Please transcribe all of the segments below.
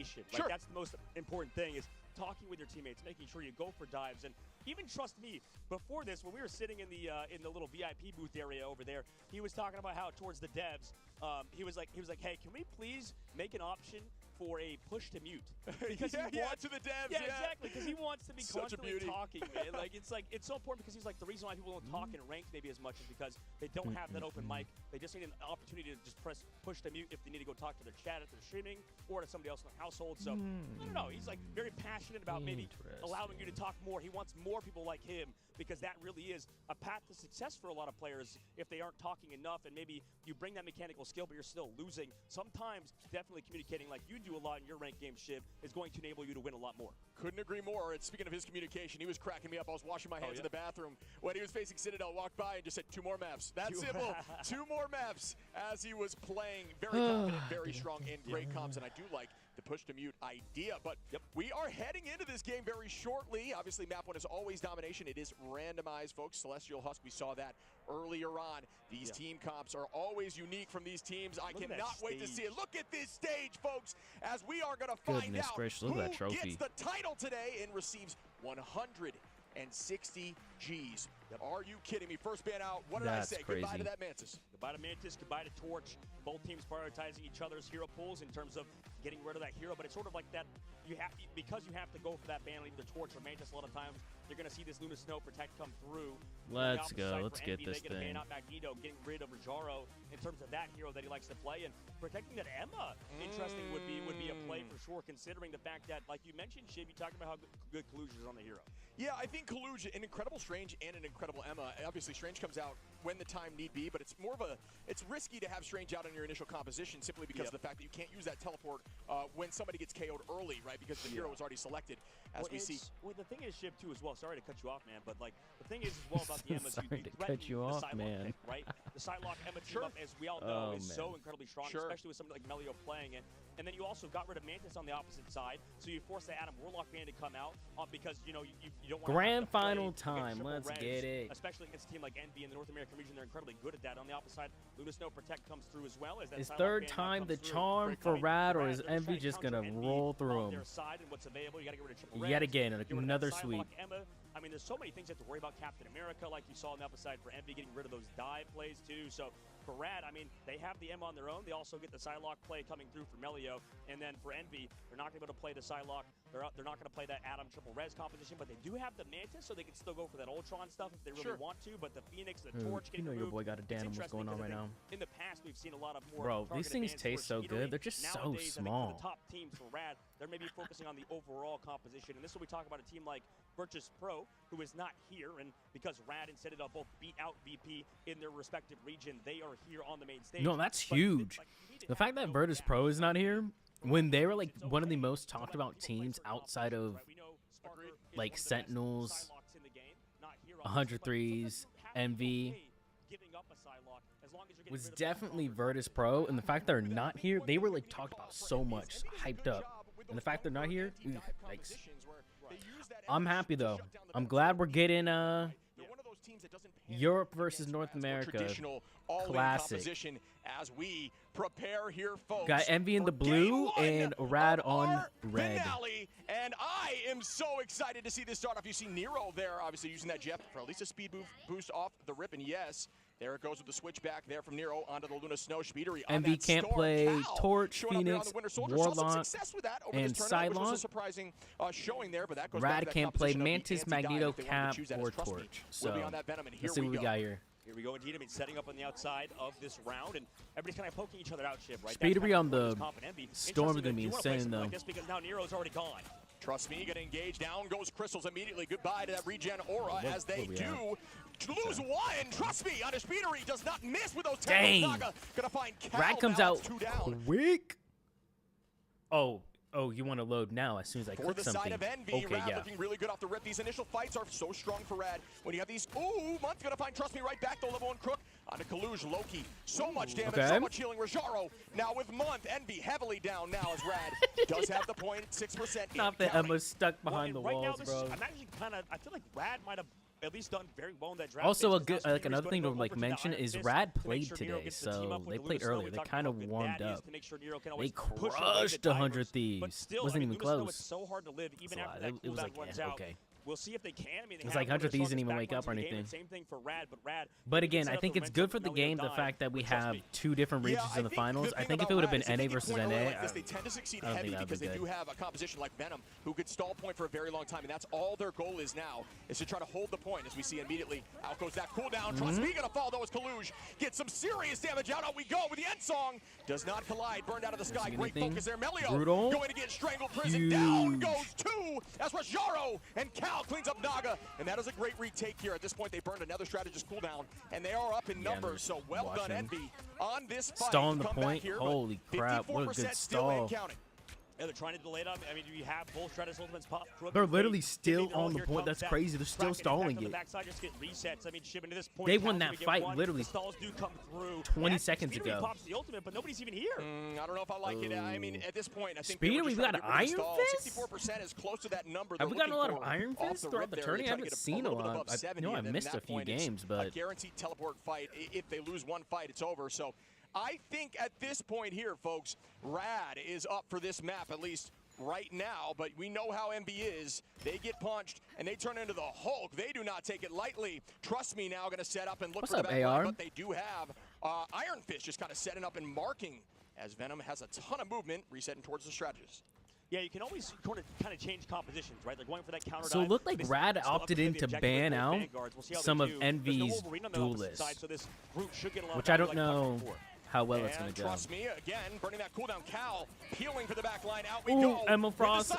domination. Like, Sure. that's the most important thing, is talking with your teammates, making sure you go for dives. And even trust me, before this, when we were sitting in the little VIP booth area over there, he was talking about how towards the devs, he was like, hey, can we please make an option for a push to mute? Because he wants to the devs. Yeah, exactly. Because he wants to be Such a constantly beauty. talking, man. Like it's so important, because he's like, the reason why people don't talk in ranked maybe as much is because they don't have that open mic. They just need an opportunity to just press push to mute if they need to go talk to their chat if they're streaming or to somebody else in their household. So I don't know. He's like very passionate about maybe allowing you to talk more. He wants more people like him, because that really is a path to success for a lot of players if they aren't talking enough, and maybe you bring that mechanical skill but you're still losing. Sometimes definitely communicating like you do a lot in your ranked game, Shiv, is going to enable you to win a lot more. Couldn't agree more. And speaking of his communication, he was cracking me up. I was washing my hands in the bathroom when he was facing Citadel, walked by and just said 2 more maps. That's simple. 2 more maps as he was playing. Very confident, very strong, and great comms. And I do like the push to mute idea. But we are heading into this game very shortly. Obviously, map 1 is always domination. It is randomized, folks. Celestial Husk, we saw that earlier on. These team comps are always unique from these teams. I cannot wait to see it. Look at this stage, folks, as we are going to find out who gets the title today and receives 160 Gs. Are you kidding me? First ban out. What did I say? Crazy. Goodbye to that Mantis. Goodbye to Mantis, goodbye to Torch. Both teams prioritizing each other's hero pools in terms of getting rid of that hero, but it's sort of like that, because you have to go for that ban, either Torch or Mantis a lot of times, you're going to see this Luna Snow Protect come through. Let's go. Let's get this thing. thing. Ban out Magneto, getting rid of Rajaro in terms of that hero that he likes to play, and protecting that Emma, interesting, would be a play for sure, considering the fact that, like you mentioned, Shiv, you talked about how good Kaluj is on the hero. Yeah, I think Kaluj, an incredible Strange and an incredible Emma. Obviously, Strange comes out when the time need be, but it's more of it's risky to have Strange out in your initial composition simply because of the fact that you can't use that teleport when somebody gets KO'd early, right? Because the hero was already selected, as we see. Well, the thing is, Shiv, too, as well, sorry to cut you off, man, but like the thing is as well about the Emma is Sorry to cut you off, man. Pick, right? The Psylocke Emma team up, as we all know, is so incredibly strong, especially with somebody like Melio playing it. And then you also got rid of Mantis on the opposite side, so you forced the Adam Warlock ban to come out because you don't want Grand final time. Let's get it. Especially against a team like Envy in the North American region, they're incredibly good at that. On the opposite side, Luna Snow Protect comes through as well. As that Is third time the charm for Rad, or is Envy just gonna roll through him? Yet again, another sweep. I mean, there's so many things you have to worry about. Captain America, like you saw on the opposite side for Envy, getting rid of those dive plays too. So for Rad, I mean, they have the M on their own. They also get the Psylocke play coming through for Melio. And then for Envy, they're not going to be able to play the Psylocke. They're not going to play that Adam triple res composition, but they do have the Mantis, so they can still go for that Ultron stuff if they really want to. But the Phoenix, the Torch, getting your boy got a damn what's going on right now. In the past, we've seen a lot of more. Bro, these things taste so good. They're just so small. The top teams for Rad, they're maybe focusing on the overall composition. And this is what we talk about a team like Virtus Pro, who is not here, and because Rad and Citadel both beat out VP in their respective region, they are here on the main stage. No, that's huge. The fact that Virtus Pro is not here, when they were like one of the most talked about teams outside of like Sentinels, 103s, MV, was definitely Virtus Pro, and the fact they're not here, they were like talked about so much, hyped up, and the fact they're not here, yikes. I'm happy though. I'm glad we're getting Europe versus North America classic. As we prepare here, folks. Got Envy in the blue and Rad on red. Finale, and I am so excited to see this start off. You see Nero there, obviously using that Jeff for at least a speed boost off the rip, and yes. There it goes with the switch back there from Nero onto the Luna Snow Speedery. Envy can't play Torch, Phoenix, Warlock, and Psylocke. Surprising showing there, but that goes Rad can't play Mantis, Magneto, Cap, or Torch. So let's see what we got here. Here we go indeed. I mean, setting up on the outside of this round, and everybody's kind of poking each other out, Shiv, right? Speedery on the Storm is going to be insane, though. Just because now Nero's already gone. Trust me, gonna engage. Down goes Crystals immediately. Goodbye to that regen aura as they do lose one. Trust me, on a Speedery does not miss with those Dang. Gonna find Cal. Rad comes out quick. Oh, you want to load now as soon as I click something. For the side of Envy, Rad looking really good off the rip. These initial fights are so strong for Rad. When you have these, Month's gonna find Trust Me right back to level 1 Crook. Onto Kaluj, Loki. So much damage, so much healing. Rajaro now with Month. Envy heavily down now as Rad does have the point at 6%. Not that Emma's stuck behind the walls, bro. I'm actually I feel like Rad might have at least done very well in that draft. Also, phase, 'cause now Speedery's another going thing to over like the mention Iron is Fist Rad to make played sure Nero today, gets to team so up with they the played Luna Snow. earlier. We They talked kind about of how good warmed that is up. to make sure Nero can They always push away the crushed divers. 100 But Thieves. still, Wasn't I mean, even Luna Snow close. is so hard to live even after that It was cooldown like, runs yeah, out. okay. We'll see if they can. I mean, they It's have like one of the 100 Thieves didn't strongest even wake backruns up or in the game, anything. and same thing for Rad, but Rad. But if they again, set I up think the it's momentum, good for the now they'll game, the dive. fact that we But trust have me, 2 different regions in the finals. I think if it would have been NA versus NA, they tend to succeed I don't heavy think that'd because be they good. do have a composition like Venom who could stall point for a very long time, and that's all their goal is now, is to try to hold the point. As we see immediately, out goes that cooldown. Trust me, gonna fall though as Kaluj gets some serious damage out. Out we go with the end song. Does not collide. Burned out of the sky. Great focus there. Melio Brutal. going to get strangled. Prison down goes 2. That's Rajaro, and Cal cleans up Naga, and that is a great retake here. At this point, they burned another strategist cooldown, and they are up in numbers. So well done, Envy, on this fight. Stalling the Come back point. here, Holy crap! What a 54% good still stall. and counting. Yeah, they're trying to delay it. I mean, you have both Stratus ultimates pop. They're literally still on the point. That's crazy. They're still stalling it. Backside, just get resets. I mean, Shib into this point. They won that fight literally the stalls do come through. 20 seconds ago. Pops the ultimate, but nobody's even here. I don't know if I like it. I mean, at this point, I think Speeder, we've got an Iron Fist? 64% is close to that number. Have we gotten a lot of Iron Fists throughout the tourney? I haven't seen a lot. I know I missed a few games, but a guaranteed teleport fight. If they lose one fight, it's over. So I think at this point here, folks, Rad is up for this map at least right now, but we know how MB is. They get punched and they turn into the Hulk. They do not take it lightly. Trust me, now going to set up and look for the back line, but they do have Iron Fist just kind of setting up and marking as Venom has a ton of movement, resetting towards the strategist. Yeah, you can always kind of change compositions, right? They're going for that counter so dive. it looked like Rad opted in to ban out some of Envy's duelists, which I don't know how well it's going to go. Trust me, again, burning that cooldown. Cal peeling for the back line. Out we Ooh, go. Emma Frost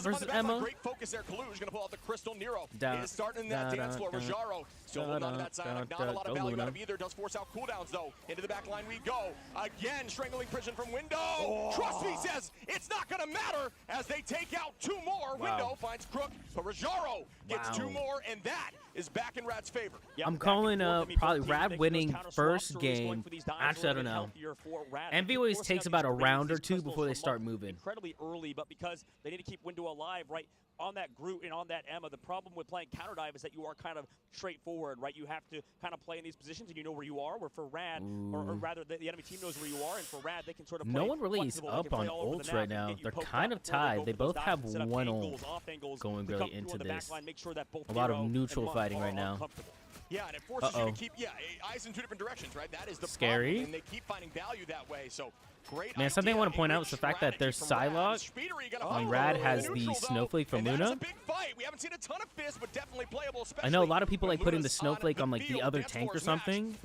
versus Emma. Great focus there. Kaluj going to pull out the Crystal. Nero is starting in that dance floor. Rajaro still holding on to that Psionic. Not a lot of value out of either. Does force out cooldowns, though. Into the back line we go. Again, strangling prison from Window. Trust me says it's not going to matter as they take out 2 more. Window finds Crook, but Rajaro gets 2 more, and that is back in Rad's favor. Yep, I'm calling probably Rad winning first game. Actually, I don't know. Envy always takes about a round or 2 before they start moving. Incredibly early, but because they need to keep Window alive, right? On that Groot and on that Emma, the problem with playing counter dive is that you are kind of straightforward, right? You have to kind of play in these positions and you know where you are. Where for Rad, or rather, the enemy team knows where you are, and for Rad, they can sort of play no one really is up on ults right now. They're kind of tied. They both have 1 ult going really into this. A lot of neutral fighting right now. Yeah, and it forces you to keep eyes in 2 different directions, right? That is the scary. Problem, and they keep finding value that way. So great. Man, something I want to point out is the fact that their Psylocke on Rad has the Snowflake from Luna. We haven't seen a ton of fists, but definitely playable. I know a lot of people like putting the Snowflake on like the other tank or something,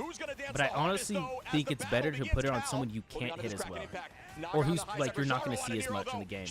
but I honestly think it's better to put it on someone you can't hit as well, or who's like you're not going to see as much in the game.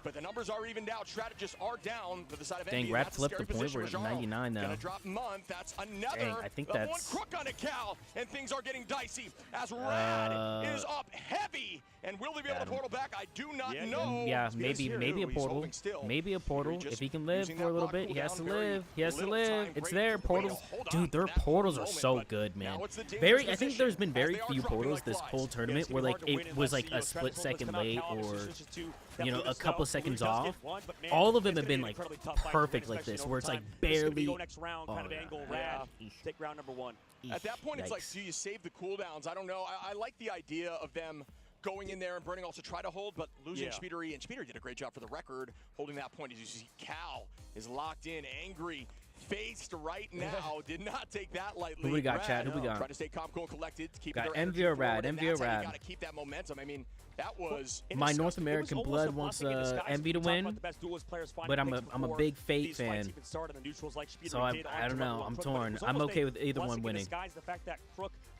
But the numbers are evened out. Strategists are down for the side of Dang, Rad flipped the point. We're at 99 now. Dang, I think that's... Crook on a Cal, and things are getting dicey as Rad is up heavy. And will they be able to portal back? I do not know. Yeah, maybe a portal. Maybe a portal. If he can live for a little bit, he has to live. He has to live. It's there. Portals. Dude, their portals are so good, man. I think there's been very few portals this whole tournament where like it was like a split second late or, you know, a couple seconds off. All of them have been like perfect like this, where it's like barely. Take round number 1. At that point, it's like, do you save the cooldowns? I don't know. I like the idea of them going in there and burning also try to hold, but losing Speedery, and Speedery did a great job for the record holding that point. As you see, Cal is locked in, angry, faced right now. Did not take that lightly. Who we got, Chad? Who we got? Trying to stay calm, cool, and collected. Keep got Envy or Rad. Envy or Rad. Got to keep that momentum. I mean, that was my North American blood wants Envy to win, but I'm a big Fate fan, so I don't know. I'm torn. I'm okay with either one winning.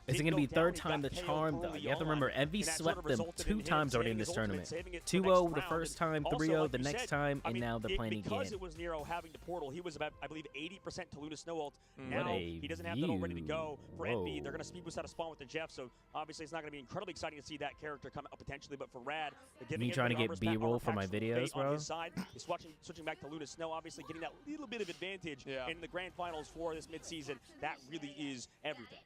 Is it going to be 3rd time the charm, though? You have to remember, Envy swept them 2 times already in this tournament. 2-0 the first time, 3-0 the next time, and now they're playing again. Because it was Nero having to portal, he was about, I believe, 80% to Luna Snow ult. Now he doesn't have that all ready to go for Envy. They're going to speed boost out of spawn with the Jeff, so obviously it's not going to be incredibly exciting to see that character come out potentially, but for Rad, me trying to get B-roll for my videos, bro? He's switching back to Luna Snow, obviously getting that little bit of advantage in the grand finals for this midseason. That really is everything.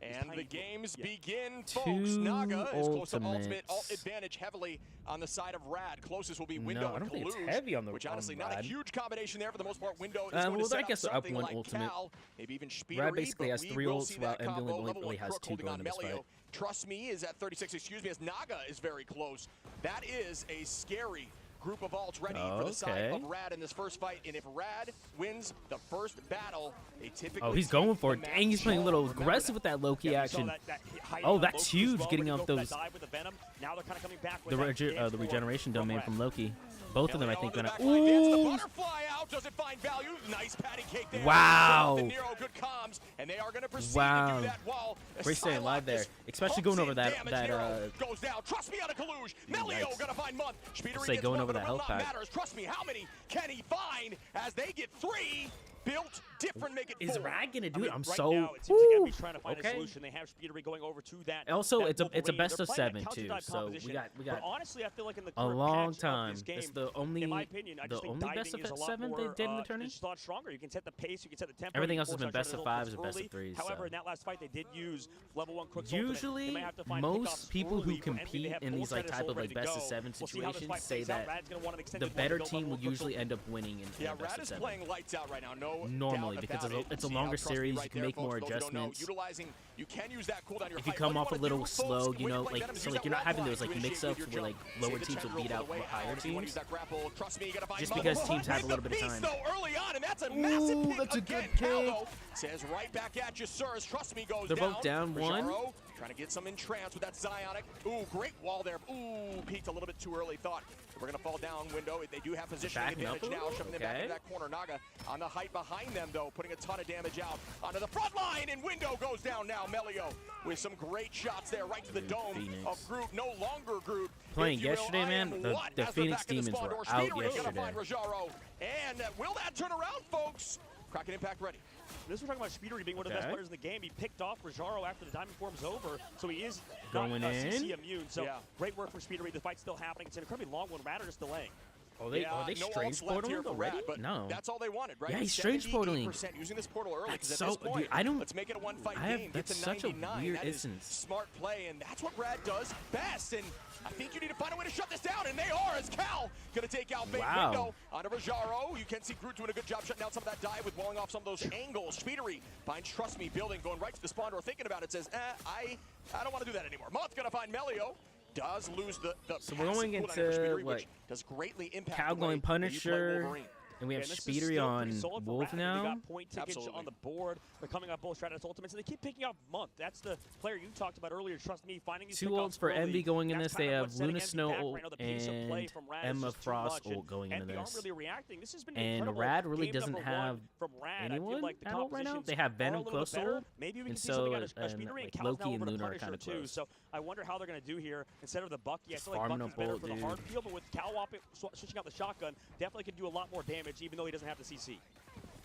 And the games begin, folks. Naga is close to ultimate. Alt advantage heavily on the side of Rad. Closest will be Window and Kaluge, which honestly not a huge combination there for the most part. Window is going to set up something like ultimate. Cal, maybe even Speedery, Rad basically has 3 will ults, see while that combo. Emblem only has 2 going in this fight. Trust Me is at 36, excuse me, as Naga is very close. That is a scary group of alts ready for the side of Rad in this first fight. And if Rad wins the first battle, they typically he's going for it. Dang, he's playing a little aggressive with that low-key action. That's huge, getting off those. The regeneration domain from Loki. Both of them, I think, gonna. Ooh! Wow! Wow! Great staying alive there, especially going over that. Goes down. Trust me on a Kaluge. Melio gonna find month. Say going over that health pack. Trust me, how many can he find as they get 3? Built different, make it Is Rad gonna do it? I'm right so. Now, it seems like Envy's trying to find a solution. They have Speedery going over to that. Also, that it's a best of 7 too. So we got honestly, I feel like in the a long time. This game, it's the only in my opinion, I just think best of is a 7 lot they more, did in the tournament. Just a lot stronger. You can set the pace, you can set the tempo. Everything else has been best of 5s or best of 3s. However, in that last fight, they did use level 1 quick. Usually, most people who compete in these like type of like best of 7 situations say that the better team will usually end up winning in best of 7. Rad is playing lights out right now. Normally, because it's a longer series, you can make more adjustments. If you come off a little slow, you know, like so like you're not having those like mix-ups where like lower teams will beat out higher teams. Just because teams have a little bit of time. Ooh, that's a good pick. Says right back at you, sirs. Trust me, goes They're both down 1. Trying to get some entrance with that Zionic. Ooh, great wall there. Ooh, peaked a little bit too early. Thought we're going to fall down. Window. They do have positioning advantage now. Shoving them back into that corner. Naga on the height behind them, though, putting a ton of damage out onto the front line. And Window goes down now. Melio with some great shots there right to the dome of Groot. No longer Groot. Playing yesterday, man, the Phoenix Demons were out yesterday. And will that turn around, folks? Kraken Impact ready. This we're talking about Speedery being one of the best players in the game. He picked off Rajaro after the Diamond Form's over, so he is going not in. CC immune. So great work for Speedery. The fight's still happening. It's an incredibly long one. Rad are just delaying. Are they strange portaling already? No. That's all they wanted, right? Yeah, he's strange portaling. Using this portal early because so, at this point, dude, I don't. Let's make it a one-fight game. That's such a weird instance. Smart play, and that's what Rad does best. And I think you need to find a way to shut this down, and they are. As Cal gonna take out Fake Window onto Rajaro. You can see Groot doing a good job shutting down some of that dive with walling off some of those angles. Speedery finds Trust Me building, going right to the spawn door, thinking about it. Says, I don't want to do that anymore. Moth gonna find Melio. Does lose the so we're going into what? Does greatly impact Cal going Punisher, and we have Speedery on Wolf now. They got point tickets on the board. They're coming up both Stratus Ultimates, and they keep picking up Month. That's the player you talked about earlier. Trust me, finding these 2 ults for Envy going in this. They have Luna Snow ult and Emma Frost ult going into this. And Rad really doesn't have anyone at ult right now. They have Venom close ult, and so like Loki and Luna are kind of close. So I wonder how they're going to do here. Instead of the Bucky, I feel like Bucky's better for the hard field, but with Cal switching out the shotgun, definitely can do a lot more damage, even though he doesn't have the CC.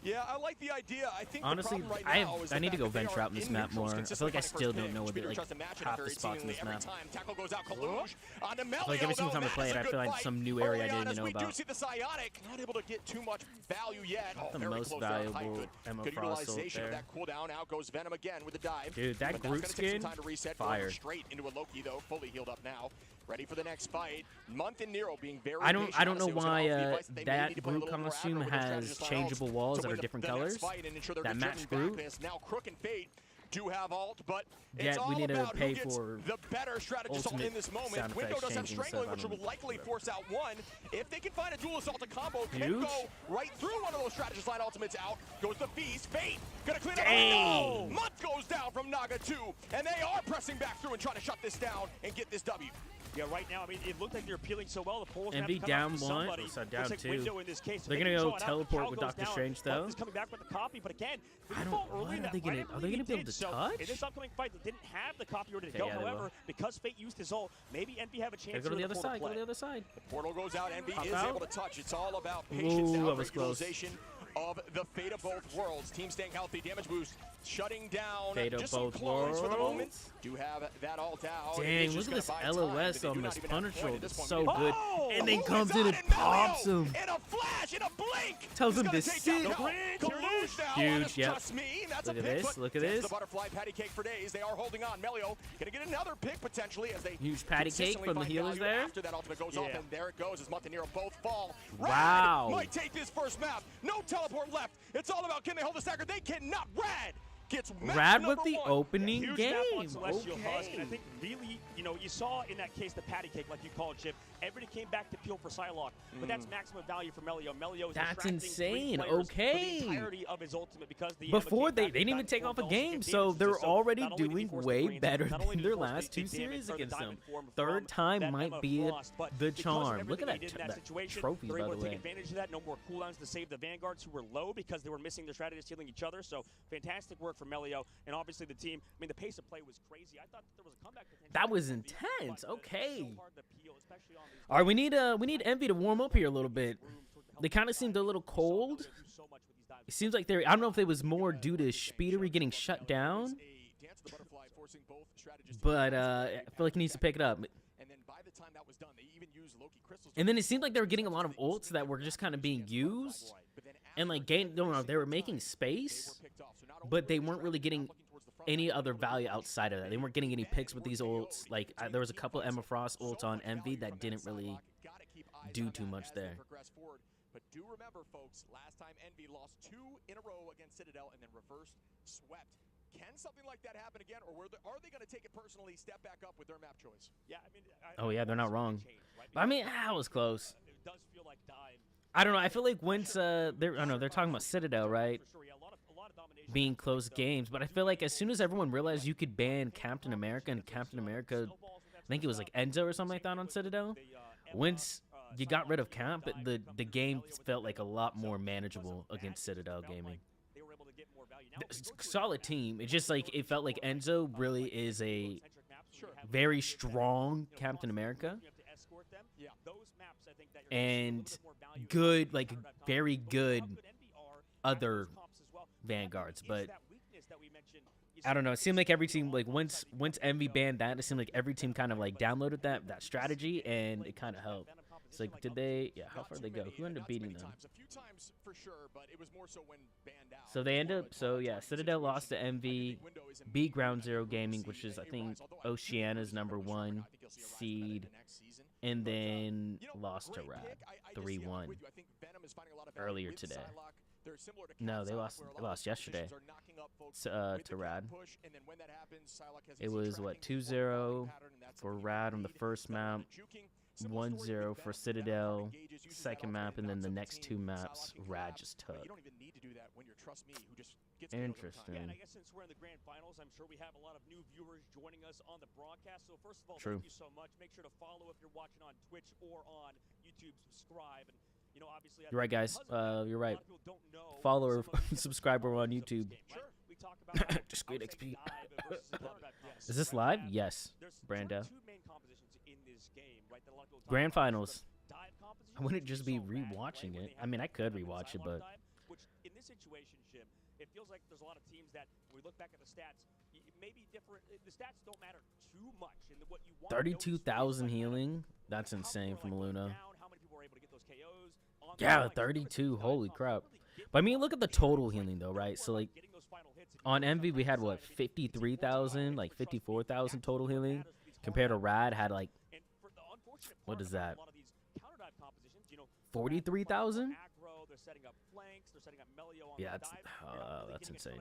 Yeah, I like the idea. I think honestly, the problem right now is I need to go venture out in this map more. I feel like I still don't know what the half the spots in this map. I feel like every single time I play it, I feel like some new area I didn't even know about. We do see the Psionic, not able to get too much value yet. Not the most valuable Emma Frost ult there. That cooldown. Out goes Venom again with the dive. Dude, that Groot skin, fire. Straight into a Loki though, fully healed up now. Ready for the next fight. Month and Nero being very I don't know why that Groot costume has changeable walls that are different colors. That match Groot. Now Crook and Fate do have ult, but yeah, we need to pay for the better strategist in this moment. Window does have strangling, which will likely force out one. If they can find a dual assault combo, can go right through one of those strategist line ultimates out. Goes the Feast. Fate gonna clean up the window. Month goes down from Naga 2, and they are pressing back through and trying to shut this down and get this W. Yeah, right now, I mean, it looked like they're peeling so well. The Poles and be down 1, so down 2. In this case, so they're gonna go teleport with Doctor Strange, though. Coming back with the copy, but again, I don't. Are they gonna be able to touch? In this upcoming fight, they didn't have the copy ready to go. However, because Fate used his ult, maybe Envy have a chance to go to the other side. Go to the other side. The portal goes out. Envy is able to touch. It's all about patience and utilization of the fate of both worlds. Team staying healthy, damage boost, shutting down. Fate of both worlds. For the moment. Do have that ult out. Dang, look at this LOS on this Punisher. It's so good. And then comes in and pops him. And a flash flash in a blink. Tells He's him gonna to take sit. down Kalush now. Huge, yep. Just me. That's Look a at pick, this. Look at this. The butterfly patty cake for days. They are holding on. Melio gonna get another pick potentially as they huge patty cake from the healers there. After that ultimate goes off, and there it goes as Mutt and Nero both fall. Wow. Rad might take this first map. No teleport left. It's all about can they hold the stagger. They cannot. Rad gets Rad with the one. opening Huge game. map on Celestial Husk, and I Okay. think really, you saw in that case the patty cake, like you called, Chip. Everybody came back to peel for Psylocke, but that's maximum value for Melio. Melio is That's distracting insane. 3 players Okay. for the entirety of his ultimate because the Before they didn't even take off a game, so they're already doing way better than their last 2 series against them. Third time might be the charm. Look at that trophy, they're by able the to take way. advantage of that. No more cooldowns to save the Vanguards who were low because they were missing their strategists healing each other. So fantastic work from Melio, and obviously the team. I mean, the pace of play was crazy. I thought there was a comeback potential. That was Envy, intense. but Okay. so hard to peel, especially on these All right, we need Envy to warm up here a little bit. They kind of seemed a little cold. It seems like they're. I don't know if it was more due to Speedery getting shut down, but I feel like he needs to pick it up. And then it seemed like they were getting a lot of ults that were just kind of being used, and like they were making space, but they weren't really getting any other value outside of that. They weren't getting any picks with these ults. Like there was a couple Emma Frost ults on Envy that didn't really do too much there. But do remember, folks, last time Envy lost 2 in a row against Citadel and then reverse swept. Can something like that happen again, or are they going to take it personally, step back up with their map choice? Yeah, I mean, Oh yeah, they're not wrong. I mean, that was close. It does feel like dying. I don't know. I feel like once I don't know, they're talking about Citadel, right? For sure, yeah, a lot of domination. Being close games, but I feel like as soon as everyone realized you could ban Captain America and Captain America, I think it was like Enzo or something like that on Citadel. Once you got rid of Camp, the game felt like a lot more manageable against Citadel Gaming. Solid team. It just like it felt like Enzo really is a very strong Captain America and good, like very good other Vanguards, but I don't know. It seemed like every team, like once Envy banned that, it seemed like every team kind of like downloaded that strategy, and it kind of helped. It's like, did they? Yeah, how far did they go? Who ended up beating them? So they end up. So yeah, Citadel lost to Envy, beat Ground Zero Gaming, which is I think Oceania's #1 seed, and then lost to Rad 3-1 earlier today. No, they lost yesterday to Rad. It was what 2-0 for Rad on the first map, 1-0 for Citadel second map, and then the next 2 maps Rad just took. Interesting. Yeah, and I guess since we're in the grand finals, I'm sure we have a lot of new viewers joining us on the broadcast. So first of all, thank you so much. Make sure to follow if you're watching on Twitch or on YouTube. Subscribe, and obviously. You're right, guys. You're right. Follow or subscribe over on YouTube. Discreet XP. Is this live? Yes, Brando. Grand finals. I wouldn't just be rewatching it. I mean, I could rewatch it, but. In this situation, Jim, it feels like there's a lot of teams that when we look back at the stats, it may be different. The stats don't matter too much. And what you want 32,000 healing. That's insane from Luna. Yeah, 32. Holy crap. But I mean, look at the total healing though, right? So like on Envy we had what 53,000, like 54,000 total healing, compared to Rad had like what is that? 43,000? Yeah, that's insane.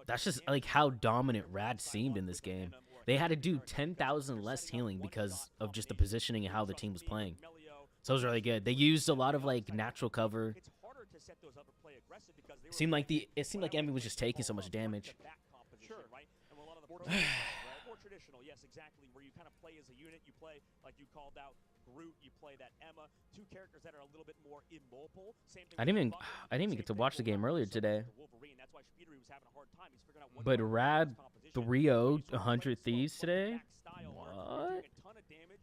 That's just like how dominant Rad seemed in this game. They had to do 10,000 less healing because of just the positioning and how the team was playing. So it was really good. They used a lot of like natural cover. It seemed like Envy was just taking so much damage. More traditional, yes, exactly. Where you kind of play as a unit, you play like you called out Groot, you play that Emma, 2 characters that are a little bit more immobile. I didn't even get to watch the game earlier today. But Rad 3-0 100 Thieves today. What?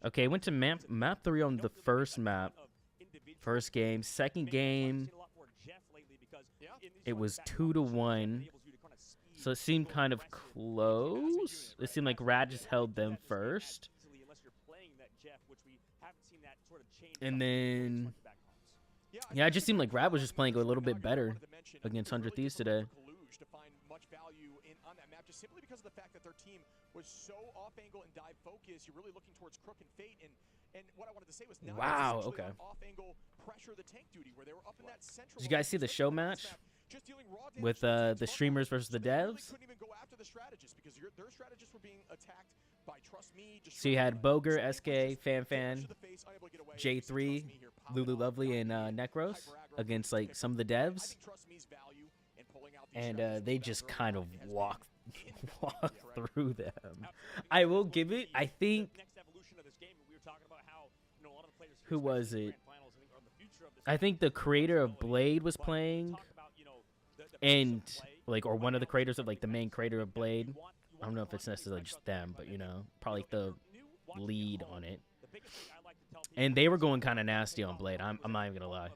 Okay, went to map 3 on the first map. First game, second game. It was 2-1. So it seemed kind of close. It seemed like Rad just held them first. which we haven't seen that sort of change. And then, yeah, it just seemed like Rad was just playing a little bit better against 100 Thieves today. To find much value on that map, just simply because of the fact that their team was so off angle and dive focused. You're really looking towards Crook and Fate, and what I wanted to say was now off angle pressure the tank duty where they were up in that central. Did you guys see the show match with the streamers versus the devs? Couldn't even go after the strategists because their strategists were being attacked by Trust Me. So you had Boger, SK, Fan, J3, Lulu Lovely, and Necros against like some of the devs. And they just kind of walk through them. I will give it, I think, who was it? I think the creator of Blade was playing, and like, or one of the creators of like the main creator of Blade. I don't know if it's necessarily just them, but you know, probably the lead on it. And they were going kind of nasty on Blade. I'm not even gonna lie.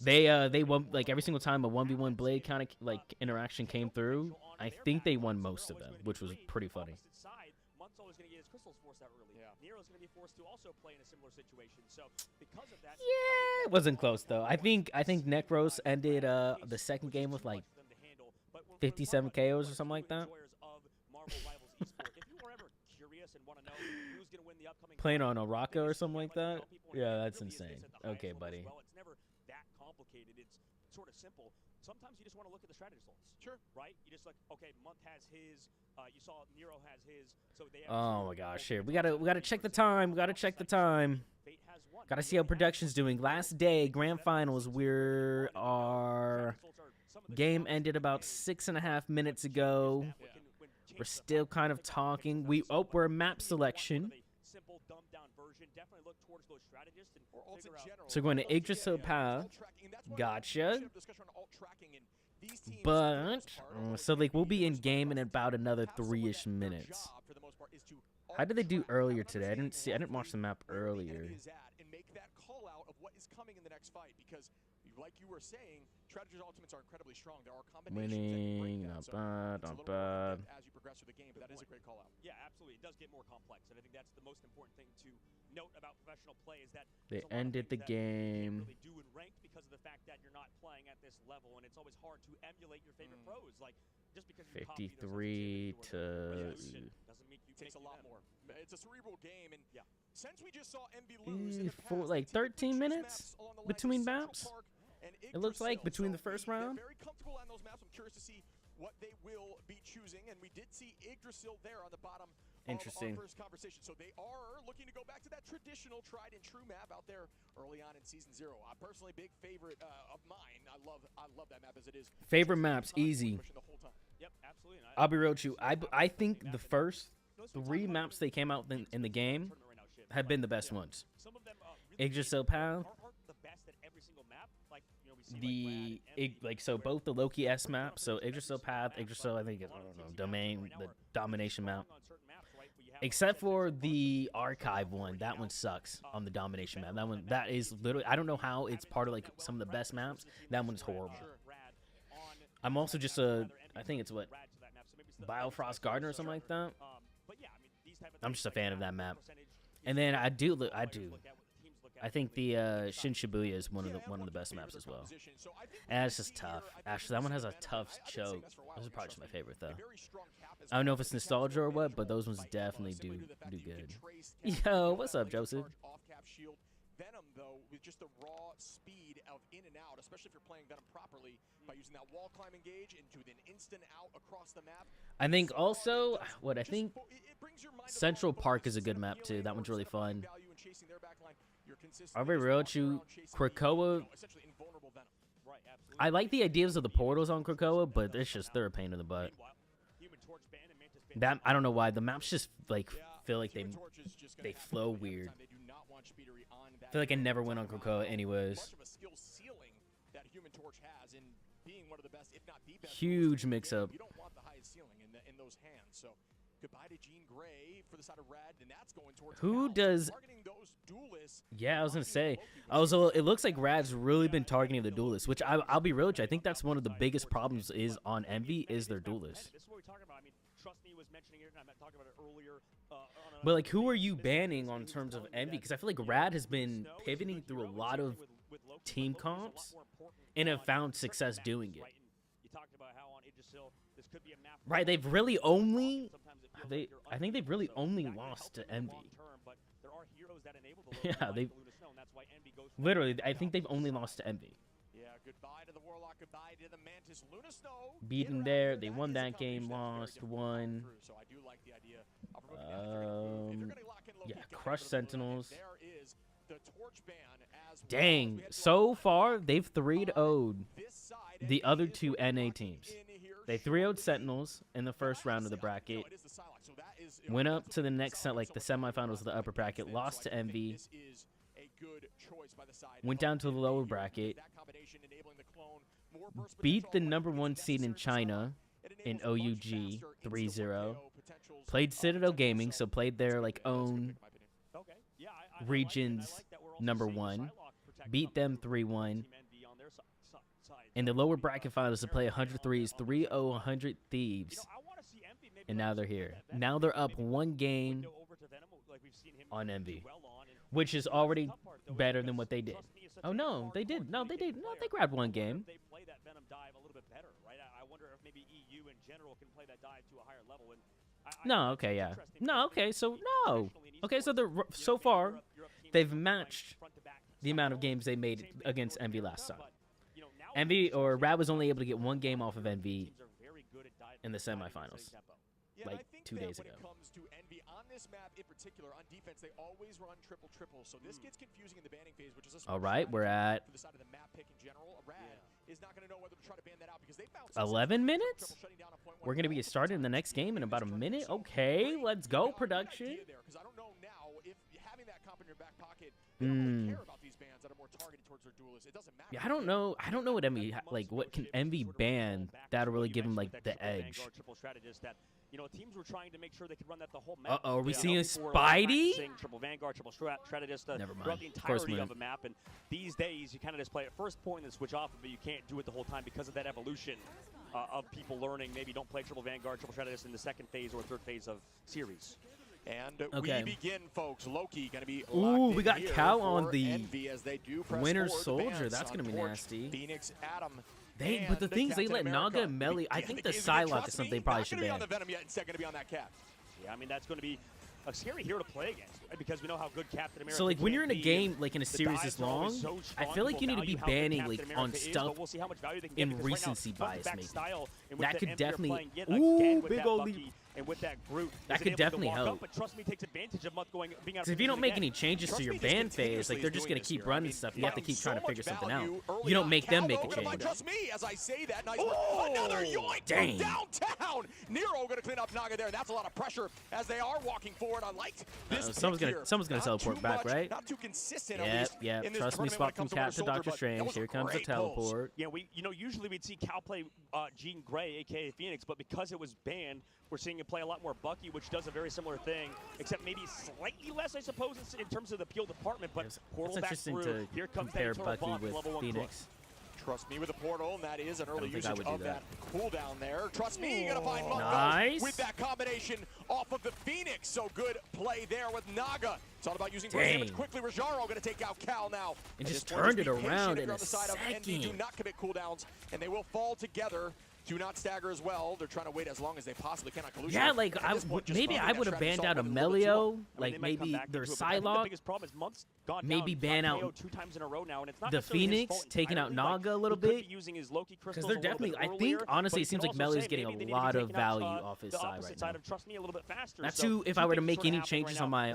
They won like every single time a 1v1 Blade kind of like interaction came through. I think they won most of them, which was pretty funny. Yeah, it wasn't close though. I think Necros ended the second game with like 57 KOs or something like that. Playing on a Rocco or something like that. Yeah, that's insane. Okay, buddy. It's sort of simple. Sometimes you just want to look at the strategy results. Sure. Right? You just like, okay, Month has his. You saw Nero has his. So they have oh my gosh! Here we gotta check the time. We gotta check the time. Gotta see how production's doing. Last day, grand finals. Our game ended about 6.5 minutes ago. We're still kind of talking. We're map selection. So going to Yggdrasil path. Gotcha. But so like we'll be in game in about another 3-ish minutes. How did they do earlier today? I didn't watch the map earlier. Like you were saying, Strategies Ultimates are incredibly strong. There are Winning, not bad, not bad. As you progress through the game, but that is a great call out. Yeah, absolutely. It does get more complex, and I think that's the most important thing to note about professional play is that they ended the game. You can't really do in ranked because of the fact that you're not playing at this level, and it's always hard to emulate your favorite pros. Like just because you 53 to doesn't make you takes a lot more. It's a cerebral game, and since we just saw MV lose for like 13 minutes between maps. It looks like between the first round. Very comfortable on those maps. I'm curious to see what they will be choosing, and we did see Yggdrasil there on the bottom of our first conversation. So they are looking to go back to that traditional tried and true map out there early on in season 0. I'm personally a big favorite of mine. I love that map as it is. Favorite maps, easy. Yep, absolutely. I'll be real with you. I think the first 3 maps they came out in the game have been the best ones. Yggdrasil path. So both the Loki S map, so Yggdrasil path, Yggdrasil, I think it's, I don't know, domain, the domination map. Except for the archive one, that one sucks on the domination map. That is literally, I don't know how it's part of like some of the best maps. That one's horrible. I'm also just I think it's what, Biofrost Garden or something like that. I'm just a fan of that map. And then I think the Shin Shibuya is one of the best maps as well. And it's just tough. Actually, that one has a tough choke. This is probably just my favorite though. I don't know if it's nostalgia or what, but those ones definitely do good. Yo, what's up, Joseph? Venom, though, with just the raw speed of in and out, especially if you're playing Venom properly, by using that wall climb engage into an instant out across the map. I think also, I think Central Park is a good map too. That one's really fun. I'll be real with you, Krakoa. I like the ideas of the portals on Krakoa, but it's just they're a pain in the butt. That I don't know why the maps just like feel like they flow weird. I feel like I never went on Krakoa anyways. Huge mix-up. Who does? Yeah, I was gonna say. It looks like Rad's really been targeting the duelists, which I'll be real with you. I think that's one of the biggest problems is on Envy is their duelists. Trust Me was mentioning it, and I talked about it earlier. But like, who are you banning on terms of Envy? Because I feel like Rad has been pivoting through a lot of team comps and have found success doing it. You talked about how on Idrisil, this could be a map. Right, they've really only I think they've really only lost to Envy. Yeah, they literally. I think they've only lost to Envy. Yeah, goodbye to the Warlock, goodbye to the Mantis. Luna Snow beaten there. They won that game, lost, won. So I do like the idea of yeah, Crush Sentinels. There is the torch ban as dang, so far they've 3-0'd the other two NA teams. They 3-0'd Sentinels in the first round of the bracket. Went up to the next set, like the semifinals of the upper bracket, lost to Envy. Went down to the lower bracket. Beat the #1 seed in China in OUG 3-0. Played Citadel Gaming, so played their like own region's #1. Beat them 3-1. In the lower bracket finals to play 100 Threes, 3-0 100 Thieves. And now they're here. Now they're up 1 game on Envy, which is already better than what they did. Oh, no, they did. No, they did. No, they grabbed 1 game. They play that Venom dive a little bit better, right? I wonder if maybe EU in general can play that dive to a higher level. And no, okay, yeah. No, okay, so no. Okay, so they're so far they've matched the amount of games they made against Envy last time. Envy or Rad was only able to get 1 game off of Envy in the semifinals, like 2 days ago. When it comes to Envy on this map in particular, on defense, they always run triple. So this gets confusing in the banning phase, which is a all right. We're at for the side of the map pick in general. Rad is not going to know whether to try to ban that out because they found 11 minutes. We're going to be starting the next game in about a minute. Okay, let's go, production. Because I don't know now if having that comp in your back pocket, they don't really care about these bans that are more targeted towards their duelists. It doesn't matter. Yeah, I don't know. I don't know what Envy like. What can Envy ban that'll really give him like the edge? You know, teams were trying to make sure they could run that the whole map. Are we seeing a Spidey? Triple Vanguard, triple strategist, never mind. throughout the entirety of a map. And these days, you kind of just play at first point and then switch off, but you can't do it the whole time because of that evolution of people learning. Maybe don't play triple Vanguard, triple strategist in the second phase or third phase of series. And we begin, folks. Loki going to be we got Cal on the Envy as they do Winter Soldier. That's going to be nasty. Phoenix, Adam. But the things they let Naga and Melee, I think the Psylocke is something they probably should ban. On the Venom yet, instead going to be on that Cap. Yeah, I mean that's going to be a scary hero to play against, right? Because we know how good Captain America. So like when you're in a game like in a series this long, I feel like you need to be banning like on stuff in recency bias maybe. That could definitely. Ooh, big old leap. And with that Groot, that could definitely help. But Trust Me takes advantage of Mutt being out. Because if you don't make any changes to your ban phase, like they're just gonna keep running stuff. You have to keep trying to figure something out. You don't make them make a change. Trust me, as I say that, nice. Another yoink from downtown. Nero gonna clean up Naga there. That's a lot of pressure as they are walking forward. I liked this. Someone's gonna teleport back, right? Not too consistent. Yep. Trust Me, swap from Cat to Doctor Strange. Here comes the teleport. Yeah, usually we'd see Cal play Jean Grey, aka Phoenix, but because it was banned, we're seeing him play a lot more Bucky, which does a very similar thing, except maybe slightly less, I suppose, in terms of the peel department. But portal back through. Here comes compare Bucky with Phoenix. Trust Me with the portal, and that is an early usage of that cooldown there. Trust Me, you're going to find nice. with that combination off of the Phoenix. So good play there with Naga. It's all about using damage quickly. Rajaro going to take out Cal now. And just turned it around in a second. Do not commit cooldowns, and they will fall together. Do not stagger as well. They're trying to wait as long as they possibly can on Collusion. Yeah, like maybe I would have banned out a Melio, like maybe their Psylocke. Maybe ban out 2 times in a row now, and it's not the Phoenix, taking out Naga a little bit. Because they're definitely, I think, honestly, it seems like Melio's getting a lot of value off his side right now. That's who, if I were to make any changes on my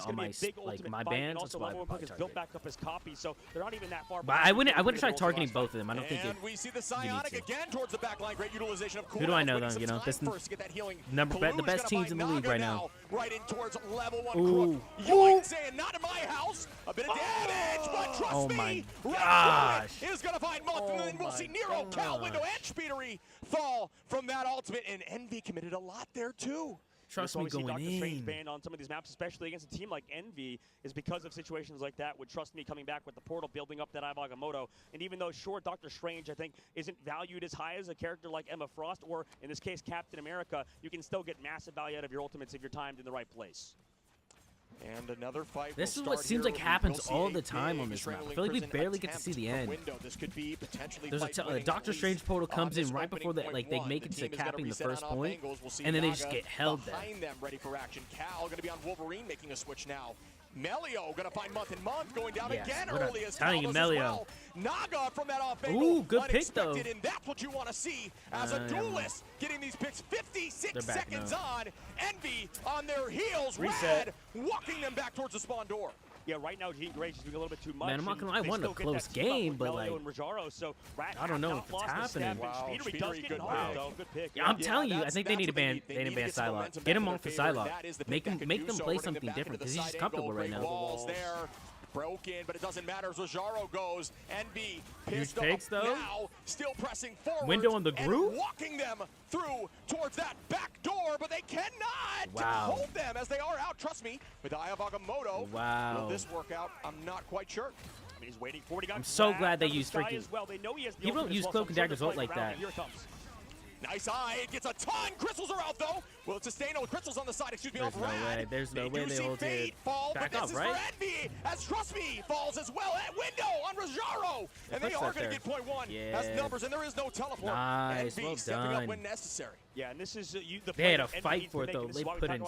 bans, that's why I would probably target. But I wouldn't try targeting both of them. I don't think we see the Psionic again towards the backline. Great utilization of who do I know though? You know, the best teams in the league right now. Right in towards level 1. Ooh. Yoink saying not in my house. A bit of damage, but trust me, my gosh, is gonna find Mutt, and then we'll see Nero, Cal, Window, and Speedery fall from that ultimate. And Envy committed a lot there too. Trust me, going Dr. Strange in. banned on some of these maps, especially against a team like Envy, is because of situations like that with Trust Me coming back with the portal, building up that Eye of Agamotto. And even though, sure, Dr. Strange, I think, isn't valued as high as a character like Emma Frost, or in this case, Captain America, you can still get massive value out of your ultimates if you're timed in the right place. And another fight. This is what seems like happens all the time on this map. I feel like we barely get to see the end. This could be potentially There's a Doctor Strange portal comes in right before they make it to capping the first point, and then they just get held there. Behind them, ready for action. Cal going to be on Wolverine, making a switch now. Melio going to find Month and Month, going down again early as Cal does as well. Naga from that off angle. Ooh, good pick though. And that's what you want to see as a duelist, getting these picks 56 seconds on. Envy on their heels. Rad walking them back towards the spawn door. Yeah, right now Jean Grey is doing a little bit too much. Man, I'm not gonna lie, I won a close game, but like, I don't know if it's happening. Wow, good pick. Yeah, I'm telling you, I think they need to ban Psylocke. Get him off for Psylocke. Make them play something different because he's just comfortable right now. Walls there. Broken, but it doesn't matter as Rojaro goes. Envy pissed off now, still pressing forward. Window on the group? Walking them through towards that back door, but they cannot hold them as they are out. Trust me, with the Eye of Agamotto. Wow. Will this work out? I'm not quite sure. I mean, he's waiting for it. I'm so glad they use freaking. Well. They know he has the people don't use cloak and dagger's ult like that. Here it comes. Nice eye, it gets a ton. Crystals are out though. Will it sustain? Oh, crystals on the side, excuse me, off Rad. There's no way they hold it. Back up, right? For Envy, as Trust Me falls as well at window on Rojaro. And they are going to get point one as numbers, and there is no teleport. Nice, Envy stepping up when necessary. Yeah, and this is they had a fight for it though. They put in.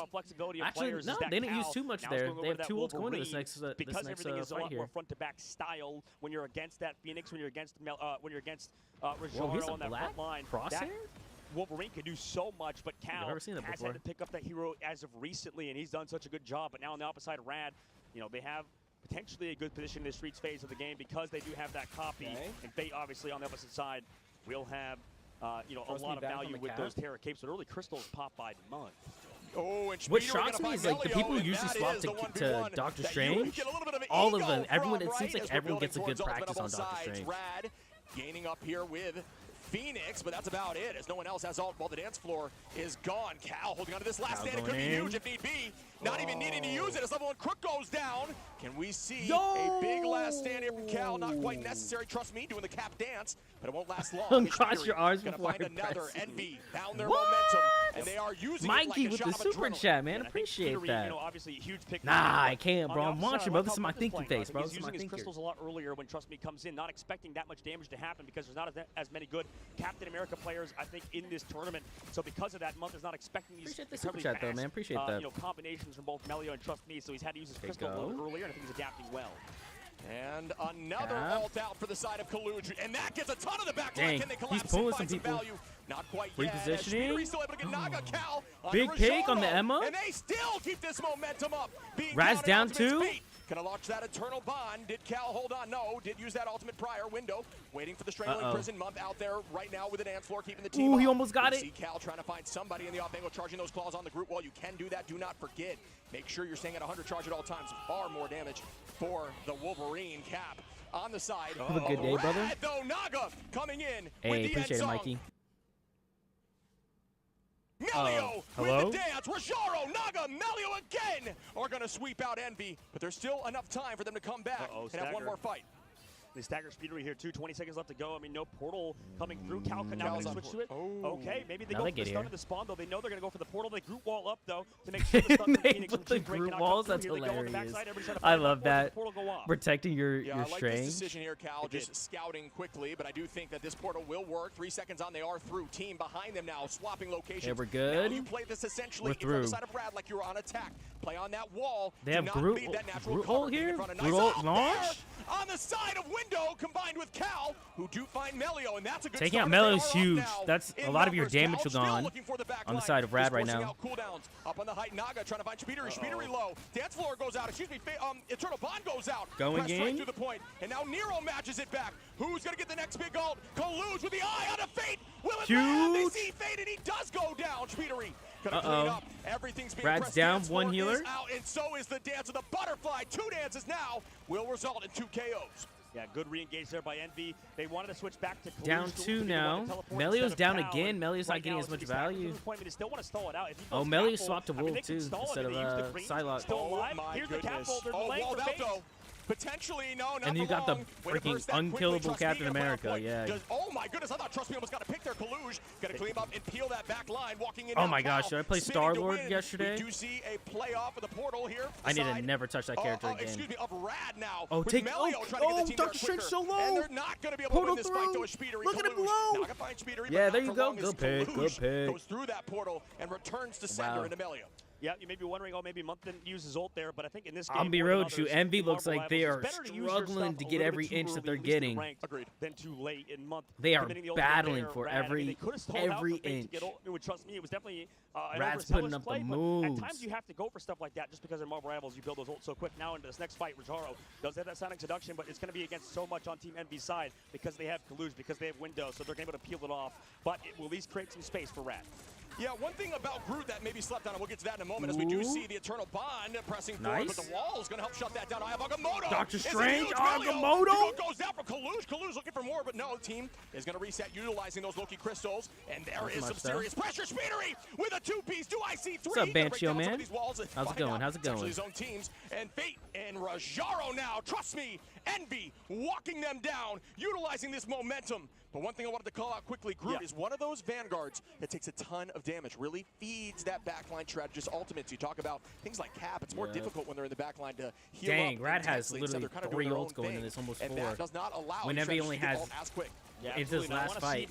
Actually, no, they didn't use too much there. They have 2 ults going to this next because everything is a lot more front to back style when you're against that Phoenix, when you're against Rojaro on that front line. Crosshair? Wolverine can do so much, but Cal has had to pick up that hero as of recently, and he's done such a good job. But now on the opposite side of Rad, they have potentially a good position in the Streets phase of the game because they do have that copy. And Fate, obviously, on the opposite side, will have a lot of value with those Terra Capes. But early crystals pop by month. Oh, and what shocks me is like the people who usually swap to Doctor Strange, all of them, everyone. It seems like everyone gets a good practice on Doctor Strange. Rad gaining up here with Phoenix, but that's about it, as no one else has ult while the dance floor is gone. Cal holding on to this last stand. It could be huge if need be. Not even needing to use it as level 1 Crook goes down. Can we see a big last stand here from Cal? Not quite necessary. Trust me, doing the cap dance, but it won't last long. Cross your arms before find another. Envy found their momentum, and they are using Mikey it like with the super chat, man. Appreciate that. Obviously, a huge pick. Nah, I can't, bro. I'm watching, bro. This is my thinking face, bro. He's using his crystals a lot earlier when Trust Me comes in, not expecting that much damage to happen because there's not as many good Captain America players, I think, in this tournament. So because of that, Month is not expecting these. Appreciate the super chat, though, man. Appreciate that. Combinations from both Melio and Trust Me. So he's had to use his crystal a little earlier, and I think he's adapting well. And another ult out for the side of Kaluj, and that gets a ton of the back line. Can they collapse he's pulling and some find people. Value? Not quite yet. Repositioning. Still able to get Naga. Cal big pick on the Emma. And they still keep this momentum up. Raz down 2. Gonna launch that Eternal Bond. Did Cal hold on? No. Did use that ultimate prior window. Waiting for the Strangling Prison. Month out there right now with the dance floor, keeping the team Ooh, he up. almost got it. See Cal trying to find somebody in the off angle, charging those claws on the group wall. You can do that. Do not forget. Make sure you're staying at 100 charge at all times. Far more damage for the Wolverine cap. On the side. Have a good day, brother. Though Naga coming in hey, with the appreciate it, Mikey. Melio hello? with the dance. Rojaro, Naga, Melio again are going to sweep out Envy, but there's still enough time for them to come back and have one more fight. They stagger speedery here too. 20 seconds left to go. I mean, no portal coming through. Cal can now switch to it. Okay, maybe they go for the stun of the spawn though. They know they're gonna go for the portal. They group wall up though to make sure the stun they put the group walls. That's hilarious. I love that. Protecting your I like string. this decision here, Cal. Just scouting quickly, but I do think that this portal will work. 3 seconds on. They are through. Team behind them now, swapping locations. Yeah, we're good. Now you play this essentially we're through. From the side of Brad like you were on attack. Play on that wall. They have group ult here. Group ult launch. On the side of window, combined with Cal, who do find Melio, and that's a good taking out Melio is huge. That's a lot of your damage gone on the side of Rad right now. Cooldowns up on the height. Naga trying to find Speedery. Speedery low. Dance floor goes out. Excuse me. Eternal Bond goes out. Going straight to the point, and now Nero matches it back. Who's gonna get the next big ult? Kaluj with the eye on a Fate. Will it land? They see Fate, and he does go down. Speedery. Everything's being Brad's down, one healer. Out, and so is the dance of the butterfly. 2 dances now will result in 2 KOs. Yeah, good re-engage there by Envy. They wanted to switch back to Kalush, down 2 now. Melio's down again. Melio's not getting as much value. Oh, Melio swapped to Wolf too instead of Psylocke. Oh my goodness. Oh, walled out though. Potentially, no, not and you got the freaking unkillable Captain America, yeah. Oh my goodness, I thought Trust Me almost got to pick their Kalush. Got to clean up and peel that back line, walking in. Oh my gosh, did I play Star-Lord yesterday? We do see a playoff of the portal here. I need to never touch that character again. Excuse me, of Rad now. Oh, take Dr. Strange so low. And they're not going to be able to win this fight though. Speedery. Look at him low. Yeah, there you go. Good pick, good pick. Goes through that portal and returns to center into Melio. Yeah, you may be wondering, oh, maybe Month didn't use his ult there, but I think in this game, I'll be real with you, Envy looks like they are struggling to get every inch that they're getting. Agreed. Then too late in Month. They are battling for every inch. Trust me, it was definitely Rad's putting up the moves. At times you have to go for stuff like that just because in Marvel Rivals you build those ults so quick. Now into this next fight, Rajaro does have that Sonic Seduction, but it's going to be against so much on Team Envy's side because they have Kalush, because they have Window, so they're going to be able to peel it off. But it will at least create some space for Rad. Yeah, one thing about Groot that maybe slept on, and we'll get to that in a moment, as we do see the Eternal Bond pressing forward, but the wall is going to help shut that down. I have Agamotto. Dr. Strange, Agamotto. Goes down for Kalush. Kalush looking for more, but no, the team is going to reset utilizing those Loki crystals, and there is some serious pressure. Speedery with a 2-piece. Do I see 3? What's up, Banshio, man? How's it going? How's it going? His own teams, and Fate and Rajaro now. Trust me, Envy walking them down, utilizing this momentum. But one thing I wanted to call out quickly, Groot is one of those vanguards that takes a ton of damage, really feeds that backline strategist ultimates. You talk about things like Cap, it's more difficult when they're in the backline to heal up. Dang, Rad has literally 3 ults going in this, almost 4. And that does not allow when Envy only has, in this last fight,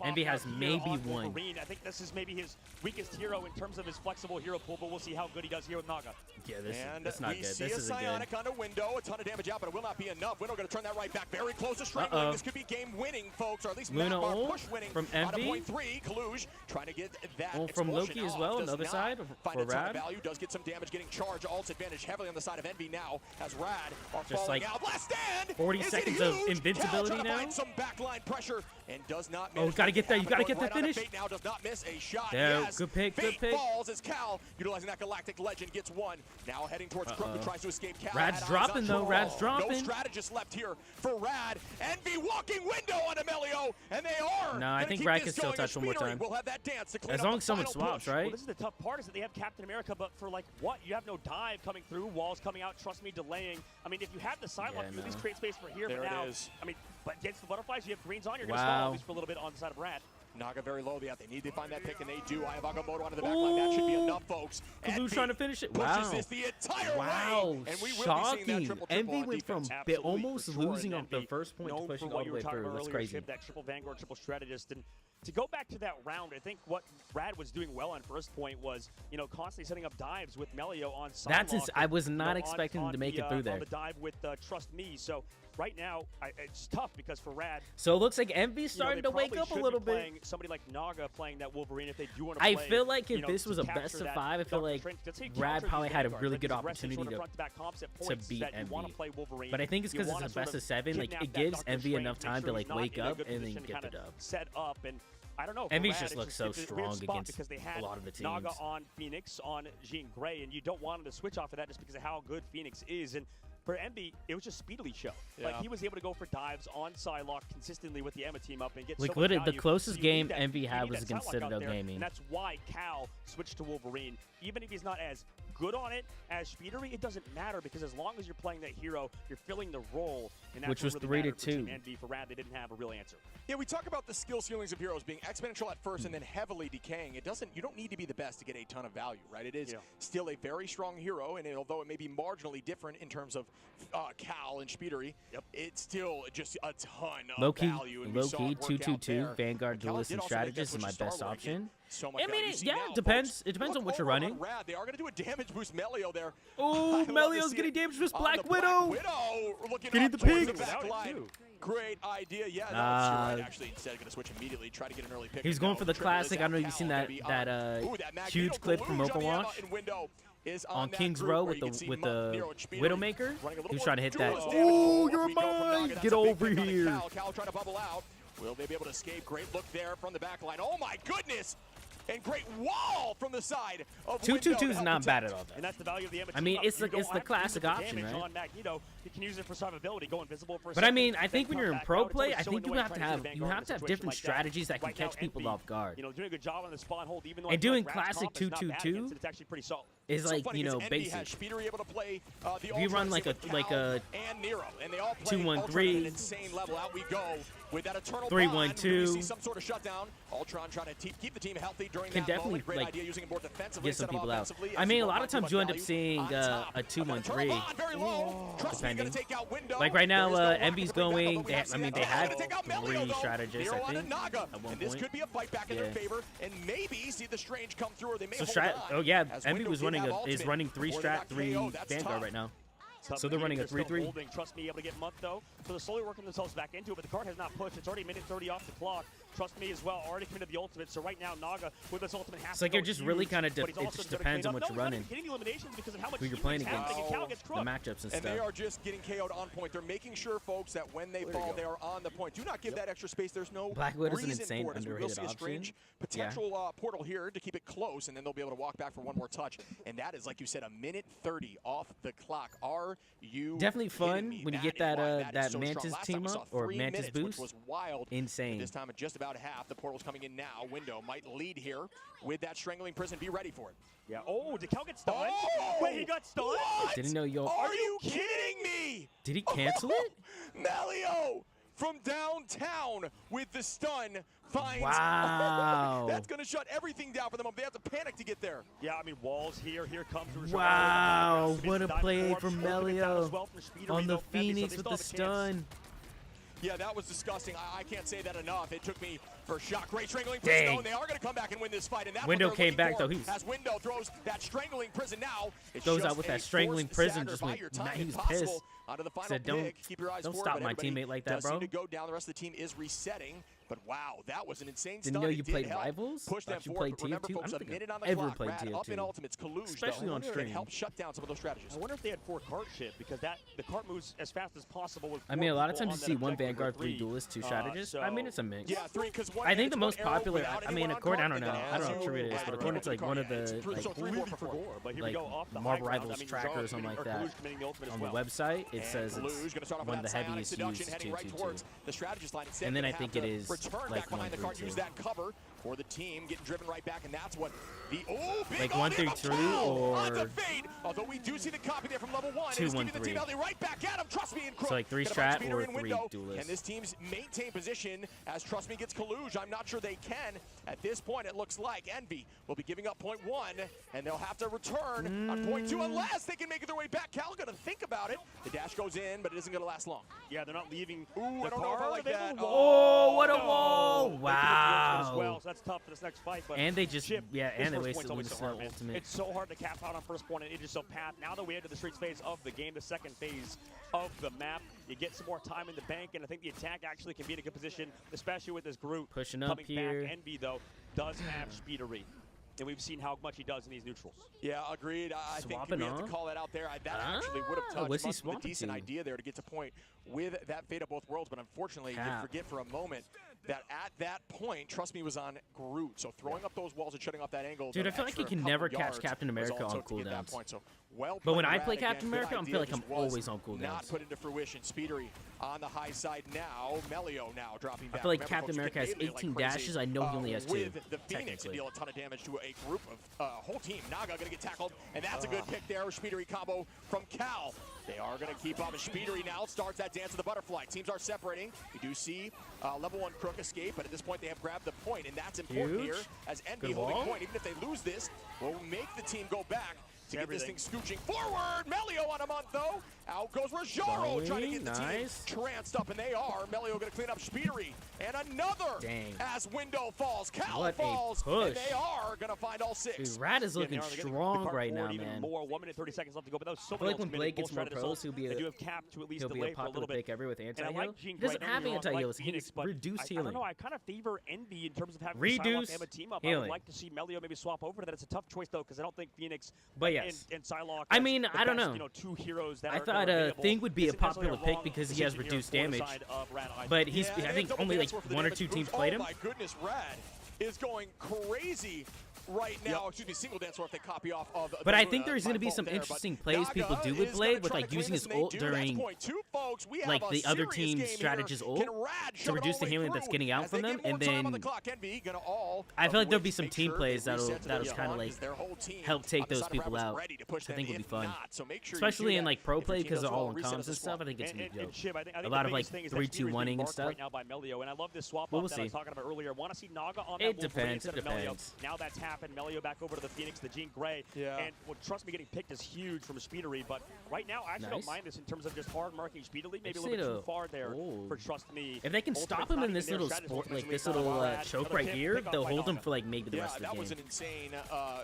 Envy has maybe 1. I think this is maybe his weakest hero in terms of his flexible hero pool, but we'll see how good he does here with Naga. Yeah, this is not good. This isn't good. We see a Psionic on a Window, a ton of damage out, but it will not be enough. Window going to turn that right back, very close to strangling. This could be game winning, folks, or at least Luna ult push winning from Envy. Point 3, Kalush trying to get that ult from Loki as well on the other side for Rad. Value does get some damage, getting charged. Ult's advantage heavily on the side of Envy now as Rad are just falling like out. Last stand 40 seconds of invincibility now. Find some backline pressure and does not miss. Oh, gotta get that. You gotta get that finish. Fate now does not miss a shot. There, yes. good pick, Fate good pick. falls as Cal, utilizing that Galactic Legend, gets 1. Now heading towards Crook, who tries to escape Cal. Rad's dropping though. Rad's dropping. No strategist left here for Rad. Envy walking Window on Emilio, and they are. No, I think Rad can still touch one more time. We'll have that dance to clean as long as someone swaps, right? Well, this is the tough part, is that they have Captain America, but for like what? You have no dive coming through, walls coming out, Trust Me delaying. I mean, if you have the Psylocke, you at least create space for here. There but now, it is. I mean, but against the butterflies, you have greens on. You're going to stall at least for a little bit on the side of Rad. Naga very low. They need to find that pick, and they do. I have Agamotto onto the backline. That should be enough, folks. Kalu trying to finish it. Pushes this the entire way. And we will shocking. Be seeing that triple Envy on went from almost losing off the first point to pushing all the way through. That's crazy. That triple Vanguard, triple strategist. And to go back to that round, I think what Rad was doing well on first point was, constantly setting up dives with Melio on side. I was not expecting him to make it through there. On the dive with Trust Me. So right now, it's tough because for Rad. So it looks like Envy's starting to wake up a little bit. Somebody like Naga playing that Wolverine if they do want to play. I feel like if this was a best of 5, I feel like Rad probably had a really good opportunity to beat Envy. But I think it's because it's a best of 7. Like, it gives Envy enough time to like wake up and then get the dub. Set up and. I don't know. Envy's just looks so strong against because they had a lot of the teams. Naga on Phoenix, on Jean Grey, and you don't want him to switch off of that just because of how good Phoenix is. And for Envy, it was just speedily show. Yeah. Like, he was able to go for dives on Psylocke consistently with the Emma team up and get so much value. The closest game Envy had was against Citadel Gaming. And that's why Cal switched to Wolverine. Even if he's not as good on it as Speedery, it doesn't matter because as long as you're playing that hero, you're filling the role. And that's which was really 3-2. Envy for Rad, they didn't have a real answer. Yeah, we talk about the skill ceilings of heroes being exponential at first and then heavily decaying. You don't need to be the best to get a ton of value, right? It is still a very strong hero, and although it may be marginally different in terms of Cal and Speedery, it's still just a ton of value. Low-key 2-2-2 Vanguard Duelist and Strategist is my best option. So much I mean, it depends. Folks, it depends on what you're running. They are going to do a damage boost Melio there. Oh, Melio's getting damage boost. Black Widow. Getting the pig. Great idea. Yeah, no, you're right. Actually, instead going to switch immediately, try to get an early pick. He's going for the classic. I don't know if you've seen that huge clip from Overwatch on King's Row with the Widowmaker. He was trying to hit that. Oh, you're mine. Get over here. Cal trying to bubble out. Will they be able to escape? Great look there from the back line. Oh my goodness! And great wall from the side of 2-2-2 is not bad at all, though. And that's the value of the Emma. I mean, it's the classic option, right? On Magneto, you can use it for survivability, go invisible for a But I second, mean, I think when you're in pro out. play, It's I think so you have to annoying have trying to use Vanguard different in a situation strategies that like can that. catch people Envy, off guard. You know, doing a good job on the spawn hold, even though And doing like Rat's classic comp is not bad 2-2-2 against it, it's actually pretty solid. Is So like, funny, you know, 'cause Envy basic. has Speeder able to play the If you run like a and Nero, and they all play 2-1-3, at an insane level. Out we go with that eternal 3-1-2. bond. We see some sort of shutdown. Ultron trying to keep the team healthy during Can that definitely, moment. Great like, idea using him more defensively. get some people out. Offensively, I mean, a lot of times you end up seeing a 2-1-3. Very low. Trust me, Depending. take out Window. Like right now, There is no Envy's rocket to bring going. back, but we They have had to take out Melio, 3 though. strategists, Nero I on a think, Naga. at one And this point. could be a fight back in their favor, and maybe see the Strange come through, or they may hold on. Oh yeah, As Envy Window was did running have is running 3 ultimate. strat, 3 KO, that's Vanguard tough. right now. Tough So they're running a they're still 3-3. holding. Trust me, able to get month though. So they're slowly working themselves back into it, but the card has not pushed. It's already minute 30 off the clock. Trust me as well, already committed the ultimate. So right now, Naga with this ultimate has It's to like go it just really huge, kind of but he's it also just gonna depends clean on up. what you're No, running, getting the eliminations because of how much who you're playing healing is happening, against, and Cal gets the crooked. matchups and And they stuff. are just getting KO'd on point. They're making sure, folks, that when they fall, they are on the point. Do not give that extra space. There's no Black Widow's an reason insane for it, as we will underrated see a strange option. potential portal here to keep it close, and then they'll be able to walk back for one more touch. And that is, like you said, a minute 30 off the clock. Are you Definitely kidding fun me? when you get That is why that that is so Mantis strong. Last time team we saw up or 3 Mantis minutes, which boost. was wild. Insane. This time at just about half. The portal's coming in now. Window might lead here with that strangling prison. Be ready for it. Yeah. Oh, did Cal get stunned? Oh! Wait, he got stunned? What? Didn't know yo. Are you kidding me? Did he cancel it? Melio from downtown with the stun finds. Wow. That's going to shut everything down for them. They have to panic to get there. Yeah, I mean, walls here. Here comes Rujaro. Wow, what a Diamond play Orb, from ultimate down as Melio well from Speeder on the Reno, Memphis, so Phoenix they with still the have a chance. stun. Yeah, that was disgusting. I can't say that enough. It took me for shock. Great strangling prison. Dang. Oh, and they are going to come back and win this fight. And that's Window what they're came back, looking for. though. He was- As Window throws that strangling prison now. It's Goes just out with a that strangling forced prison, stagger just by went- your time he was impossible. pissed. Onto the final Said, "Don't- pick. Keep your eyes don't forward, stop but my everybody teammate like that, does bro." seem to go down. The rest of the team is resetting. But wow, that was an insane Didn't stun. know It you did played help Rivals? push them Thought you forward. played But remember, TF2? folks, I a don't think minute I've on the ever clock. played Rad up in TF2. Ultimates. Kaluj, Especially though, on it stream. helped shut down some of those strategies. I wonder if they had 4 cart shit because the cart moves as fast as possible. With I mean, a lot of people times you on see that 1 objective Vanguard, with 3 duelists, 2 strategists. so- I mean, it's a mix. Yeah, 3 because one. I think the it's most one arrow popular, without I mean, anyone on according, I cart, don't know. they I don't know got how true it is, but according to like one of the So like 3 more for 4. But here like we go off the Marvel high ground. Rivals I mean, tracker or Rujaro something like committing- or that. Kaluj committing the ultimate as On well. the website, it And says Kaluj it's gonna start off one of with the that psionic heaviest seduction, used heading right 2-2-2. towards the strategist line. Instead, And then they I have think to it is return like back behind the cart, 1-3-2. use that cover for the team, getting driven right back, and that's what the big Like on 1-3-2 him, on the or fade. Although we do see the copy there from level 1, and 2-1-3. it's keeping the team healthy right back at him. Trust me, and Crook. So like 3 Gonna find strat Speeder or in 3 window, duelists. and this team's maintain position as Trust Me gets Kaluj. I'm not sure they can at this point. It looks like Envy will be giving up point 1, and they'll have to return on point 2 unless they can make it their way back. Cal gonna think about it. The dash goes in, but it isn't gonna last long. Yeah, they're not leaving. Ooh, the I don't know if I car like that. available. Oh, what a no. wall! They could have killed him as well, Wow. so that's tough for this next fight. But And they just, Chip, yeah, his and they first wasted point's always Luna's so hard, man. ultimate. It's so hard to cap out on first point, and it just so pat. Now that we enter the streets phase of the game, the second phase of the map, you get some more time in the bank, and I think the attack actually can be in a good position, especially with this group Pushing up coming here. back. Envy, though, does have speedery, and we've seen how much he does in these neutrals. Yeah, agreed. I think Swapping we have to on? call that out there. That actually would have touched. what's he Must have been a swapping decent to? idea there to get to point with that Fate of Both Worlds, but unfortunately, you Cap. forget for a moment that at that point, Trust Me was on Groot. So throwing up those walls and shutting off that angle. Dude, the I feel like you extra can couple never catch yards Captain was America all on it took to get that cooldowns. point. So well But when played, I Rad play again. Captain Good America, I idea, feel like just I'm was always on cooldowns. Not put into fruition. Speedery on the high side now. Melio now dropping back. I feel like Remember, Captain folks, you America can has melee like 18 crazy, dashes. I know he only has 2, with the Phoenix and technically. deal a ton of damage to a group of whole team. Naga gonna get tackled, and that's a good pick there. Speedery combo from Cal. They are going to keep up, and Speedery now starts that dance of the butterfly. Teams are separating. We do see level 1 Crook escape, but at this point they have grabbed the point, and that's important Huge. here as Envy Good holding wall. point. Even if they lose this, will make the team go back to get this thing Everything. scooching forward. Melio on a month, though. Out goes Rajaro trying to get the Nice. team tranced up, and they are. Melio going to clean up Speedery. And another Dang. as Window falls. Cal What a falls, push. and they are going to find all 6. Dude, Rad is looking they're getting strong the cart right now, forward even man. More, 1 minute 30 seconds left to go, but that was so I feel many like when ultimate Blake gets both more strategists pros, also. he'll be They a, do have cap to at least he'll be delay a for a popular little bit. pick every with And I anti-heal. like Gene He doesn't Grey, have don't get me wrong, I anti-heal. like He's Phoenix, but reduced I healing. don't know. I kind of favor Envy in terms of having Reduced Psylocke and a team up. I healing. would like to see Melio maybe swap over to that. It's a tough choice though because I don't think Phoenix But yes. and Psylocke. I has mean, the I don't best, know. You know, 2 heroes that I are thought available. Thing would be a Isn't necessarily popular pick long because he has decision here reduced for the damage. side of Rad either. But he's, Yeah, I think double only like dance work for the 1 or damage 2 teams boost. played him. Oh my goodness, Rad. is going crazy right now. Excuse me, single dance, or if they copy off of but I think there's going to be some interesting plays people do with Blade, with like using his ult during like the other team's strategist ult to reduce the healing that's getting out from them, and then I feel like there'll be some team plays that'll kind of like help take those people out, which I think will be fun, especially in like pro play because they're all in comms and stuff. I think it's gonna be dope. A lot of like 3-2-1ing and stuff. And I love this swap we'll that I was talking about earlier. Want to see Naga on it depends. It depends. Now that's happened. Melio back over to the Phoenix, the Jean Grey. And well, trust me, getting picked is huge from Speedery. But right now, I actually don't mind this in terms of just hard marking Speedery. Maybe a little bit too far there for Trust Me. If they can stop him in this little sport, like this little choke right here, they'll hold him for like maybe the rest of the game. That was an insane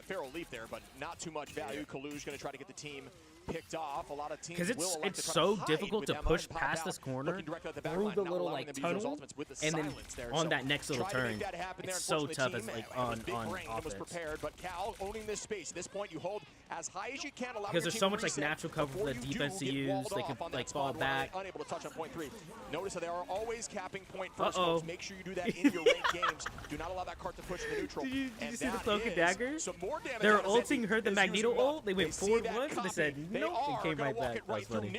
Feral Leap there, but not too much value. Kalu's going to try to get the team picked off. A lot of teams because it's so difficult to push past this corner through the little like tunnel and then on that next little turn. It's so tough as like on offense. But Cal owning this space. At this point, you hold as high as you can. Because there's so much like natural cover for the defense to use. They can like fall back. Unable to touch on point 3. Notice that they are always capping point first. Make sure you do that in your ranked games. Do not allow that cart to push the neutral. Did you see the cloak and dagger? They were ulting, heard the Magneto ult. They went forward once and they said nope and came right back. That was funny.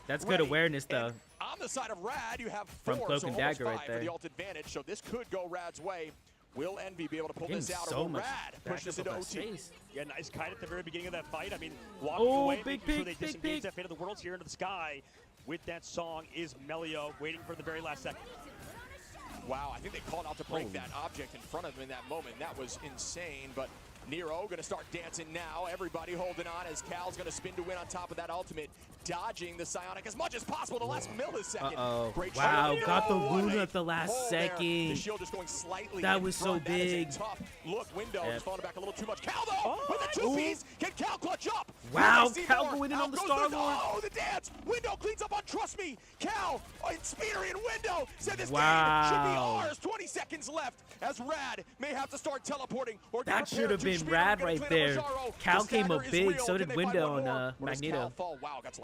That's good awareness though. On the side of Rad, you have 4, from cloak and dagger right there. For the ult advantage, so this could go Rad's way. Will Envy be able to pull this out? So much Rad pushes into OT. Yeah, nice kite at the very beginning of that fight. I mean, walking away, making sure they disengage that Fate of the Worlds here into the sky. With that song is Melio waiting for the very last second. Wow, I think they called out to break that object in front of him in that moment. That was insane, but Nero going to start dancing now. Everybody holding on as Cal's going to spin to win on top of that ultimate. Dodging the Psionic as much as possible the last millisecond. Great wow, got the wound at the last second. The shield just going slightly that was so big. Tough look, Window is falling back a little too much. Cal though, with the 2-piece. Can Cal clutch up? Wow, Cal going in on the Star-Lord. Oh, the dance. Window cleans up on Trust Me. Cal and Speedery and Window said this game should be ours. 20 seconds left as Rad may have to start teleporting. Or that should have been Rad right there. Cal came up big, so did Window on Magneto.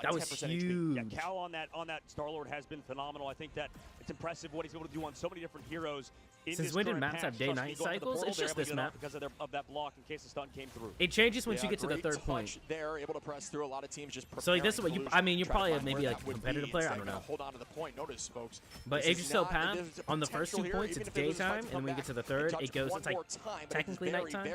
That was huge. Yeah, Cal on that Star-Lord has been phenomenal. I think that it's impressive what he's able to do on so many different heroes. Since when did maps have day-night cycles? It's just this map. Because of that block in case the stun came through. It changes once you get to the third point. They're able to press through. A lot of teams just so like this is what you. I mean, you're probably maybe like a competitive player. I don't know. Hold on to the point. Notice, folks. But Aegis Path on the first 2 points, it's daytime, and when we get to the third, it goes. It's like technically nighttime.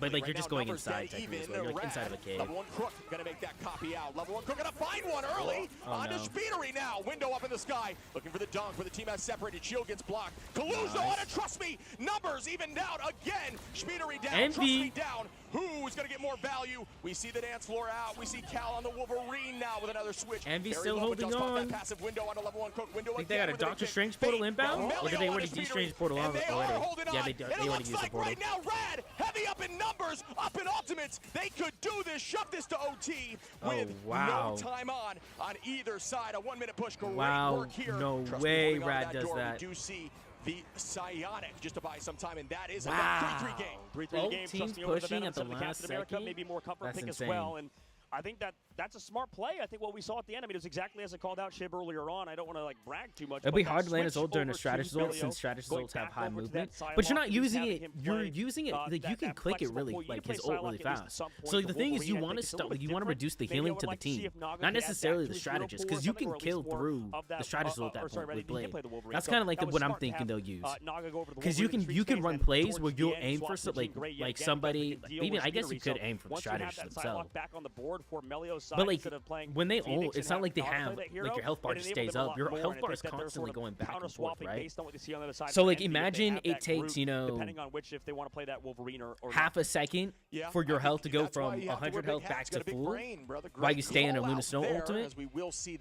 But like you're just going inside technically as well. You're like inside of a cave. Level 1 Crook gonna make that copy out. Level 1 Crook gonna find one early. On to Speedery now. Window up in the sky. Looking for the dunk, where the team has separated. Shield gets blocked. Kalu's on it. Trust Me. Numbers evened out again. Speedery down. Envy. Trust Me down. Who's gonna get more value? We see the dance floor out. We see Cal on the Wolverine now with another switch. Envy still holding on. That passive Window on a level 1 Crook. Window. I think they got a Doctor Strange portal inbound, or did they already D-Strange portal on already? Yeah, they already used the portal. Right now, Rad heavy up in numbers, up in ultimates. They could do this. Shove this to OT with no time on either side. A 1-minute push. Great work here. No way Rad does that. We do see the Psionic just to buy some time, and that is a 3-3 game. 3-3 game. Teams pushing at the last second. Maybe more comfort pick insane. as well. And I think that's a smart play. I think what we saw at the end, I mean, it was exactly as I called out Shib earlier on. I don't want to like brag too much. It'll be hard to land his ult during a strategist ult since strategist ults have high movement. But you're not using it. You're using it like you can click it really like his ult really fast. So like, the thing is, you want to reduce the healing to the team, not necessarily the strategist, because you can kill through the strategist ult at that point with Blade. That's kind of like what I'm thinking they'll use, because you can run plays where you'll aim for like somebody. Even I guess you could aim for the strategist themselves. But like when they ult, it's not like they have like your health bar just stays up. Your health bar is constantly going back and forth, right? So like imagine it takes, you know, half a second for your health to go from 100 health back to full while you stay in a Luna Snow ultimate.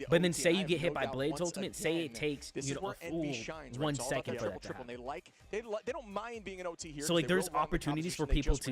But then say you get hit by Blade's ultimate, say it takes, you know, a full 1 second for that to happen. They don't mind being an OT here. So like there's opportunities for people to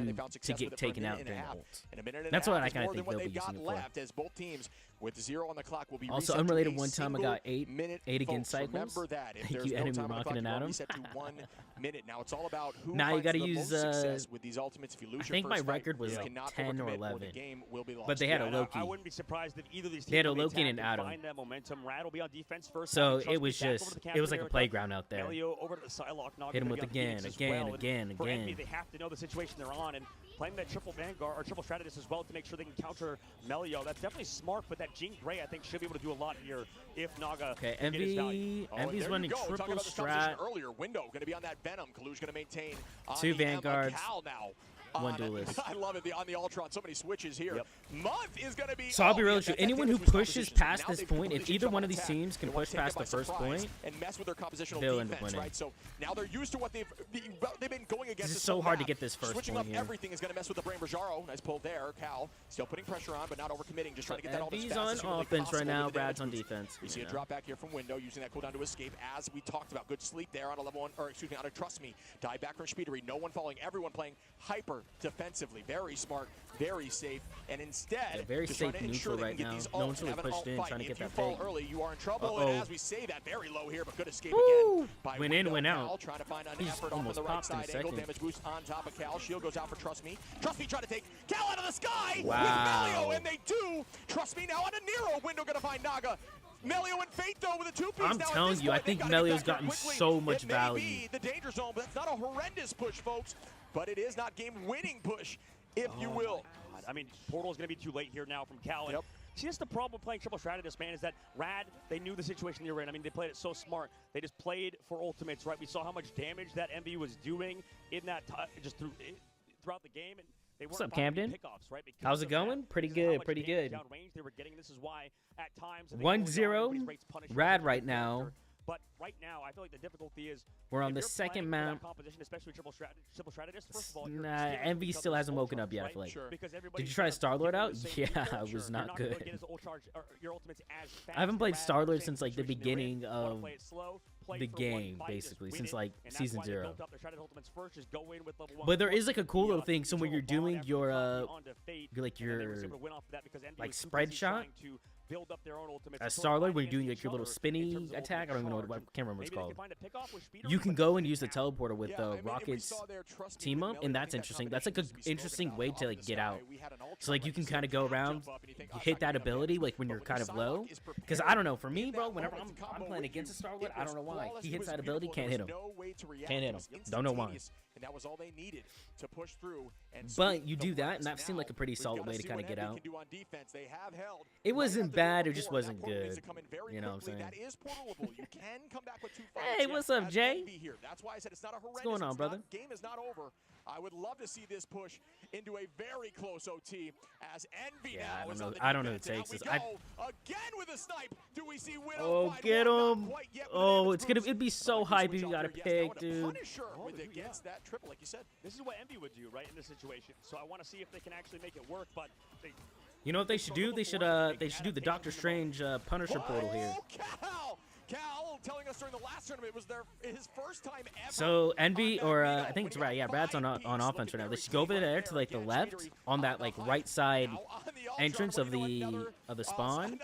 get taken out during the ults. That's what I kind of think they'll be using it for. as both teams with 0 on the clock will be also reset unrelated. to one time I got 8 against cycles. Remember that. If there's you no enemy time on the rocking clock, and Adam. reset to 1 minute. Now it's all about who now you finds got to the use. most success with these ultimates. If you lose I think your my first record was fight, like 10 or 11. the game will be lost. But they had a Loki. I wouldn't be surprised if either of these teams they had a Loki and an Adam. find that momentum. Rad will be on defense first. So it was just, it was like a playground out there. Melio over to the Psylocke. Hit him with again. For Envy, they have to know the situation they're on and playing that triple Vanguard or triple Strategist as well to make sure they can counter Melio. That's definitely smart, but that Jean Grey I think should be able to do a lot here if Naga okay, can get his value. Envy's running triple strat. Earlier window going to be on that Venom. Kalu's going to maintain 2 Vanguards. Now. 1 duelist. I love it on the Ultron. So many switches here. Yep. Month is going to be. So I'll be real with you. Anyone who pushes past this point, if either one of these teams can push past the first point, and mess with their compositional they'll end up defense, winning. right? So now they're used to what they've been going against. This is so hard to get this first Switching point up here. everything is going to mess with the brain. Bajaro, nice pull there. Cal still putting pressure on, but not overcommitting. Just trying to get that all as fast on as humanly offense right possible now. with the Rad's on damage boost. defense. We see a drop back here from Window using that cooldown to escape, as we talked about. Good sleep there on a level 1, or excuse me, on a Trust Me. Die back from Speedery. No one following. Everyone playing hyper defensively. Very smart, very safe, and instead, very just safe trying to neutral ensure right they can now. get these No one's ults really and have an pushed ult in, fight. trying to get If you that fall pick. early, you are in trouble. And as we say that, very low here, but good escape Woo! again by Went in, Window. went out. Cal trying to find an He's effort off on almost the right popped in side. a Angle second. damage boost on top of Cal. Shield goes out for Trust Me. Trust Me trying to take Cal out of the sky Wow. with Melio, and they do. Trust Me now on a Nero. Window going to find Naga. Melio and Fate though with a 2-piece. I'm now telling you, I think Melio's gotten so much value. It may be the danger zone, but that's not a horrendous push, folks. But it is not game-winning push, if you will. I mean, Portal is going to be too late here now from Cal. Yep. See, that's the problem with playing triple strategist, man, is that Rad, they knew the situation they were in. I mean, they played it so smart. They just played for ultimates, right? We saw how much damage that Envy was doing in that throughout the game. And they What's weren't up, Camden? Pickoffs, right? How's it going? Pretty good, pretty good. Downrange they were getting. This is why at times 1-0 Rad right now. But right now, I feel like the difficulty is we're on if the you're second playing for that map. composition, especially triple strategist. First of all, Nah, Envy still hasn't woken up yet. I feel like. Sure. Did you try Star-Lord out? Yeah, it was not good. I haven't played Star-Lord since like the beginning of the game, basically, since like season 0. But there is like a cool little thing. So when you're doing your like spread shot as Star-Lord, when you're doing like your little spinny attack, I don't even know what, I can't remember what it's called. You can go and use the teleporter with the Rockets team up, and that's interesting. That's like an interesting way to like get out. So like you can kind of go around, hit that ability like when you're kind of low. Because I don't know, for me, bro, whenever I'm playing against a Star-Lord, I don't know why. He hits that ability, can't hit him. Can't hit him. Don't know why. And that was all they needed to push through. But you do that, and that seemed like a pretty solid way to kind of get out. It wasn't bad, it just wasn't good. You know what I'm saying? Hey, what's up, Jay? What's going on, brother? Game is not over. I would love to see this push into a very close OT as Envy now is on the I don't know who defense. takes this. Again with a snipe. Do we see Widow? Oh, get him! Oh, it'd be so hype if you got a pick, dude. Against that triple, like you said. This is what Envy would do, right, in this situation. So I want to see if they can actually make it work, but they... You know what they should do? They should do the Doctor Strange Punisher portal here. Cal telling us during the last tournament it was his first time ever. So Envy, or I think it's right. Yeah, Brad's on offense right now. They should go over there to like the left on that like right side entrance of the spawn.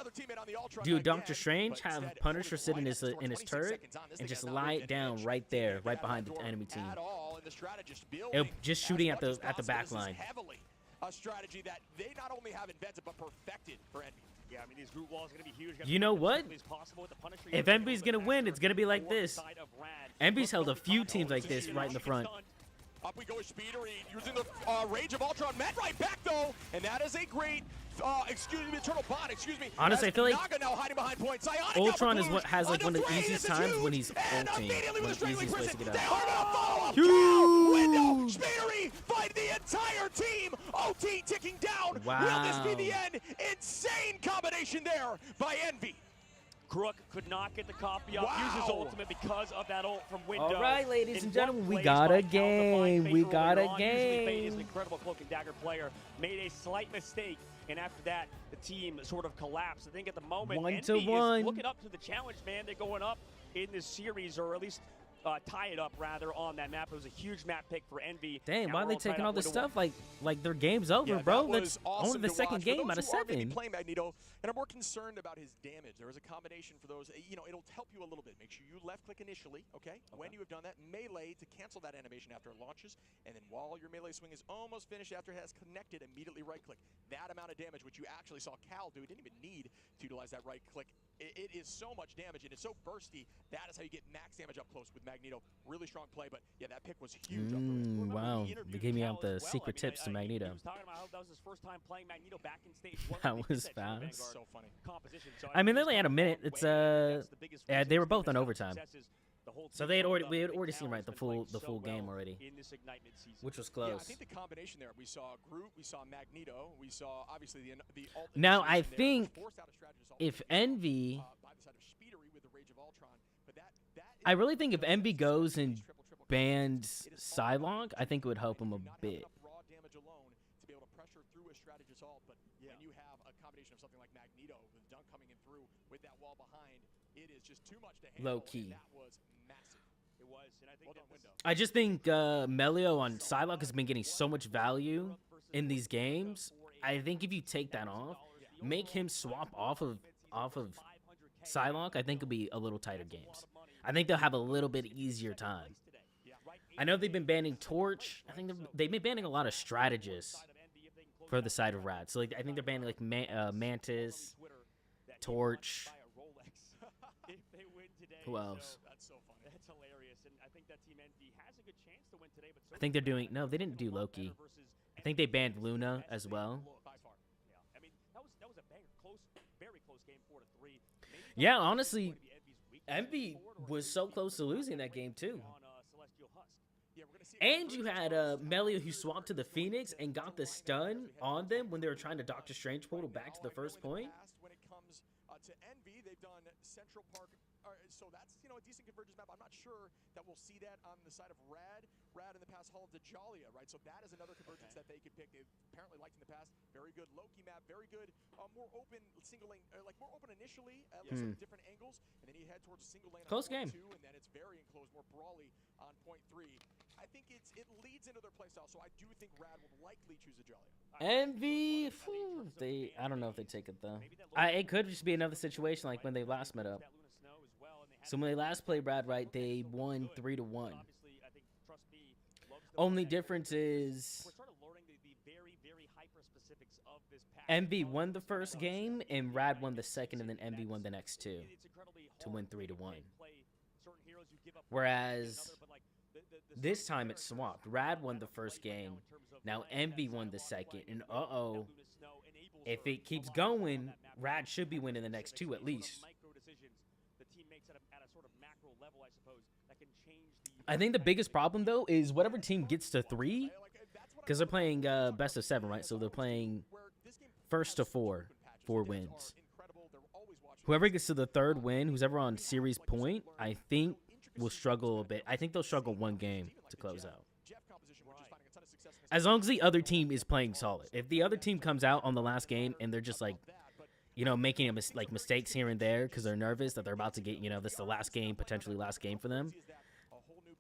Do Doctor Strange, have Punisher sit in his turret, and just lie it down right there, right behind the enemy team. Just shooting at the back line. A strategy that they not only have invented but perfected for Envy. Yeah, I mean, these root walls are going to be huge. You know what? If Envy's going to win, it's going to be like this. Envy's held a few teams like this right in the front. Up we go with Speedery, using the range of Ultron. Met right back, though, and that is a great, Eternal Bot, Honestly, I feel like Naga now hiding behind points. Ultron is what has like one of the easiest times when he's ulting. One of the easiest ways to get out. Huge! Speedery fight the entire team! OT ticking down! Wow. Will this be the end? Insane combination there by Envy. Crook could not get the copy up. Wow. Uses ultimate because of that ult from Window. All right, ladies and gentlemen, we got a game. We got a game. Fate is an incredible cloak and dagger player. Made a slight mistake, and after that, the team sort of collapsed. I think at the moment, 1-1. Envy is looking up to the challenge, man. They're going up in this series, or at least tie it up rather on that map. It was a huge map pick for Envy. Dang, why are they taking all this stuff like their game's over, bro? That's awesome only the second game out of 7. Playing Magneto and are more concerned about his damage. There was a combination for those. You know, it'll help you a little bit. Make sure you left click initially, okay? When you have done that, melee to cancel that animation after it launches, and then while your melee swing is almost finished after it has connected, immediately right click. That amount of damage, which you actually saw Cal do, didn't even need to utilize that right click. It is so much damage, and it's so bursty. That is how you get max damage up close with Magneto. Really strong play, but yeah, that pick was huge. Wow, they gave me out the secret tips to Magneto. He was talking about how that was his first time playing Magneto back in stage 1. That was fast. So funny. I mean, they only had a minute. It's yeah, they were both on overtime. So we had already seen the full game already, which was close. Yeah, I think the combination there, we saw Groot, we saw Magneto, we saw obviously the now I think if Envy, I really think if Envy goes and bans Psylocke, I think it would help him a bit. But when you have a combination of something like Magneto with Dunk coming in through with that wall behind, it is just too much to handle. Low key. That was massive. It was, and I think I just think Melio on Psylocke has been getting so much value in these games. I think if you take that off, make him swap off of Psylocke, I think it'll be a little tighter games. I think they'll have a little bit easier time. I know they've been banning Torch. I think they've been banning a lot of strategists for the side of Rad. So like, I think they're banning like Mantis, Torch. Who else? That's hilarious, and I think that Team Envy has a good chance to win today. But I think they're doing no, they didn't do Loki. I think they banned Luna as well. I mean, that was a banger, very close game, 4-3. Yeah, honestly, Envy was so close to losing that game too. And you had Melio who swapped to the Phoenix and got the stun on them when they were trying to Doctor Strange portal back to the first point. When it comes to Envy, they've done Central Park, so that's a decent convergence map. I'm not sure that we'll see that on the side of Rad in the past, Hall of Dejalia, right? So that is another convergence that they could pick. They've apparently liked in the past. Very good Loki map, very good, more open single lane, like more open initially, looks at different angles, and then you head towards a single lane. Close on game. 2, and then it's very enclosed, more brawly on point 3. I think it leads into their playstyle, so I do think Rad will likely choose Dejalia. Envy, I don't know if they take it though. It could just be another situation like when they last met up. So when they last played Rad, right, they won 3-1. Only difference is Envy won the first game and Rad won the second, and then Envy won the next 2 to win 3-1. Whereas this time it's swapped. Rad won the first game. Now Envy won the second. And if it keeps going, Rad should be winning the next 2 at least. I think the biggest problem though is whatever team gets to 3, because they're playing best of 7, right? So they're playing first to 4 wins. Whoever gets to the 3rd win, who's ever on series point, I think will struggle a bit. I think they'll struggle 1 game to close out. As long as the other team is playing solid. If the other team comes out on the last game and they're just like, making mistakes here and there because they're nervous that they're about to get, this is the last game, potentially last game for them,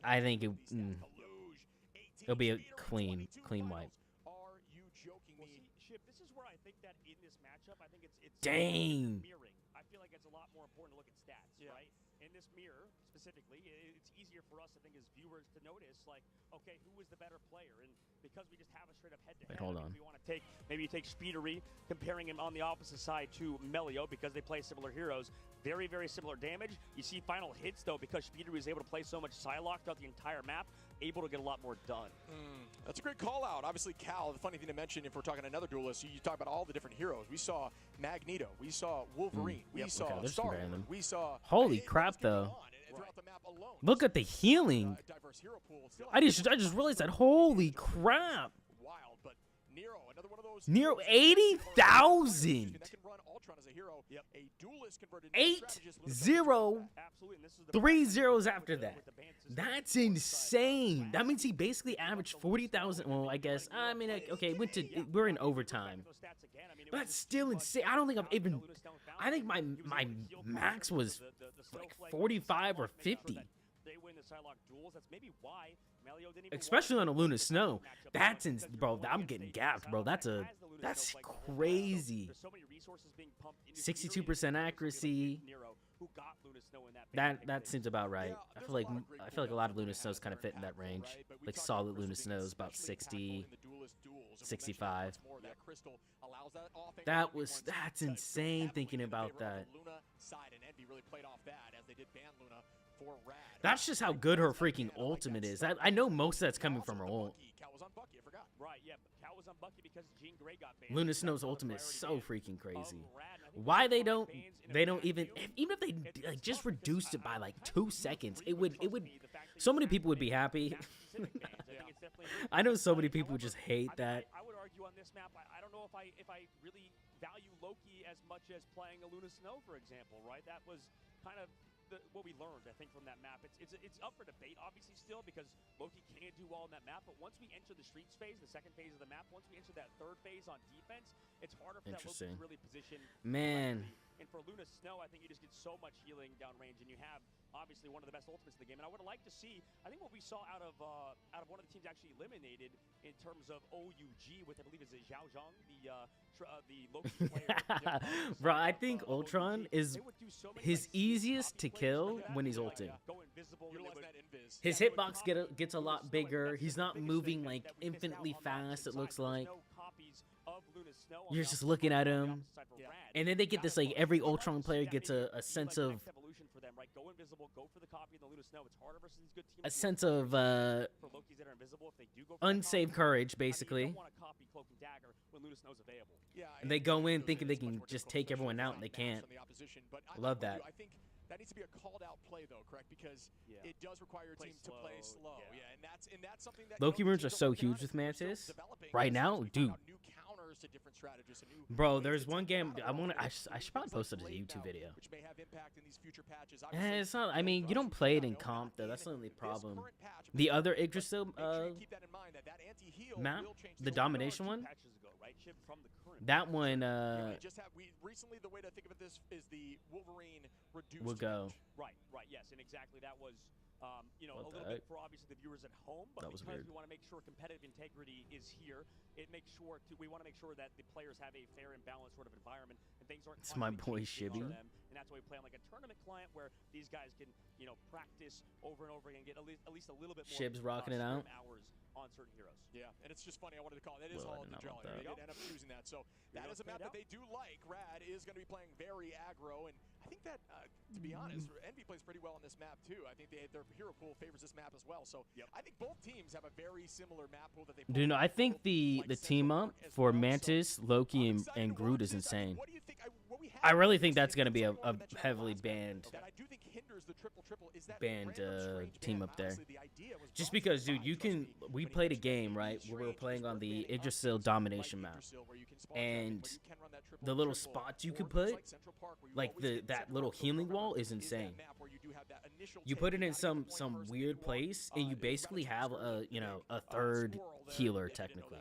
I think it'll be a clean wipe. Dang. I feel like it's a lot more important to look at stats, right? In this mirror, specifically, it's easier for us, I think, as viewers to notice, like, okay, who is the better player? And because we just have a straight-up head-to-head, hold on. we want to take, maybe you take Speedery, comparing him on the opposite side to Melio, because they play similar heroes. Very, very similar damage. You see final hits, though, because Speedery is able to play so much Psylocke throughout the entire map, able to get a lot more done. That's a great call-out. Obviously, Cal, the funny thing to mention, if we're talking another duelist, you talk about all the different heroes. We saw Magneto. We saw Wolverine. We saw Star-Lord. We saw... Holy crap, though. Look at the healing. I just realized that. Holy crap. Wild, but Nero, another one of those. Nero, 80,000. 8-0. 3 zeros after that. That's insane. That means he basically averaged 40,000. Well, I guess. I mean, okay, we're in overtime. But that's still insane. I don't think I think my max was like 45 or 50. the Psylocke duels. That's maybe why Melio didn't even especially on a Luna Snow. That's bro. I'm getting gapped, bro. That's crazy. 62% accuracy. That seems about right. I feel like a lot of Luna Snows kind of fit in that range. Like solid Luna Snows, about 60, 65. That's insane thinking about that. That's just how good her freaking ultimate is. I know most of that's coming from her ult. Right, yeah, but Cal was on Bucky because Jean Grey got banned. Luna Snow's ultimate is so freaking crazy. Why they don't even if they like just reduced it by like 2 seconds, it would so many people would be happy. I know so many people would just hate that. I would argue on this map, I don't know if I really value Loki as much as playing a Luna Snow, for example, right? That was kind of what we learned, I think, from that map. It's up for debate, obviously, still, because Loki can do well in that map. But once we enter the streets phase, the second phase of the map, once we enter that third phase on defense, it's harder for that Loki to really position. Man. And for Luna Snow, I think you just get so much healing downrange, and you have obviously one of the best ultimates in the game. And I would like to see, I think what we saw out of one of the teams actually eliminated in terms of OUG with, I believe, is it Zhao Zhang, the Loki player. Bro, I think Ultron is his easiest to kill when he's ulting. His hitbox gets a lot bigger. He's not moving like infinitely fast, it looks like. You're just looking at him. And then they get this, like, every Ultron player gets a sense of unsaved courage, basically. And they go in thinking they can just take everyone out, and they can't. Love that. That needs to be a called out play, though, correct? Because it does require your team to play slow. Yeah, and that's something that Loki runes are so huge with Mantis right now, dude. Bro, there's one game I should probably post it as a YouTube video. It's not. I mean, you don't play it in comp though. That's the only problem. The other Yggdrasil map, the domination one. That one. Recently, the way to think of this is the Wolverine reduced. We'll go. Right. Yes, and exactly that was. A little bit for obviously the viewers at home, but because we want to make sure competitive integrity is here, we want to make sure that the players have a fair and balanced sort of environment, and things aren't. It's my boy Shibby. And that's why we play on like a tournament client where these guys can, practice over and over again, get at least a little bit more. Shib's rocking it out. Hours on certain heroes. Yeah, and it's just funny. I wanted to call it. That is all in the jelly. They did end up choosing that, so that is a map that they do like. Rad is going to be playing very aggro, and I think that, to be honest, Envy plays pretty well on this map too. I think their hero pool favors this map as well. So I think both teams have a very similar map pool that they. Dude, no, I think the team up for Mantis, Loki, and Groot is insane. I really think that's going to be a heavily banned team up there. Just because, dude, we played a game, right, where we were playing on the Yggdrasil domination map, and the little spots you could put, like that little healing wall is insane. You put it in some weird place, and you basically have a third healer technically,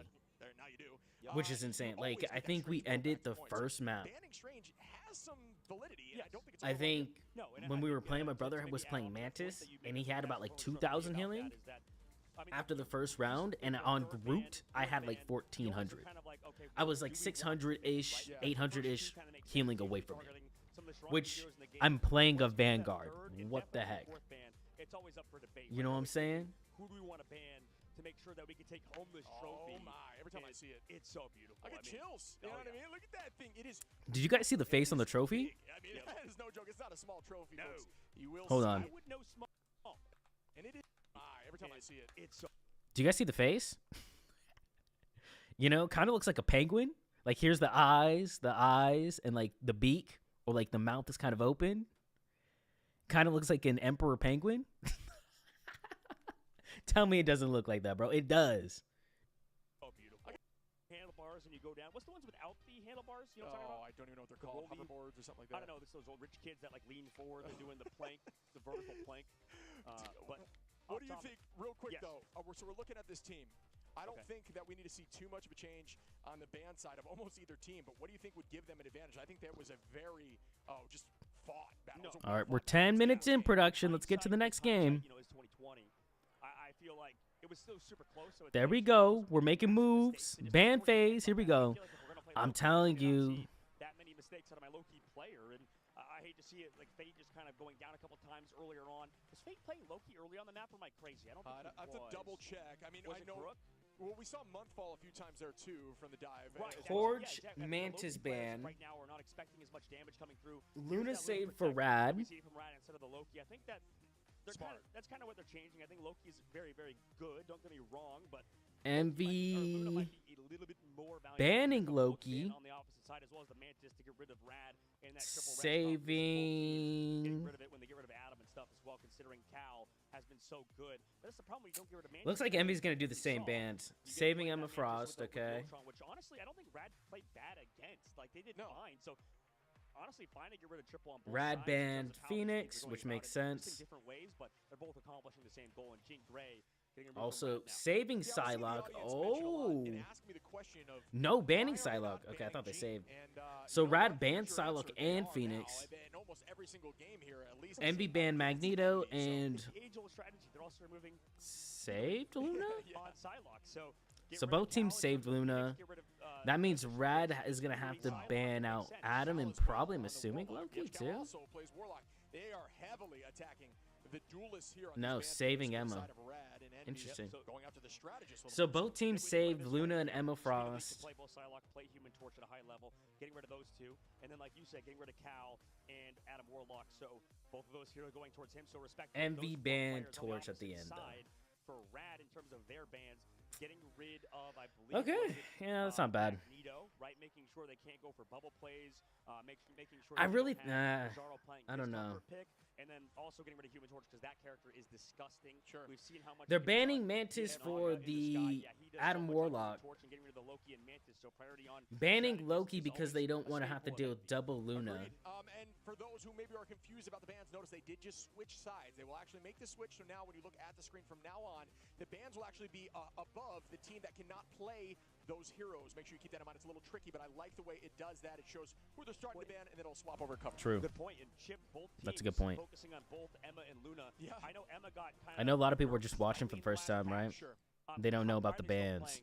which is insane. Like, I think we ended the first map. I think when we were playing, my brother was playing Mantis, and he had about like 2,000 healing after the first round, and on Groot, I had like 1,400. I was like 600-ish, 800-ish healing away from it, which I'm playing a Vanguard. What the heck? You know what I'm saying? Who do we want to ban to make sure that we can take home this trophy? Oh my, every time I see it, it's so beautiful. I get chills. You know what I mean? Look at that thing. It is. Did you guys see the face on the trophy? I mean, that is no joke. It's not a small trophy, folks. You will Hold on. I would know small. And it is. Every time I see it, it's so. Do you guys see the face? Kind of looks like a penguin. Like, here's the eyes, and like the beak, or like the mouth is kind of open. Kind of looks like an emperor penguin. Tell me it doesn't look like that, bro. It does. Oh, beautiful. Handlebars, and you go down. What's the ones without the handlebars? You know what I'm talking about? I don't even know what they're called. Hoverboards or something like that. I don't know. It's those old rich kids that like lean forward. They're doing the plank, the vertical plank. But what do you think, real quick though? So we're looking at this team. I don't think that we need to see too much of a change on the ban side of almost either team, but what do you think would give them an advantage? I think that was a very, just fought battle. All right, we're 10 minutes in production. Let's get to the next game. was still super close. So there we go. We're making moves. Ban phase. Here we go. I'm telling you. That many mistakes out of my low-key player, and I hate to see it. Like Fade just kind of going down a couple times earlier on. Was Fade playing low-key early on the map, or am I crazy? I don't think I have to double check. I mean, I know. Brook? Well, we saw Monthfall a few times there too from the dive. Right. Forge, exactly. Mantis ban. Right now, we're not expecting as much damage coming through. Luna saved for Rad. We see it from Rad instead of the Loki. I think that that's kind of what they're changing. I think Loki is very, very good. Don't get me wrong, but MV banning Loki. On the opposite side, as well as the Mantis to get rid of Rad and that saving. Getting rid of it when they get rid of Adam and stuff as well, considering Cal has been so good. But that's the problem when you don't get rid of Mantis. Looks like Envy's gonna do the same band. Saving Emma Frost, okay. Which honestly, I don't think Rad played bad against. Like they did fine. So honestly, fine to get rid of triple on both Rad sides banned Phoenix, which makes sense. Different ways, but they're both accomplishing the same goal. And Jean Grey also saving Psylocke. Oh no, banning Psylocke. Okay, I thought they saved. So Rad banned Psylocke and Phoenix. Envy banned Magneto and saved Luna. So both teams saved Luna. That means Rad is gonna have to ban out Adam and probably, I'm assuming, Loki too. No, saving Emma. Interesting. So both teams saved Luna and Emma Frost. Play both Psylocke, play Human Torch at a high level, getting rid of those two, and then like you said, getting rid of Cal and Adam Warlock. So both of those heroes going towards him. So respect. MV banned Torch at the end. For Rad in terms of their bans, getting rid of, I believe. Okay, yeah, that's not bad. Magneto, right, making sure they can't go for bubble plays, making sure. I really, I don't know. Pick, and then also getting rid of Human Torch because that character is disgusting. Sure. We've seen how much they're banning Mantis for the Adam Warlock. Banning Loki because they don't want to have to deal with double Luna. And for those who maybe are confused about the bans, notice they did just switch sides. They will actually make the switch. So now when you look at the screen from now on, the bans will actually be above the team that cannot play those heroes. Make sure you keep that in mind. It's a little tricky, but I like the way it does that. It shows who they're starting to ban, and then it'll swap over cover. True. Good point. And Chip, both teams that's a good point. Focusing on both Emma and Luna. Yeah. I know Emma got I know a lot of people are just watching for the first time, right? Sure. They don't know about the bans.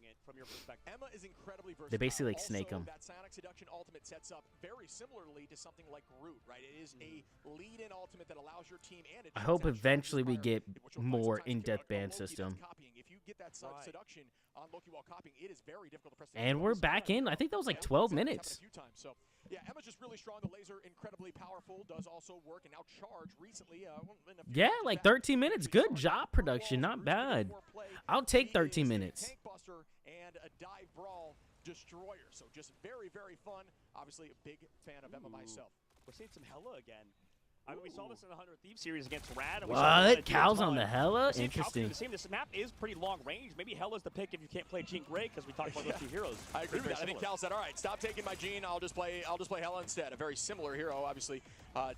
Emma is incredibly versatile. They basically like snake them. That Psionic Seduction ultimate sets up very similarly to something like Groot, right? It is a lead-in ultimate that allows your team and I hope eventually we get more in-depth ban system. If you get that seduction on Loki while copying, it is very difficult to press. And we're back in. I think that was like 12 minutes. So yeah, Emma's just really strong. The laser incredibly powerful. Does also work and now charge recently. Yeah, like 13 minutes. Good job, production. Not bad. I'll take 13 minutes. Tank buster and a dive brawl destroyer. So just very, very fun. Obviously, a big fan of Emma myself. We're seeing some Hella again. I mean, we saw this in the 100 Thieves series against Rad. And what? Cal's on the Hella? Interesting. This map is pretty long range. Maybe Hella's the pick if you can't play Jean Grey because we talked about those two heroes. I agree with that. I think Cal said, all right, stop taking my Jean. I'll just play Hella instead. A very similar hero, obviously.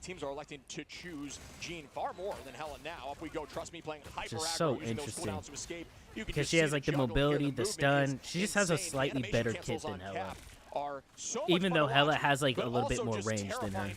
Teams are electing to choose Jean far more than Hella now. Up we go. Trust me, playing hyper aggro, so interesting. Because she has like the mobility, the stun. She just has a slightly better kit than Hella. Even though Hella has like a little bit more range than her.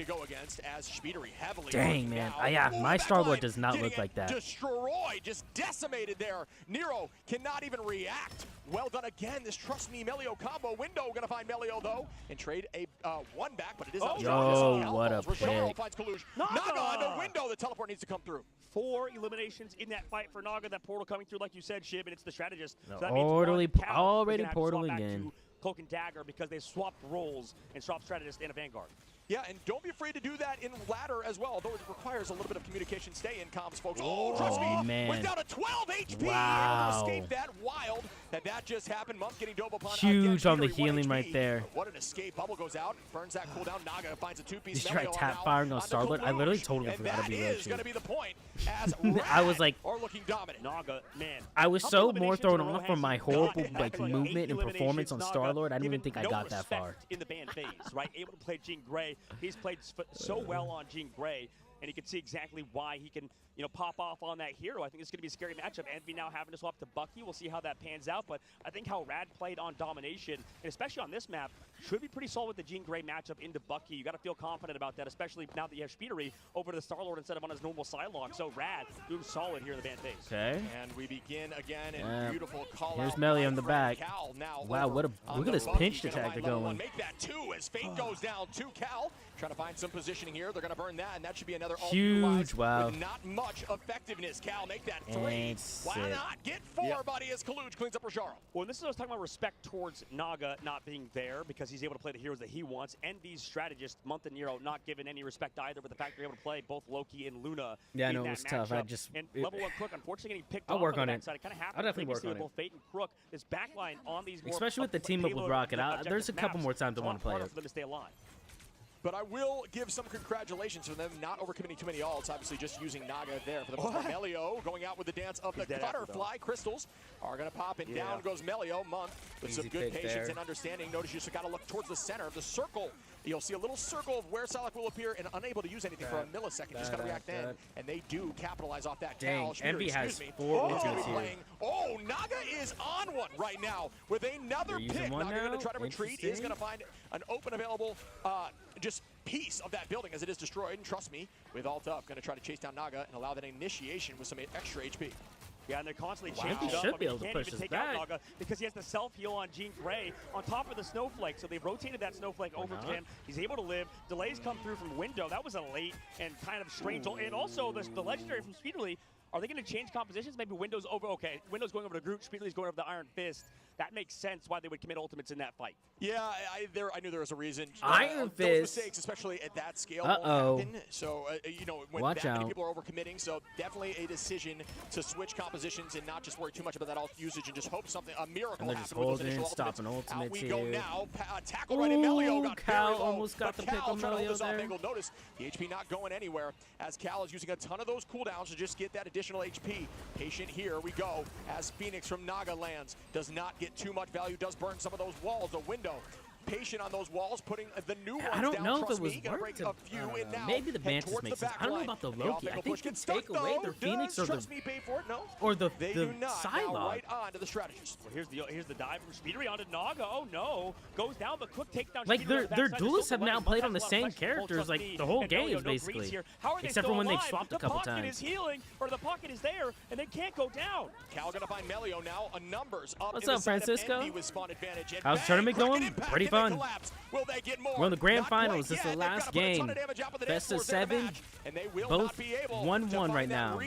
Dang, man. Yeah, my Star-Lord does not look like that. Destroyed, just decimated there. Nero cannot even react. Well done again. This Trust Me Melio combo window. Gonna find Melio though and trade a one back, but it is not Yo, what a pick. Naga on the window. The teleport needs to come through. 4 eliminations in that fight for Naga. That portal coming through, like you said, Shib, and it's the strategist. So that already portaling in. Cloak and Dagger because they swapped roles and swapped strategist and a Vanguard. Yeah, and don't be afraid to do that in ladder as well, although it requires a little bit of communication. Stay in comms, folks. Oh, trust me, man. Was down to 12 HP. Wow. Able to escape that. Wild that just happened. Monk getting dove upon. Huge on the healing right there. What an escape. Bubble goes out, burns that cooldown. Naga finds a 2-piece. He's trying tap firing on Star-Lord. I literally totally forgot to be that is going to be the point as I was like, are looking dominant. Naga, man. I was so more thrown off from my horrible like movement and performance on Star-Lord. I didn't even think I got that far. In the ban phase, right? Able to play Jean Grey. He's played so well on Jean Grey. and you can see exactly why he can, pop off on that hero. I think it's going to be a scary matchup. Envy now having to swap to Bucky. We'll see how that pans out, but I think how Rad played on domination, and especially on this map, should be pretty solid with the Jean Grey matchup into Bucky. You got to feel confident about that, especially now that you have Speedery over to the Star-Lord instead of on his normal sidelock. So Rad doing solid here in the van phase. Okay. And we begin again in beautiful call. Here's Melio in the back. Wow, look at this pinch attack they're going. Make that 2 as Fate goes down to Cal. Trying to find some positioning here. They're going to burn that, and that should be another huge. Wow. With not much effectiveness. Cal, make that 3. Why not get 4, buddy, as Kaluj cleans up Rajaro. Well, this is what I was talking about, respect towards Naga not being there because he's able to play the heroes that he wants. Envy's strategist, Month and Nero, not given any respect either, but the fact they're able to play both Loki and Luna. Yeah, I know it was tough. And level 1 Crook, unfortunately, getting picked I'll off work on on the it. backside. It kind of happened. I'll definitely work on both Fate and Crook. This backline on these more especially with the team up with Rocket. There's a couple more times I want to play it. For them to stay alive. But I will give some congratulations for them not overcommitting too many ults, obviously just using Naga there for the most part. Melio going out with the dance of the Cutterfly. Crystals are going to pop, and down goes Melio. Month with some good patience and understanding. Notice you just got to look towards the center of the circle. You'll see a little circle of where Salak will appear and unable to use anything for a millisecond. Just got to react then, and they do capitalize off that. Dang, Envy has 4 ultimates here. Oh, Naga is on one right now with another pick. Naga going to try to retreat. He's going to find an open available just piece of that building as it is destroyed. And trust me, with ult up, going to try to chase down Naga and allow that initiation with some extra HP. Yeah, and they're constantly changing He up. should be able to can't push even this take back. out Naga because he has the self-heal on Jean Grey on top of the Snowflake. So they've rotated that Snowflake over to him. He's able to live. Delays come through from Window. That was a late and kind of strange. And also the legendary from Speederly. Are they going to change compositions? Maybe Window's over. Okay, Window's going over to Groot. Speederly's going over to Iron Fist. That makes sense why they would commit ultimates in that fight. Yeah, I knew there was a reason. Iron Fist. Those mistakes, especially at that scale, won't happen. So, when that many people are overcommitting, so definitely a decision to switch compositions and not just worry too much about that ult usage and just hope a miracle happens with those initial stopping ultimates. ultimates Out we here. go now. Tackle right in. Melio got Cal very low, almost got the pick on Melio there. Angle. Notice the HP not going anywhere as Cal is using a ton of those cooldowns to just get that additional HP. Patient here we go as Phoenix from Naga lands. Does not get too much value. Does burn some of those walls. A Window patient on those walls, putting the new ones down. I don't know if it was gonna break a few in now. Maybe the Mantis makes sense. I don't know about the Loki. I think you can take away their Phoenix or the Psylocke. Right on to the strategist. Well, here's the dive from Speedery onto Naga. Oh no, goes down, but quick takedown. Like their duelists have now played on the same characters like the whole game basically, except for when they've swapped a couple times. The pocket is healing, or the pocket is there, and they can't go down. Cal gonna find Melio now. Numbers up. What's up, Francisco? How's the tournament going? Pretty fun. Will they get more? We're in the grand finals. This is the last game. Best of 7. Both 1-1 right now.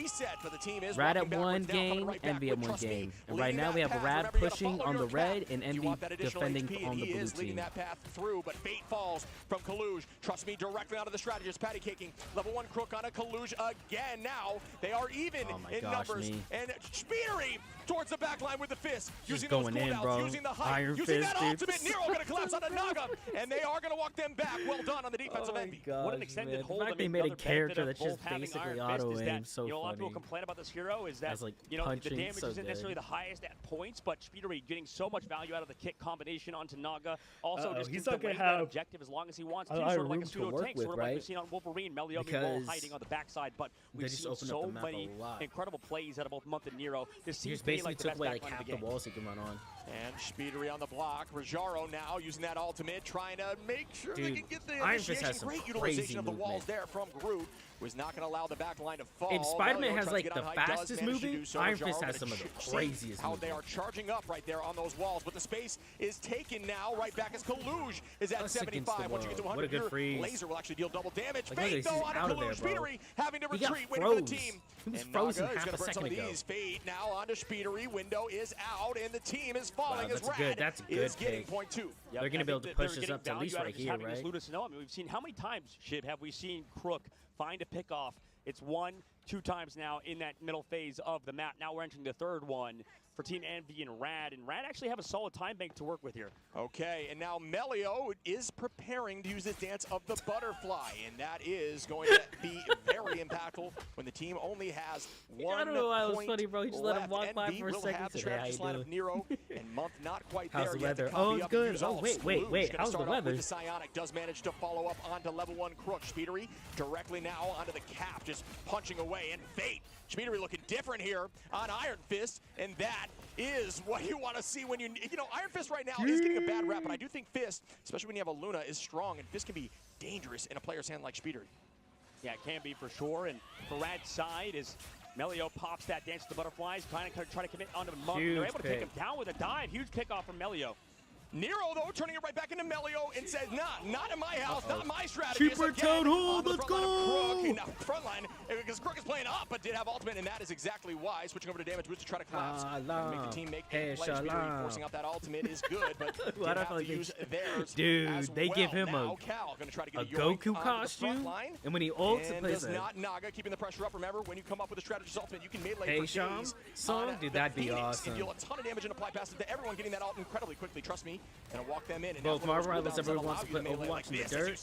Rad at 1 game, Envy at 1 game. And right now we have Rad pushing on the red and Envy defending on the blue team. That path through, but Fate falls from Kaluj. Trust me, directly onto the strategist. Patty caking. Level 1 Crook on a Kaluj again. Now they are even in numbers. And Speedery towards the back line with the fist. Using those cooldowns, using the height, using that ultimate. Nero going to collapse on a Naga, and they are going to walk them back. Well done on the defensive Envy. What an extended hold. The fact they made a character that's just basically auto-aim, so funny. A lot of people complain about this hero is that, the damage isn't necessarily the highest at points, but Speedery getting so much value out of the kick combination onto Naga. Also, just he's can not delay gonna that have objective as long as he wants to, sort of like a pseudo-tank, sort of like we've seen on Wolverine. Melio being hiding on the backside, but we've seen so many incredible plays out of both Month and Nero. This seems to be like the best backline of the game. Walls he can run on. And Speedery on the block. Rajaro now using that ultimate, trying to make sure they can get the initiation. Great utilization of the walls there from Groot. Was not going to allow the back line to fall. If Spider-Man has like the fastest moving, Iron Fist has some of the craziest how they are charging up right there on those walls, but the space is taken now right back as Kaluj is at 75. Once you get to 100, your laser will actually deal double damage. Fate though on Kaluj. Speedery having to retreat, waiting for the team. He was frozen half a second ago. Fate now onto Speedery. Window is out, and the team is falling as Rad is getting point 2. They're going to be able to push this up to at least right here, right? We've seen how many times, Shib, have we seen Crook find a pick off? It's 1-2 times now in that middle phase of the map. Now we're entering the third one for Team Envy and Rad actually have a solid time bank to work with here. Okay, and now Melio is preparing to use this dance of the butterfly, and that is going to be very very impactful when the team only has 1 I don't know why it was point funny, bro. He just let him walk by Envy for a will second. have the Said, "Hey, how strategist you line doing?" of Nero and Month not quite How's there the yet to weather? copy Oh, it's up good. and use Oh, all wait. Kaluge gonna How's the start off weather? with the Psionic does manage to follow up onto level 1 Crook. Speedery directly now onto the cap, just punching away. And Fate, Speedery looking different here on Iron Fist, and that is what you want to see when you know, Iron Fist right now is getting a bad rap, but I do think Fist, especially when you have a Luna, is strong, and Fist can be dangerous in a player's hand like Speedery. Yeah, it can be for sure. And for Rad's side is Melio pops that Dance with the Butterflies, trying to commit onto Monk. They're able to take him down with a dive. Huge pick off from Melio. Nero, though, turning it right back into Melio and says, not in my house, not my strategy. Cheaper Toadhold, let's go! Now, front line, because Crook is playing up, but did have ultimate, and that is exactly why. Switching over to damage boost to try to collapse. Make the team make a play. Speedery forcing out that ultimate is good, but did have to use theirs. Dude, they give him now, Cal gonna try to get a Goku costume, and when he ults, it plays does not Naga, keeping the pressure up. Remember, when you come up with a strategist ultimate, you can melee for days. Dude, that'd be awesome. And deal a ton of damage and apply passes to everyone getting that ult incredibly quickly. Trust me, and walk them in. And both Marvel Rivals, everyone wants to play Overwatch in the dirt.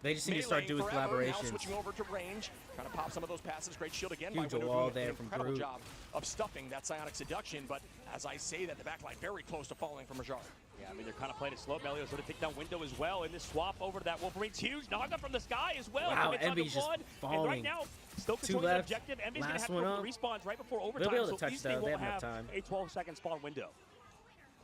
They just need to start doing collaborations. Switching over to range, trying to pop some of those passes. Great shield again. Huge wall there from incredible job of stuffing that Psionic Seduction, but as I say that, the backline very close to falling from Rajar. Yeah, I mean, they're kind of playing it slow. Melio's going to take down Window as well in this swap over to that Wolverine's huge. Naga from the sky as well. Wow, Envy's just falling. And right now, still controlling the objective. Envy's going to have to go for respawns right before overtime. They'll be able to touch that. They have enough time. A 12-second spawn window.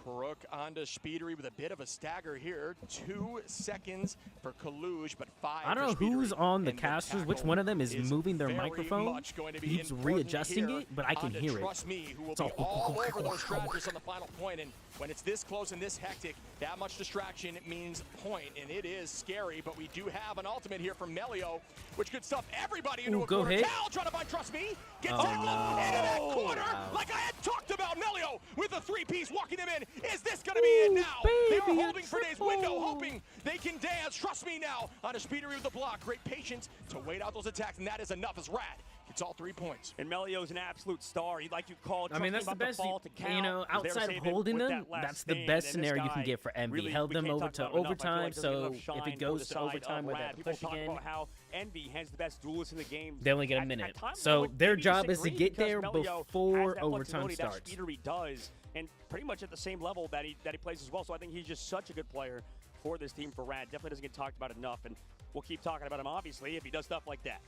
Crook onto Speedery with a bit of a stagger here. 2 seconds for Kaluge, but 5 I don't know who's on the casters, which one of them is moving their microphone. He's readjusting it, but I can hear it. Trust me, who will be all over those strategists on the final point. And when it's this close and this hectic, that much distraction means point, and it is scary. But we do have an ultimate here from Melio, which could stuff everybody into a corner. Cal trying to find Trust Me, gets tackled into that corner, like I had talked about. Melio with a 3-piece walking them in. Is this going to be it now? They are holding for days. Window, hoping they can dance. Trust Me now on a Speedery with the block. Great patience to wait out those attacks, and that is enough as Rad gets all 3 points. And Melio's an absolute star. He, like you called, I mean, that's the best, you know, outside of holding them, that's the best scenario you can get for Envy. Really, held them over to overtime, so if it goes to overtime with that push again, about how Envy has the best duelist in the game. They only get a minute. So their job is to get there before overtime starts. Speedery does, and pretty much at the same level that he plays as well. So I think he's just such a good player for this team for Rad. Definitely doesn't get talked about enough, and we'll keep talking about him, obviously, if he does stuff like that.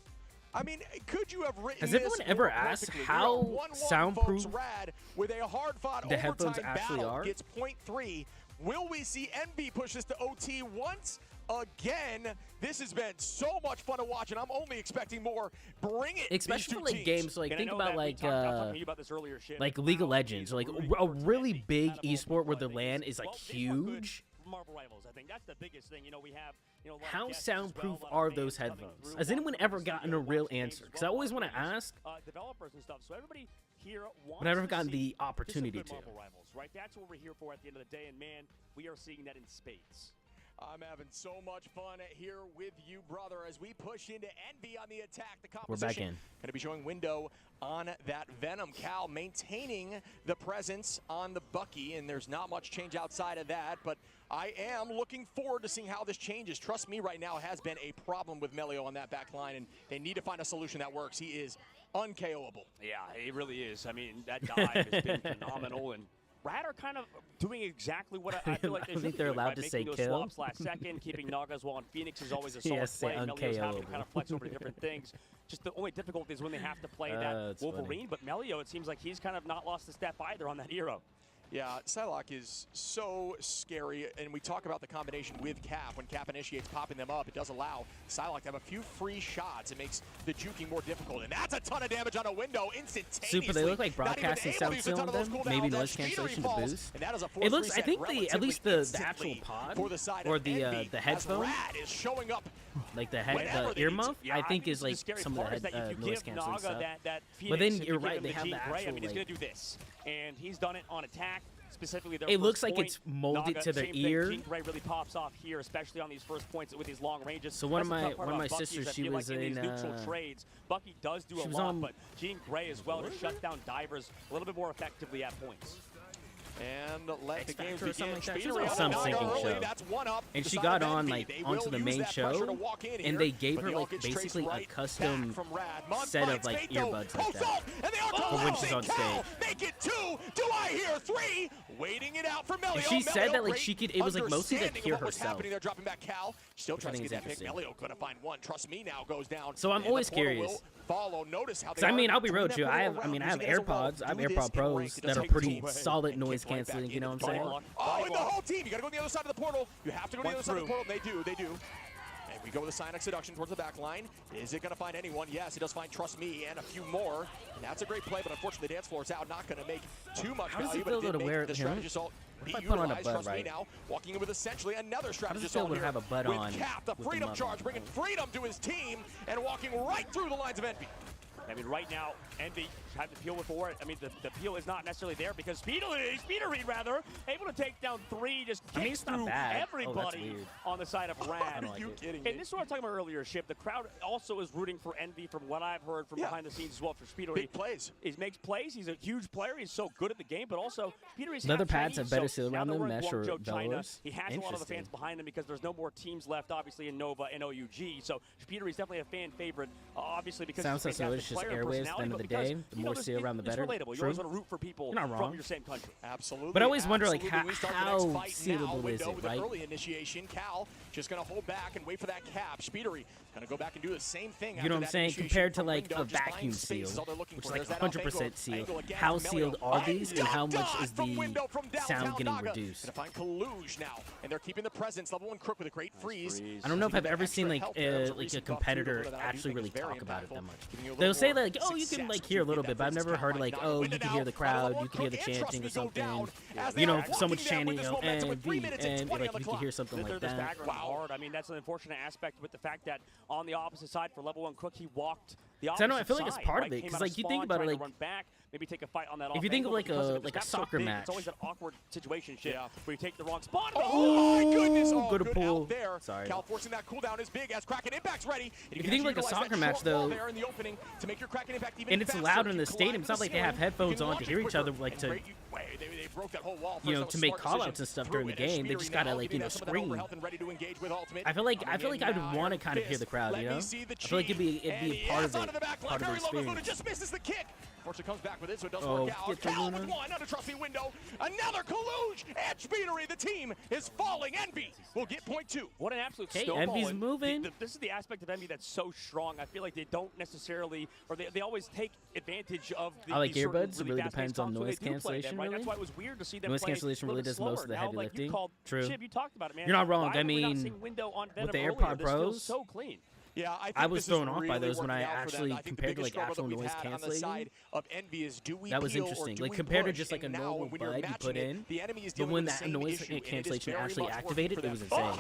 I mean, could you have written Has everyone ever asked how soundproof Rad with a hard-fought the headphones actually battle are? Gets 0.3. Will we see Envy push this to OT once again? This has been so much fun to watch, and I'm only expecting more. Bring it, especially for like games. Like think about like earlier, League of Legends, like a really big esport where the LAN is like huge. Marvel Rivals, I think that's the biggest thing. You know, we have, how soundproof are those headphones? Has anyone ever gotten a real answer? Because I always want to ask. Developers and stuff. So everybody here wants but I've never gotten the opportunity to. Marvel Rivals, right? That's what we're here for at the end of the day, and man, we are seeing that in spades. I'm having so much fun here with you, brother, as we push into Envy on the attack. The we're back in. Going to be showing Window on that Venom. Cal maintaining the presence on the Bucky, and there's not much change outside of that, but I am looking forward to seeing how this changes. Trust me, right now has been a problem with Melio on that back line, and they need to find a solution that works. He is un-KOable. Yeah, he really is. I mean, that dive has been phenomenal, and Rad are kind of doing exactly what I feel like they should think they're allowed to say kill. Swaps last second, keeping Naga as well on Phoenix is always a solid play. Melio's having to kind of flex over to different things. Just the only difficulty is when they have to play that Wolverine. But Melio, it seems like he's kind of not lost a step either on that hero. Yeah, Psylocke is so scary, and we talk about the combination with Cap. When Cap initiates popping them up, it does allow Psylocke to have a few free shots. It makes the juking more difficult, and that's a ton of damage on a window instantaneously. Super, they look like broadcasting sound still on them. Maybe noise cancellation to boost. It looks, I think at least the actual pod or the headphone, is showing up. Like the earmuff, I think is like some of the noise canceling stuff. But then you're right, they have the actual. I mean, he's gonna do this, and he's done it on attack. Specifically, it looks like it's molded to their ear. Jean Grey really pops off here, especially on these first points with these long ranges. So one of my sisters, she was in in these neutral trades. Bucky does do a lot, but Jean Grey as well just shuts down divers a little bit more effectively at points. And let the game or something begin. like that. She was on some singing show. That's one up. And she got on like onto the main show, and they gave her like basically a custom set of like earbuds like that for when she's on stage. Make it 2. Do I hear 3? Waiting it out for Melio. And she said that like she could, it was like mostly to hear herself. They're dropping back Cal. Still trying to get that pick. Melio gonna find one. Trust me, now goes down. So I'm always curious. Notice how I mean, I'll be real with you. I have AirPods. I have AirPod Pros that are pretty solid noise canceling. You know what I'm saying? Oh, and the whole team. You gotta go on the other side of the portal. You have to go to the other side of the portal. They do. And we go with a Cynic Seduction towards the back line. Is it going to find anyone? Yes, it does find Trust Me and a few more. And that's a great play, but unfortunately the dance floor is out. Not going to make too much value, but it did make the strategy assault be utilized. Trust Me now, walking in with essentially another strategy assault here with Cap, the Freedom Charge, bringing freedom to his team and walking right through the lines of Envy. I mean, right now, Envy had to peel before it. I mean, the peel is not necessarily there because Speedery, rather, able to take down 3, just kicks through everybody on the side of Rad. Are you kidding me? And this is what I was talking about earlier, Ship. The crowd also is rooting for Envy from what I've heard from behind the scenes as well for Speedery. Big plays. He makes plays. He's a huge player. He's so good at the game, but also Speedery's leather pads have better seal around them, mesh or bellows. He has a lot of the fans behind him because there's no more teams left, obviously, in Nova and OUG. So Speedery's definitely a fan favorite, obviously, because sounds like it's just airwaves at the end of the day. The more seal around, the better. It's relatable. You always want to root for people from your same country. Absolutely. But I always wonder, like, how sealable is it, right? Early initiation. Cal just going to hold back and wait for that cap. Speedery going to go back and do the same thing. You know what I'm saying? Compared to, like, a vacuum seal, which is, like, 100% sealed. How sealed are these, and how much is the sound getting reduced? Going to find Kaluj now, and they're keeping the presence. Level 1 Crook with a great freeze. I don't know if I've ever seen, like a competitor actually really talk about it that much. They'll say, like, oh, you can, like, hear a little bit, but I've never heard, like, oh, you can hear the crowd, you can hear the chanting or something. You know, if someone's chanting, you know, and like, you can hear something like that. Hard. I mean, that's an unfortunate aspect with the fact that on the opposite side for level 1 Crook, he walked the opposite I feel like it's part of it, because, like, you think about it, like, run back, maybe take a fight on that. If you think of like a soccer match, it's always an awkward situation where you take the wrong spot. Oh my goodness! Go to pull. There. Sorry. Cal forcing that cooldown is big as Kraken Impact's ready. If you think like a soccer match though, there in the opening to make your Kraken Impact even and it's loud in the stadium, it's not like they have headphones on to hear each other, like to. They broke that whole wall. You know, to make callouts and stuff during the game, they just gotta like scream. I feel like I would want to kind of hear the crowd. You know, I feel like it'd be a part of it, part of the experience. Just misses the kick. Fortunately comes back with it, so it doesn't work out. Cal with one under Trust Me window. Another Kaluj. Edge Speedery. The team is falling. Envy will get point 2. What an absolute snowball. Envy's moving. This is the aspect of Envy that's so strong. I feel like they don't necessarily, or they always take advantage of the I like earbuds. It really depends on noise cancellation, really. That's why it was weird to see them noise cancellation really does most of the heavy lifting. True. Chip, you talked about it, man. You're not wrong. I mean, with the AirPod Pros, so clean. Yeah, I was thrown off by those when I actually compared to like actual noise cancellating. That was interesting. Like compared to just like a normal bud you put in, but when that noise cancellation actually activated, it was insane.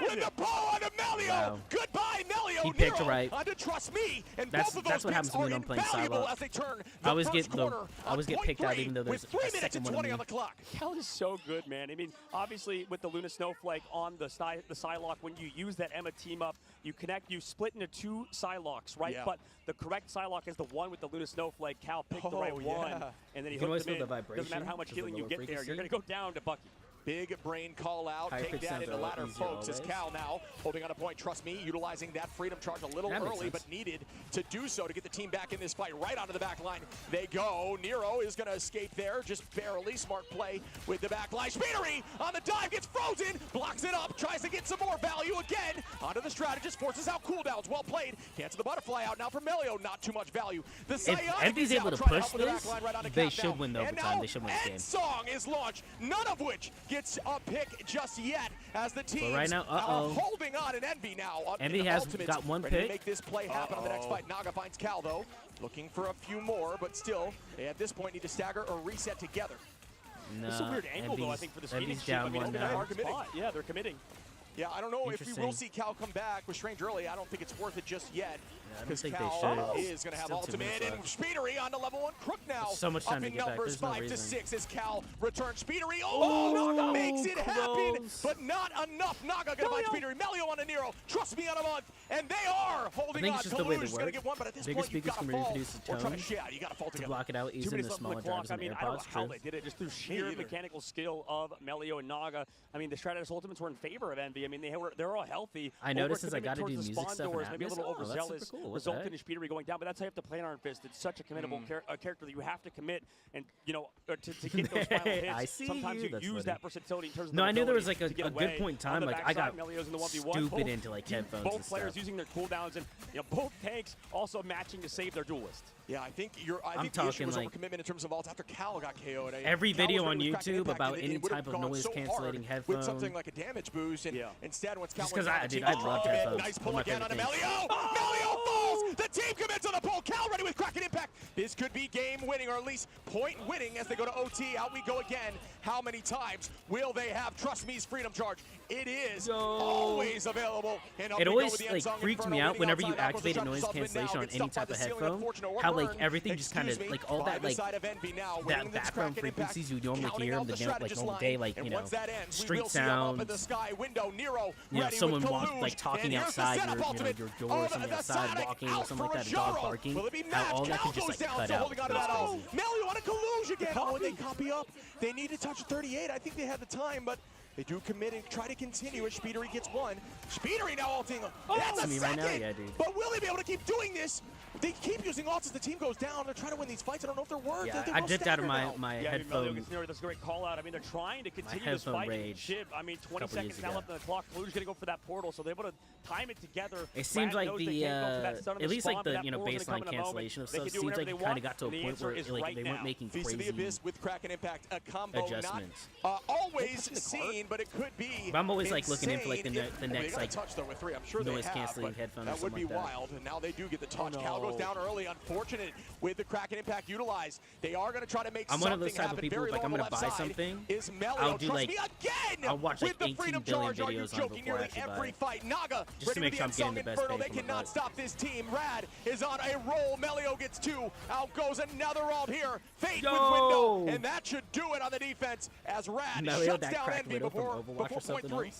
With the ball on Melio. Goodbye, Melio. He picked right. Trust Me. And that's what happens to me when I'm playing silo. I always get picked out even though there's a second one on the clock. Cal is so good, man. I mean, obviously with the Luna Snowflake on the Psylocke, when you use that Emma team up, you you split into 2 Psylocks, right? Yeah. But the correct Psylocke is the one with the Luna Snowflake. Cal picked the right one, and then he hooked him in. Doesn't matter how much healing you get there, you're going to go down to Bucky. Big brain call out. Take that into ladder, folks. As Cal now holding on a point. Trust Me, utilizing that freedom charge a little early, but needed to do so to get the team back in this fight. Right onto the back line they go. Nero is going to escape there, just barely. Smart play with the back line. Speedery on the dive, gets frozen, blocks it up, tries to get some more value again. Onto the strategist, forces out cooldowns. Well played. Cancel the butterfly out now for Melio. Not too much value. The if Envy's able to push this, they should win the overtime. They should win this game. Song is launched, none of which gets a pick just yet as the team right now, holding on in Envy now. Envy has got one ready pick. To make this play happen on the next fight. Naga finds Cal though, looking for a few more, but still, they at this point need to stagger or reset together. No, it's a weird angle though, I think, for this meeting. Down one now. Yeah, they're committing. Yeah, I don't know if we will see Cal come back with Strange early. I don't think it's worth it just yet. Because Cal is going to have ultimate, and Speedery on to level 1 Crook now. So much time to get back. There's 5 to 6 as Cal returns. Speedery, Naga makes it happen, but not enough. Naga going to find Speedery. Melio on a Nero. Trust Me on a month. and they are holding on. Kalu's going to get one, but at this point, you've got to fall. Or try to, you got to fall together. To block it out, using the smaller drives and AirPods. I don't know how they did it, just through sheer mechanical skill of Melio and Naga. I mean, the Stratus Ultimates were in favor of Envy. I mean, they're all healthy. I noticed since I got to do music stuff doors, maybe a little overzealous, cool. resulting in Speedery going down. But that's how you have to play an Iron Fist. It's such a committable character that you have to commit, and to get those final hits. I see. Sometimes you use that versatility in terms of I knew there was like a good point in time. Like I got stupid into like headphones. Both players using their cooldowns, and both tanks also matching to save their duelist. Yeah, I think the issue was overcommitment in terms of ults after Cal got KO'd. Every video on YouTube about any type of noise cancellating headphones with something like a damage boost, and instead once Cal because I love headphones. Nice pull again on Melio. Melio falls. The team commits on the pull. Cal ready with Kraken impact. This could be game winning, or at least point winning as they go to OT. Out we go again. How many times will they have Trust Me's Freedom Charge? It is always available. And it always like freaked me out whenever you activated noise cancellation on any type of headphone. How like everything just kind of like all that like that background frequencies you normally hear in the like normal day, like street sounds, someone like talking outside your door, something outside walking or something like that, a dog barking. How all that can just like cut out. Melio on a Kaluj again. Oh, and they copy up. They need to touch 38. I think they had the time, but they do commit and try to continue as Speedery gets one. Speedery now ulting. That's a second. Right now? Yeah, dude. But will they be able to keep doing this? They keep using ults as the team goes down. They're trying to win these fights. I don't know if they're worth it. I dipped out of my headphone. That's a great call out. I mean, they're trying to continue this fight. I mean, 20 seconds now left on the clock. Kalu's going to go for that portal, so they're able to time it together. It seems like the at least like the baseline cancellation of stuff seems like it kind of got to a point where like they weren't making crazy the Abyss with Kraken impact, a combo adjustments. Not always seen, but it could be. But I'm always like looking in for like the next like touch though with 3. I'm sure noise canceling headphones. That would be wild. And now they do get the touch. Cal goes down early. Unfortunate with the Kraken impact utilized. They are going to try to make something happen. I'm one of those type of people, like I'm going to buy something, I'll do like, I'll watch like 18 billion videos on before I actually buy it. Fight. Naga, just to make sure I'm getting the best bang for my buck. They cannot stop this team. Rad is on a roll. Melio gets 2. Out goes another ult here. Fate with window. And that should do it on the defense as Rad shuts down Envy before 0.3.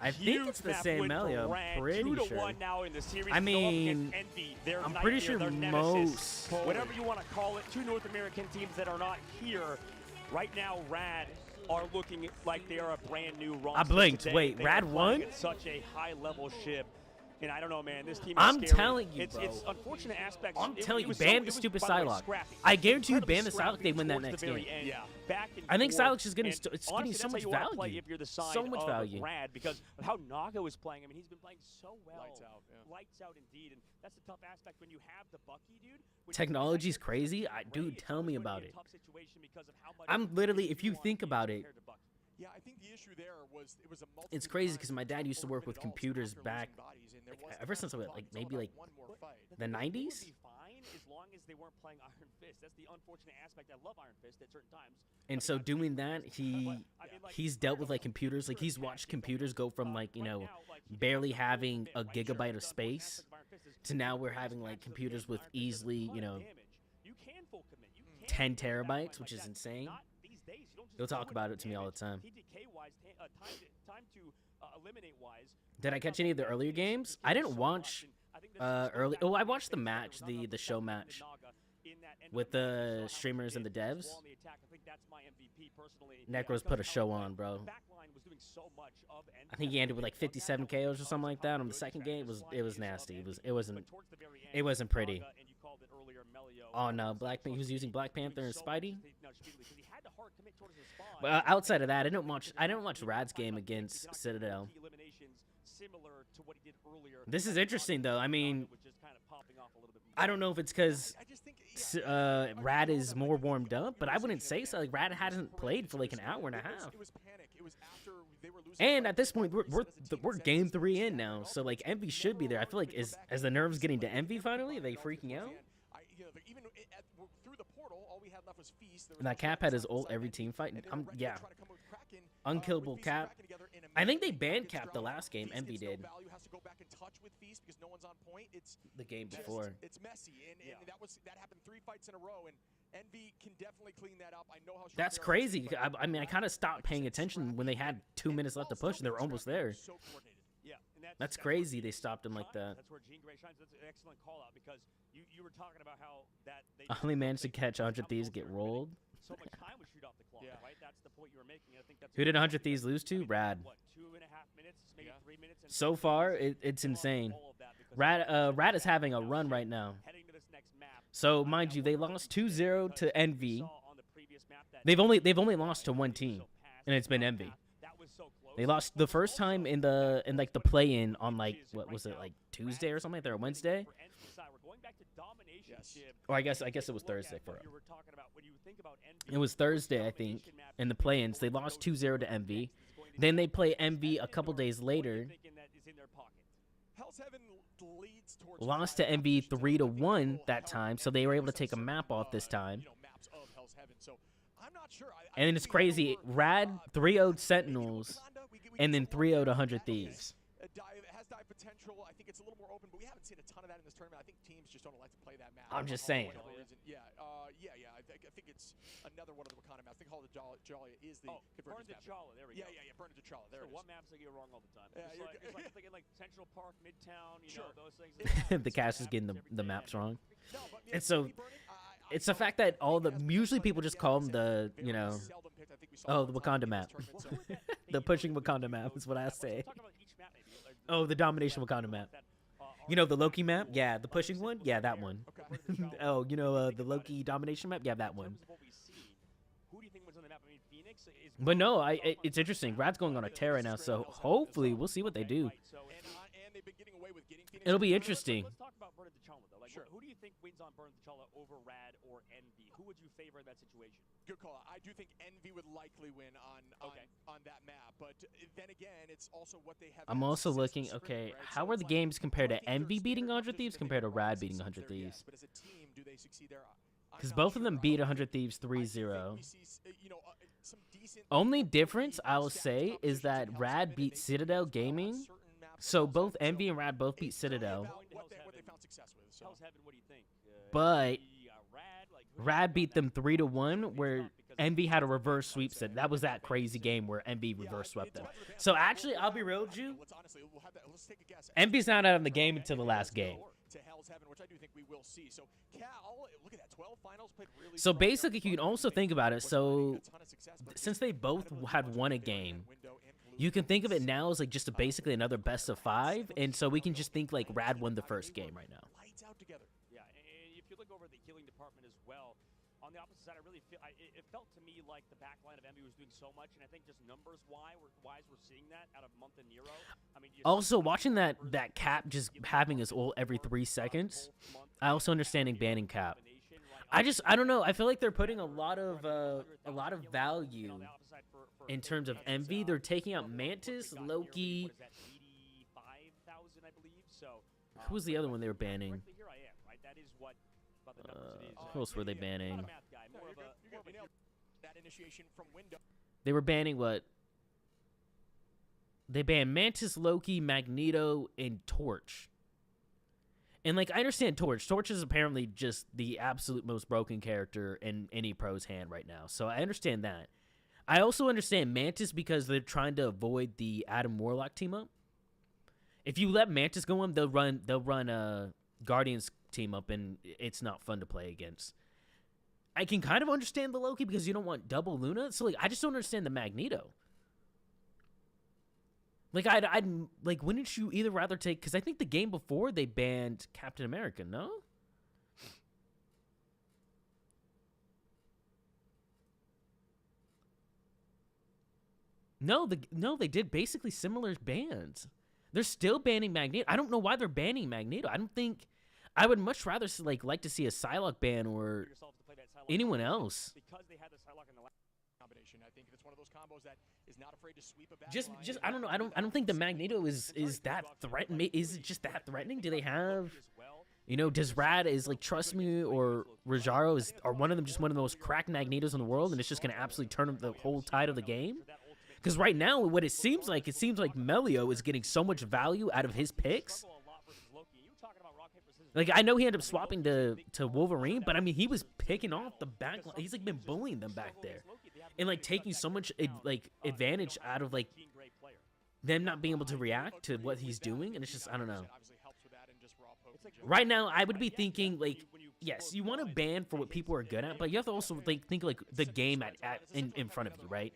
I think it's the same Melio, I'm pretty sure. I mean, I'm pretty sure most. Whatever you want to call it, 2 North American teams that are not here. Right now, Rad are looking like they are a brand new roster. I blinked. Today. Wait, Rad won? Such a high-level ship. And I don't know, man. This team is I'm scary. telling you, bro. It's unfortunate aspects. I'm telling you, ban the stupid Psylocke. I guarantee you, ban the Psylocke, they win that next game. Yeah. I think Psylocke is getting so much value. If you're the side so much value. Rad, because of how Naga was playing. I mean, he's been playing so well. Lights out. Yeah. Lights out indeed. And that's the tough aspect when you have the Bucky, dude. Technology's crazy. Dude, tell me about it. I'm literally, if you think about it, yeah, I think the issue there was it was a it's crazy because my dad used to work with computers back ever since like maybe like the 90s. As long as they weren't playing Iron Fist. That's the unfortunate aspect. I love Iron Fist at certain times. And so doing that, he's dealt with like computers. Like he's watched computers go from like, barely having a gigabyte of space to now we're having like computers with easily, 10 terabytes, which is insane. He'll talk about it to me all the time. Did I catch any of the earlier games? I didn't watch early. Oh, I watched the match, the show match with the streamers and the devs. Necros put a show on, bro. I think he ended with like 57 KOs or something like that. On the second game, it was nasty. It wasn't pretty. Oh no, he was using Black Panther and Spidey. But outside of that, I didn't watch Rad's game against Citadel. This is interesting though. I mean, I don't know if it's because Rad is more warmed up, but I wouldn't say so. Like Rad hasn't played for like an hour and a half. And at this point, we're game 3 in now, so like Envy should be there. I feel like as the nerves getting to Envy finally, are they freaking out? And that Cap had his ult every team fight. Yeah. Unkillable Cap. I think they banned Cap the last game. Envy did. The game before. It's messy, and that happened 3 fights in a row, and Envy can definitely clean that up. I know how that's crazy. I mean, I kind of stopped paying attention when they had 2 minutes left to push, and they were almost there. That's crazy. They stopped him like that. That's where Jean Grey shines. That's an excellent call out because you were talking about how that they only managed to catch 100 Thieves get rolled. So much time would shoot off the clock, right? That's the point you were making. I think that's who did 100 Thieves lose to? Rad. What, 2.5 minutes, maybe 3 minutes? So far, it's insane. Rad is having a run right now. So mind you, they lost 2-0 to Envy. They've only lost to one team, and it's been Envy. They lost the first time in like the play-in on like what was it, like Tuesday or something like that, or Wednesday? Or I guess it was Thursday for it. It was Thursday, I think, in the play-ins. They lost 2-0 to Envy. Then they play Envy a couple days later. Lost to Envy 3-1 that time, so they were able to take a map off this time. And then it's crazy. Rad 3-0'd Sentinels, and then 3-0'd 100 Thieves. Has dive potential. I think it's a little more open, but we haven't seen a ton of that in this tournament. I think teams just don't like to play that map. I'm just saying. Yeah. I think it's another one of the Wakanda maps. I think Hall of Jalia is the Burn to Chala. There we go. Yeah. Burn to Chala. There it is. What maps I get wrong all the time? Yeah, it's like thinking like Central Park, Midtown, you know, those things. The cast is getting the maps wrong. And so it's the fact that usually people just call them the Wakanda map. The pushing Wakanda map is what I say. Oh, the domination Wakanda map. You know the Loki map? Yeah, the pushing one? Yeah, that one. Oh, the Loki domination map? Yeah, that one. But no, it's interesting. Rad's going on a tear right now, so hopefully we'll see what they do. It'll be interesting. Let's talk about Burn to Chala, though. Like, who do you think wins on Burn to Chala over Rad or Envy? Who would you favor in that situation? Good call. I do think Envy would likely win on that map, but then again, it's also what they have. I'm also looking. Okay, how are the games compared to Envy beating 100 Thieves compared to Rad beating 100 Thieves? But as a team, do they succeed there? Because both of them beat 100 Thieves 3-0. Only difference I'll say is that Rad beat Citadel Gaming. So both Envy and Rad both beat Citadel. But Rad beat them 3-1, where Envy had a reverse sweep set. That was that crazy game where Envy reverse swept them. So actually, I'll be real with you. Envy's not out of the game until the last game. So basically, you can also think about it. So since they both had won a game, you can think of it now as like just basically another best of 5, and so we can just think like Rad won the first game right now. Yeah, and if you look over the healing department as well, on the opposite side, I really feel it felt to me like the backline of Envy was doing so much, and I think just numbers-wise, we're seeing that out of Month and Nero. I mean, also watching that Cap just having his ult every 3 seconds. I also understanding banning Cap. I don't know. I feel like they're putting a lot of value in terms of Envy. They're taking out Mantis, Loki. Who was the other one they were banning? Who else were they banning? They were banning what? They banned Mantis, Loki, Magneto, and Torch. And, like, I understand Torch. Torch is apparently just the absolute most broken character in any pro's hand right now. So I understand that. I also understand Mantis because they're trying to avoid the Adam Warlock team-up. If you let Mantis go on, they'll run Guardians team-up, and it's not fun to play against. I can kind of understand the Loki because you don't want double Luna. So, like, I just don't understand the Magneto. Like, I'd like, wouldn't you either rather take... Because I think the game before, they banned Captain America, no? No, they did basically similar bans. They're still banning Magneto. I don't know why they're banning Magneto. I don't think... I would much rather, like to see a Psylocke ban or anyone else. Because they had the Psylocke in the last combination. I think it's one of those combos that is not afraid to sweep a back just I don't know. I don't think the Magneto is that threatening. Is it just that threatening? Do they have, does Rad like Trust Me or Rajaro are one of them just one of the most cracked Magnetos in the world, and it's just going to absolutely turn the whole tide of the game? Because right now, what it seems like Melio is getting so much value out of his picks. Like, I know he ended up swapping to Wolverine, but I mean, he was picking off the back line. He's like been bullying them back there, and like taking so much advantage out of like them not being able to react to what he's doing, and it's just, I don't know. Right now, I would be thinking, like, yes, you want to ban for what people are good at, but you have to also think like the game in front of you, right?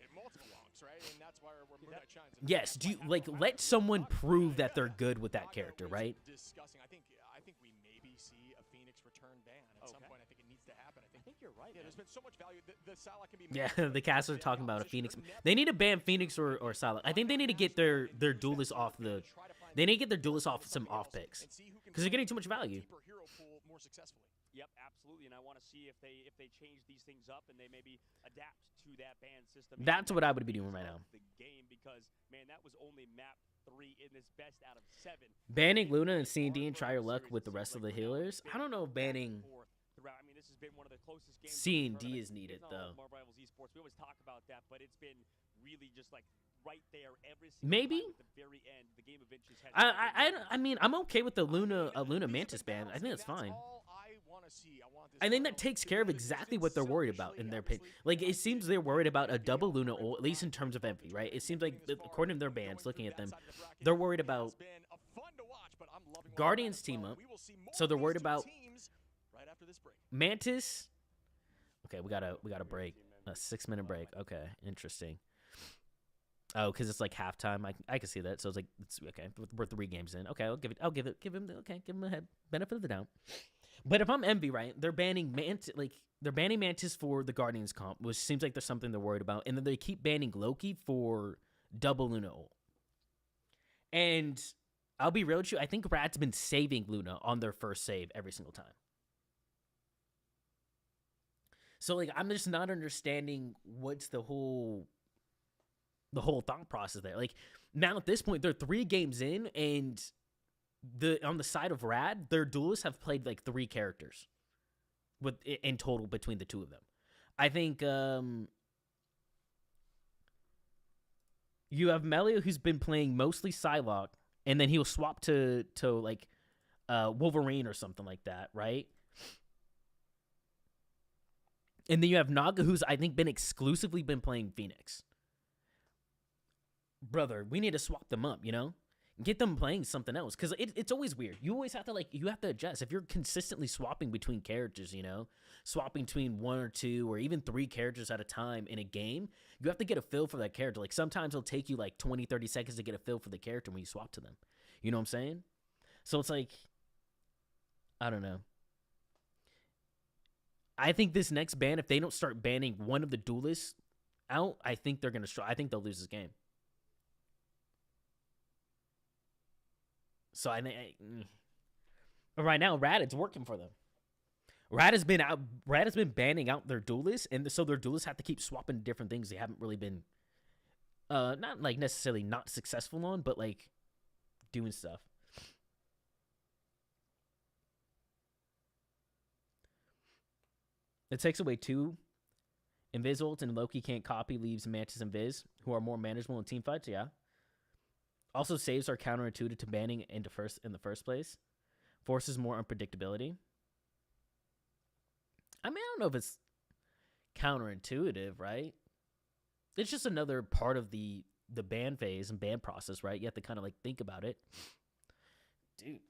Yes, do you, like, let someone prove that they're good with that character, right? I think we maybe see a Phoenix return ban at some point. I think it needs to happen. I think you're right. Yeah, there's been so much value. The Salah can be. Yeah, the cast are talking about a Phoenix. They need to ban Phoenix or Salah. I think they need to get their duelists off the. They need to get their duelists off some off picks because they're getting too much value. Yep, absolutely, and I want to see if they change these things up and they maybe adapt to that ban system. That's what I would be doing right now. The game, because man, that was only map 3 in this best out of 7. Banning Luna and C&D and try your luck with the rest of the healers. I don't know if banning I mean, this has been one of the closest games. C&D is needed though. More Rivals Esports. We always talk about that, but it's been really just like right there every single maybe time at the very end. The game of inches has I mean, I'm okay with the Luna Mantis ban. I think that's fine. I think that takes care of exactly what they're worried about in their opinion. Like, it seems they're worried about a double Luna ult, at least in terms of envy, right? It seems like, according to their bans, looking at them, they're worried about Guardians team up. So they're worried about Mantis. Okay, we got a break. A 6-minute break. Okay, interesting. Oh, because it's like halftime. I can see that. So it's like, it's okay. We're 3 games in. Okay, give him a benefit of the doubt. But if I'm Envy, right, they're banning Mantis for the Guardians comp, which seems like there's something they're worried about, and then they keep banning Loki for double Luna ult. And I'll be real with you, I think Rad's been saving Luna on their first save every single time. So like, I'm just not understanding what's the whole thought process there. Like, now at this point, they're 3 games in, and on the side of Rad, their duelists have played like 3 characters in total between the 2 of them. I think you have Melio, who's been playing mostly Psylocke, and then he'll swap to like Wolverine or something like that, right? And then you have Naga, who's I think exclusively been playing Phoenix. Brother, we need to swap them up, you know? Get them playing something else, because it's always weird. You always have to adjust. If you're consistently swapping between characters, you know, swapping between 1 or 2 or even 3 characters at a time in a game, you have to get a feel for that character. Like, sometimes it'll take you like 20, 30 seconds to get a feel for the character when you swap to them. You know what I'm saying? So it's like, I don't know. I think this next ban, if they don't start banning one of the duelists out, I think they're gonna I think they'll lose this game. So I think right now, Rad, it's working for them. Rad has been banning out their duelists, and so their duelists have to keep swapping different things they haven't really been, not like necessarily not successful on, but like doing stuff. It takes away 2 Invis ults, and Loki can't copy, leaves Mantis and Viz, who are more manageable in team fights. Yeah. Also, saves are counterintuitive to banning in the first place. Forces more unpredictability. I mean, I don't know if it's counterintuitive, right? It's just another part of the ban phase and ban process, right? You have to kind of like think about it. Dude,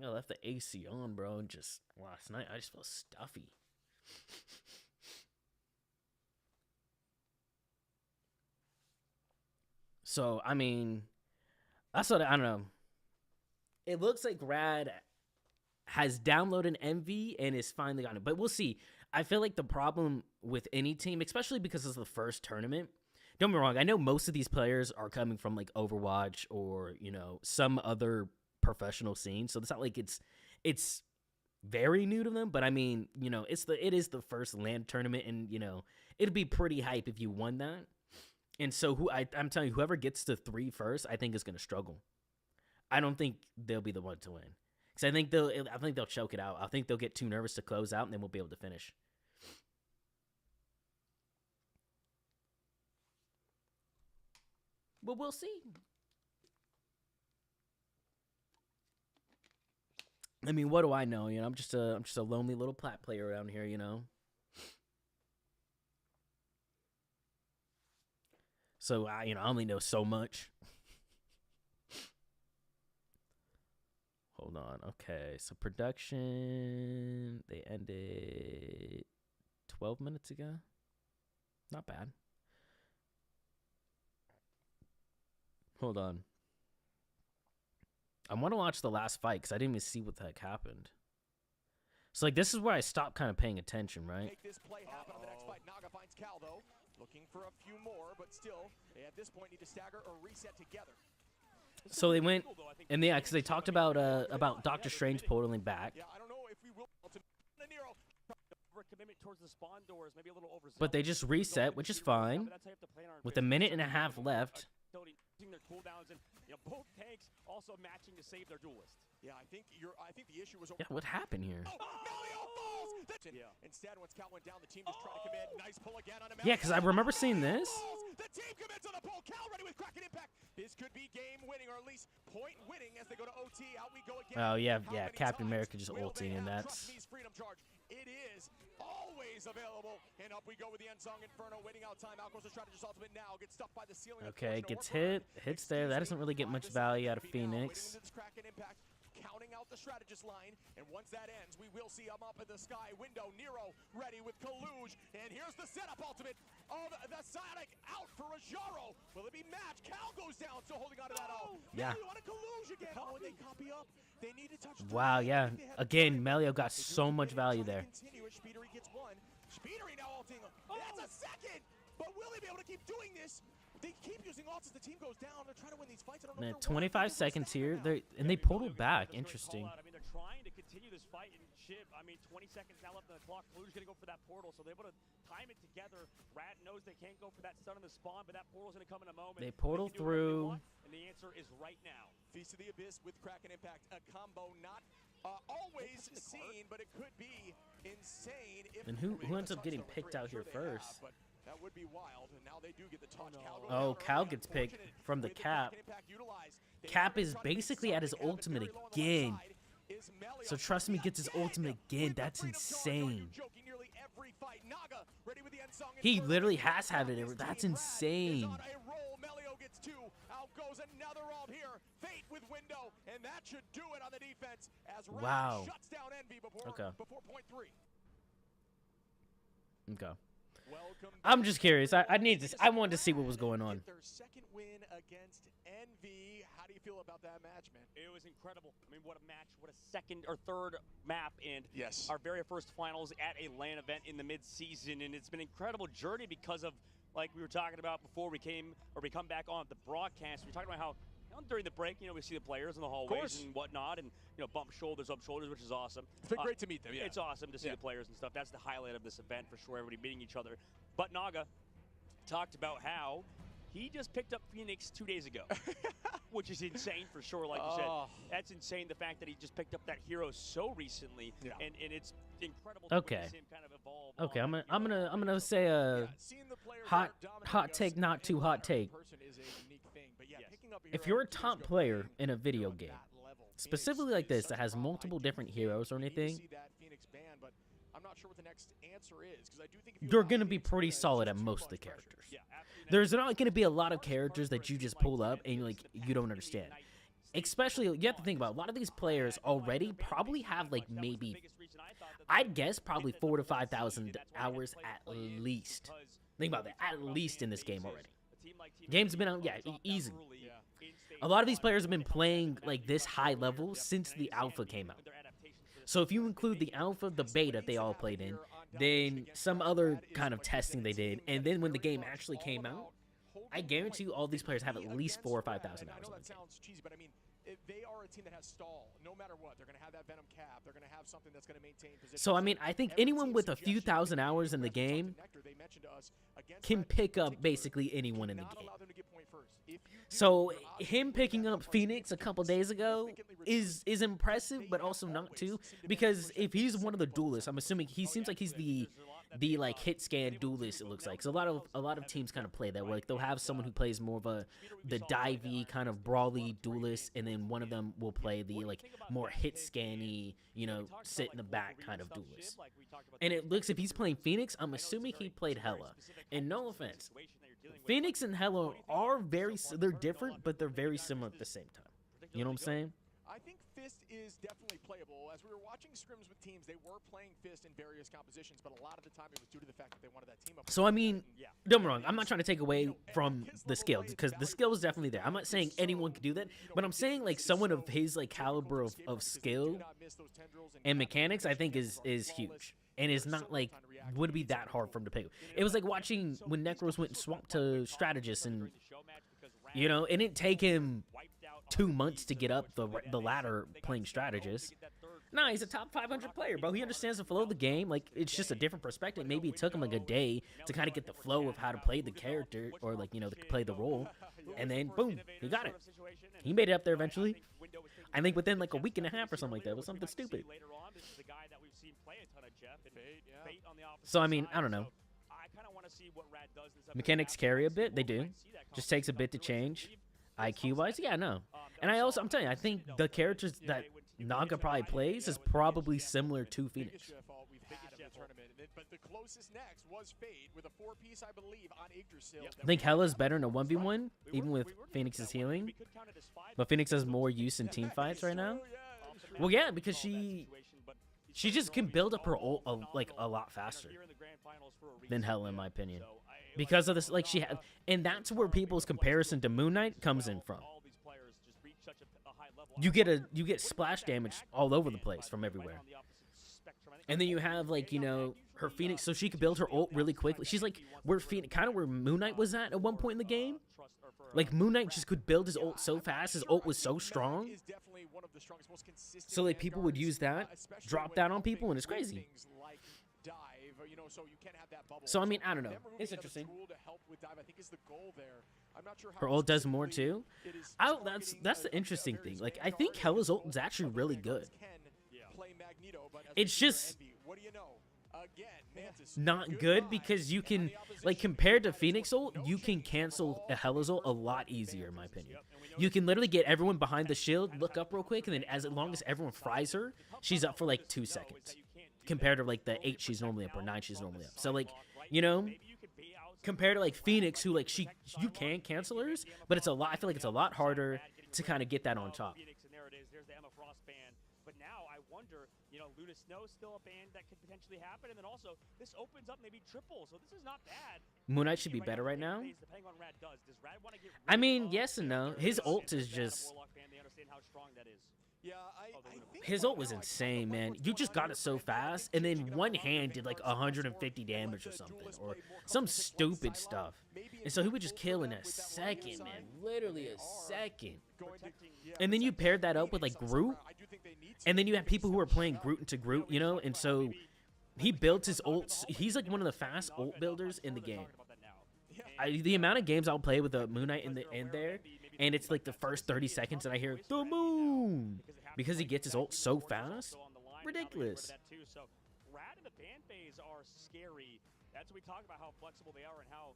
I left the AC on, bro, and just last night I just felt stuffy. So, I mean, that's what I don't know. It looks like Rad has downloaded Envy and is finally on it, but we'll see. I feel like the problem with any team, especially because it's the first tournament, don't get me wrong, I know most of these players are coming from like Overwatch or, you know, some other professional scene, so it's not like it's very new to them, but I mean, you know, it is the first LAN tournament, and you know, it'd be pretty hype if you won that. And so I'm telling you, whoever gets to 3 first, I think is going to struggle. I don't think they'll be the one to win, because I think they'll choke it out. I think they'll get too nervous to close out, and then we'll be able to finish. But we'll see. I mean, what do I know? You know, I'm just a lonely little plat player around here, you know. So I only know so much. Hold on. Okay, so production, they ended 12 minutes ago. Not bad. Hold on. I want to watch the last fight because I didn't even see what the heck happened. So, like, this is where I stopped kind of paying attention, right? Make this play happen on the next fight. Naga finds Cal, though. Looking for a few more, but still, they at this point need to stagger or reset together. So they went, and yeah, because they talked about Doctor Strange portaling back. Yeah, I don't know if we will. But they just reset, which is fine. With a minute and a half left. Their cooldowns and both tanks also matching to save their duelist. Yeah, I think the issue was. Yeah, what happened here? Oh, Melio falls. Yeah. Instead, once Cal went down, the team just tried to commit. Nice pull again on a Yeah, because I remember seeing this. The team commits on the pull. Cal ready with Kraken impact. This could be game winning, or at least point winning as they go to OT. Out we go again. Oh yeah, Captain America just ulting, and that's. Freedom charge. It is always available, and up we go with the End Song Inferno, waiting out time. Out goes the strategist ultimate now. Gets stuffed by the ceiling. Okay, gets hits there. That doesn't really get much value out of Phoenix. Counting out the strategist line, and once that ends, we will see him up in the sky window. Nero ready with Kaluj, and here's the setup ultimate of the Sonic out for Rajaro. Will it be matched? Cal goes down, still holding on to that all. Yeah. Melio on a Kaluj again. Oh, and they copy up. They need to touch. Wow, yeah. Again, Melio got so much value there. Speedery gets one. Speedery now ulting. That's a second. But will they be able to keep doing this? They keep using ults as the team goes down. They're trying to win these fights. I don't know. 25 seconds here. They portaled back. Interesting. I mean, they're trying to continue this fight and chip. I mean, 20 seconds now left on the clock. Kalu's going to go for that portal, so they're able to time it together. Rat knows they can't go for that stun on the spawn, but that portal's going to come in a moment. They portal through. And the answer is right now. Feast of the Abyss with Kraken Impact. A combo not always seen, but it could be insane. And who ends up getting picked out here first? That would be wild, and now they do get the touch. Oh, Cal gets picked from the Cap. Cap is basically at his ultimate again. So trust me, gets his ultimate again. That's insane. He literally has had it. That's insane. Melio gets two. Out goes another ult here. Fate with window, and that should do it on the defense as wow. Shuts down Envy before point three. Okay. I'm just curious. I wanted to see what was going on. Their second win against Envy. How do you feel about that match, man? It was incredible. I mean, what a match. What a second or third map. And yes, our very first finals at a LAN event in the mid-season. And it's been an incredible journey because of, like we were talking about before we come back on the broadcast. We were talking about how during the break, we see the players in the hallways and whatnot, and bump shoulders, which is awesome. It's been great to meet them. Yeah, it's awesome to see the players and stuff. That's the highlight of this event for sure. Everybody meeting each other. But Naga talked about how he just picked up Phoenix 2 days ago, which is insane for sure. Like you said, that's insane. The fact that he just picked up that hero so recently, and it's incredible. To see him kind of evolve. Okay, I'm gonna say a hot take, not too hot take. If you're a top player in a video game, specifically like this that has multiple different heroes or anything, you're going to be pretty solid at most of the characters. There's not going to be a lot of characters that you just pull up and you don't understand. Especially, you have to think about, a lot of these players already probably have like maybe, I'd guess probably 4,000 to 5,000 hours at least. Think about that, at least in this game already. Games have been out, easy. A lot of these players have been playing like this high level since the alpha came out. So if you include the alpha, the beta they all played in, then some other kind of testing they did, and then when the game actually came out, I guarantee you all these players have at least 4,000 or 5,000 hours on the game. They are a team that has stall. No matter what, they're going to have that Venom cap. They're going to have something that's going to maintain position. So, I mean, I think anyone with a few thousand hours in the game can pick up basically anyone in the game. So, him picking up Phoenix a couple days ago is impressive, but also not too. Because if he's one of the duelists, I'm assuming he seems like he's the like hit scan duelist, it looks like. So a lot of teams kind of play that, where like they'll have someone who plays more of the divey kind of brawly duelist, and then one of them will play the like more hit scanny, sit in the back kind of duelist. And it looks, if he's playing Phoenix, I'm assuming he played Hella. And no offense, Phoenix and Hello are they're different, but they're very similar at the same time. You know what I'm saying? I think Fist is definitely playable. As we were watching scrims with teams, they were playing Fist in various compositions, but a lot of the time it was due to the fact that they wanted that team up. So, I mean, don't get me wrong. I'm not trying to take away from the skill, because the skill is definitely there. I'm not saying anyone could do that, but I'm saying, like, someone of his, like, caliber of skill and mechanics, I think, is huge. And is not, like, would be that hard for him to pick. It was like watching when Necros went and swapped to Strategist, and, you know, it didn't take him 2 months to get up the ladder playing Strategist. Nah, he's a top 500 player, bro. He understands the flow of the game. Like, it's just a different perspective. Maybe it took him like a day to kind of get the flow of how to play the character, or, like, you know, play the role. And then, boom, he got it. He made it up there eventually. I think within like a week and a half or something like that. It was something stupid. So, I mean, I don't know. Mechanics carry a bit. They do. Just takes a bit to change. IQ-wise, yeah, no. And I'm telling you, I think the characters that Naga probably plays is probably similar to Phoenix. I think Hella's better in a 1v1, even with Phoenix's healing. But Phoenix has more use in team fights right now. Well, yeah, because she just can build up her ult a lot faster than Hella, in my opinion. Because of this, like, and that's where people's comparison to Moon Knight comes in from. You get splash damage all over the place from everywhere. And then you have, like, you know, her Phoenix, so she could build her ult really quickly. She's like where Moon Knight was at one point in the game. Like, Moon Knight just could build his ult so fast. His ult was so strong. So, like, people would use that, drop that on people, and it's crazy. So, I mean, I don't know. It's interesting. Her ult does more, too. That's the interesting thing. Like, I think Hella's ult is actually really good. It's just not good because you can, like, compared to Phoenix ult, you can cancel a Hella's ult a lot easier, in my opinion. You can literally get everyone behind the shield, look up real quick, and then as long as everyone fries her, she's up for, like, 2 seconds. Compared to, like, the 8 she's normally up or 9 she's normally up. So, like, you know, compared to, like, Phoenix, who, like, you can cancel hers, but it's a lot. I feel like it's a lot harder to kind of get that on top. But now I wonder, you know, Luna Snow's still a ban that could potentially happen, and then also this opens up maybe triple, so this is not bad. Moon Knight should be better right now. I mean, yes and no. His ult is just. His ult was insane, man. You just got it so fast, and then one hand did like 150 damage or something, or some stupid stuff. And so he would just kill in a second, man. Literally a second. And then you paired that up with like Groot, and then you have people who are playing Groot into Groot, you know, and so he built his ults. He's like one of the fast ult builders in the game. The amount of games I'll play with the Moon Knight in the end there, and it's like the first 30 seconds and I hear the moon because he gets his ult so fast. Ridiculous. Rad and the ban phase are scary. That's what we talk about, how flexible they are and how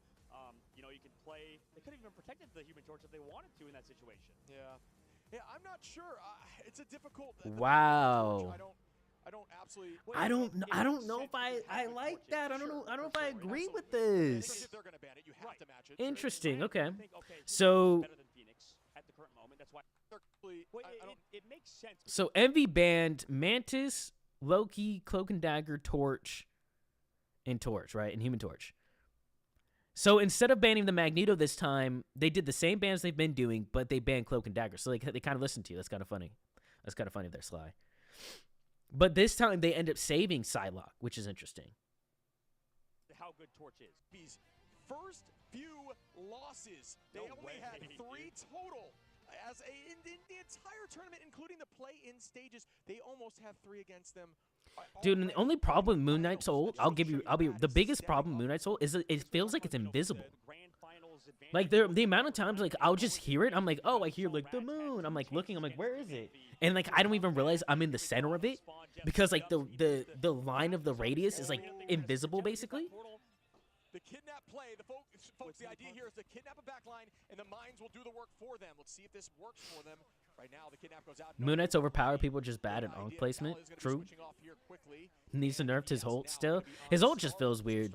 you know, you can play. They could have even protected the Human Torch if they wanted to in that situation. Yeah, I'm not sure. It's a difficult. Wow. I don't know if I like that. I don't know if I agree with this. Interesting. Okay. So So Envy banned Mantis, Loki, Cloak and Dagger, Torch, and Torch, right? And Human Torch. So instead of banning the Magneto this time, they did the same bans they've been doing, but they banned Cloak and Dagger. So they kind of listened to you. That's kind of funny. That's kind of funny if they're sly. But this time they end up saving Psylocke, which is interesting. How good Torch is. These first few losses, they only had 3 total. In the entire tournament, including the play-in stages, they almost have 3 against them. Dude, and the only problem with Moon Knight's ult, the biggest problem with Moon Knight's ult is that it feels like it's invisible. Like, the amount of times, like, I'll just hear it. I'm like, oh, I hear, like, the moon. I'm, like, looking. I'm like, where is it? And, like, I don't even realize I'm in the center of it because, like, the line of the radius is, like, invisible, basically. The kidnap play, folks, the idea here is to kidnap a backline, and the mines will do the work for them. Let's see if this works for them. Right now, the kidnap goes out. Moon Knight's overpowered. People are just bad at ult placement. True. He needs to nerf his ult still. His ult just feels weird.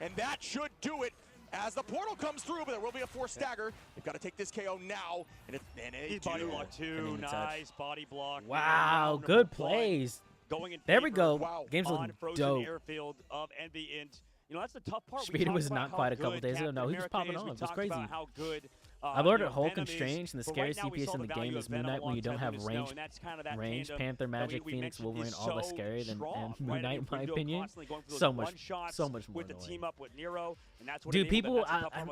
and that should do it. as the portal comes through, but there will be a forced stagger. They've got to take this KO now. And a body block too. Nice body block. Wow, good plays. There we go. Wow. Game's looking dope. Airfield of Envy Int. You know, that's the tough part. Speedy was not quite a couple days ago. No, he was popping off. It was crazy. I learned at Hulk and Strange, and the scariest DPS in the game is Moon Knight when you don't have range. Panther, Magic, Phoenix, Wolverine, all less scary than Moon Knight, in my opinion. So much more annoying. Dude, people,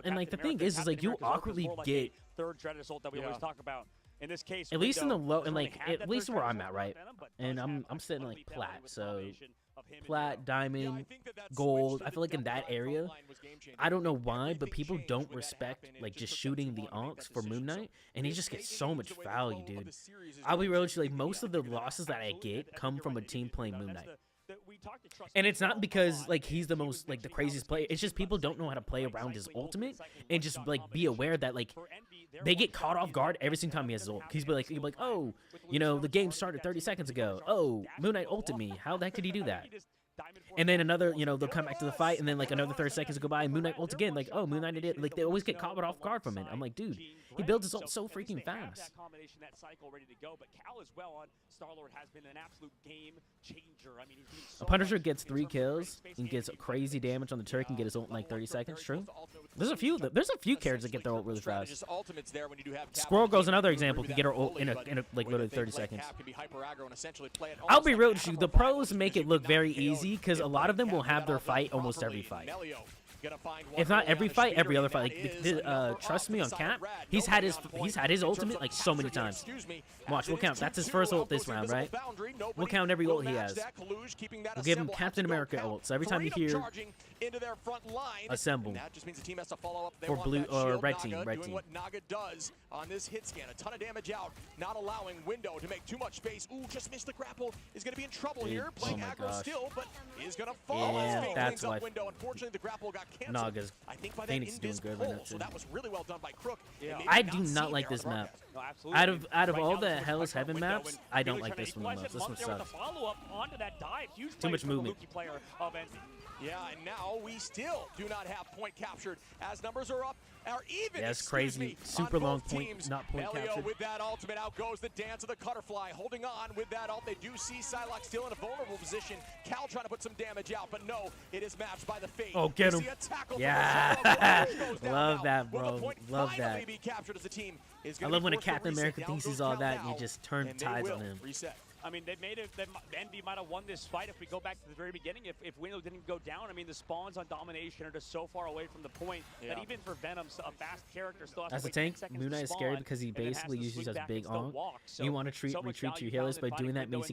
and like the thing is like you awkwardly get third dread assault that we always talk about. In this case, at least in the low, and like at least where I'm at, right? And I'm sitting like plat, so plat, diamond, gold. I feel like in that area, I don't know why, but people don't respect like just shooting the onks for Moon Knight, and he just gets so much value, dude. I'll be real with you, like most of the losses that I get come from a team playing Moon Knight. And it's not because like he's the most like the craziest player. It's just people don't know how to play around his ultimate and just like be aware that like they get caught off guard every single time he has his ult. He'll be like, oh, you know, the game started 30 seconds ago. Oh, Moon Knight ulted me. How the heck did he do that? And then another, you know, they'll come back to the fight, and then like another 30 seconds go by, and Moon Knight ults again. Like, oh, Moon Knight did it. Like they always get caught off guard from it. I'm like, dude, he builds his ult so freaking fast. A Punisher gets 3 kills and gets crazy damage on the turret and get his ult in like 30 seconds. True. There's a few characters that get their ult really fast. Squirrel Girl's another example. Can get her ult in a like literally 30 seconds. I'll be real with you. The pros make it look very easy because a lot of them will have their fight almost every fight. If not every fight, every other fight. Like, trust me on Cap, he's had his ultimate like so many times. Watch, we'll count. That's his first ult this round, right? We'll count every ult he has. We'll give him Captain America ult. So every time you hear assemble for blue or red team, what Naga does on this hit scan, a ton of damage out, not allowing Window to make too much space. Ooh, just missed the grapple. Is going to be in trouble here. Playing aggro still, but is going to fall. Yeah, that's why. Window. Unfortunately, the grapple got canceled. Naga's Phoenix is doing good right now too. So that was really well done by Crook. Yeah. I do not like this map. No, out of all the Hell's Heaven maps, I don't like this one the most. This one sucks. Too much movement. Yeah, and now we still do not have point captured as numbers are up. Are even. Yeah, it's crazy. Super long point, not point captured. With that ultimate, out goes the dance of the Cutterfly. Holding on with that ult. They do see Psylocke still in a vulnerable position. Cal trying to put some damage out, but no, it is matched by the Fate. Oh, get him. Yeah. Love that, bro. Love that. I love when a Captain America thinks he's all that and you just turn the tides on him. I mean, Envy might have won this fight if we go back to the very beginning. If Window didn't go down, I mean, the spawns on Domination are just so far away from the point that even for Venom, a fast character still has to wait 10 seconds. Moon Knight is scary because he basically uses as big onk. So you want to retreat to your healers, but doing that means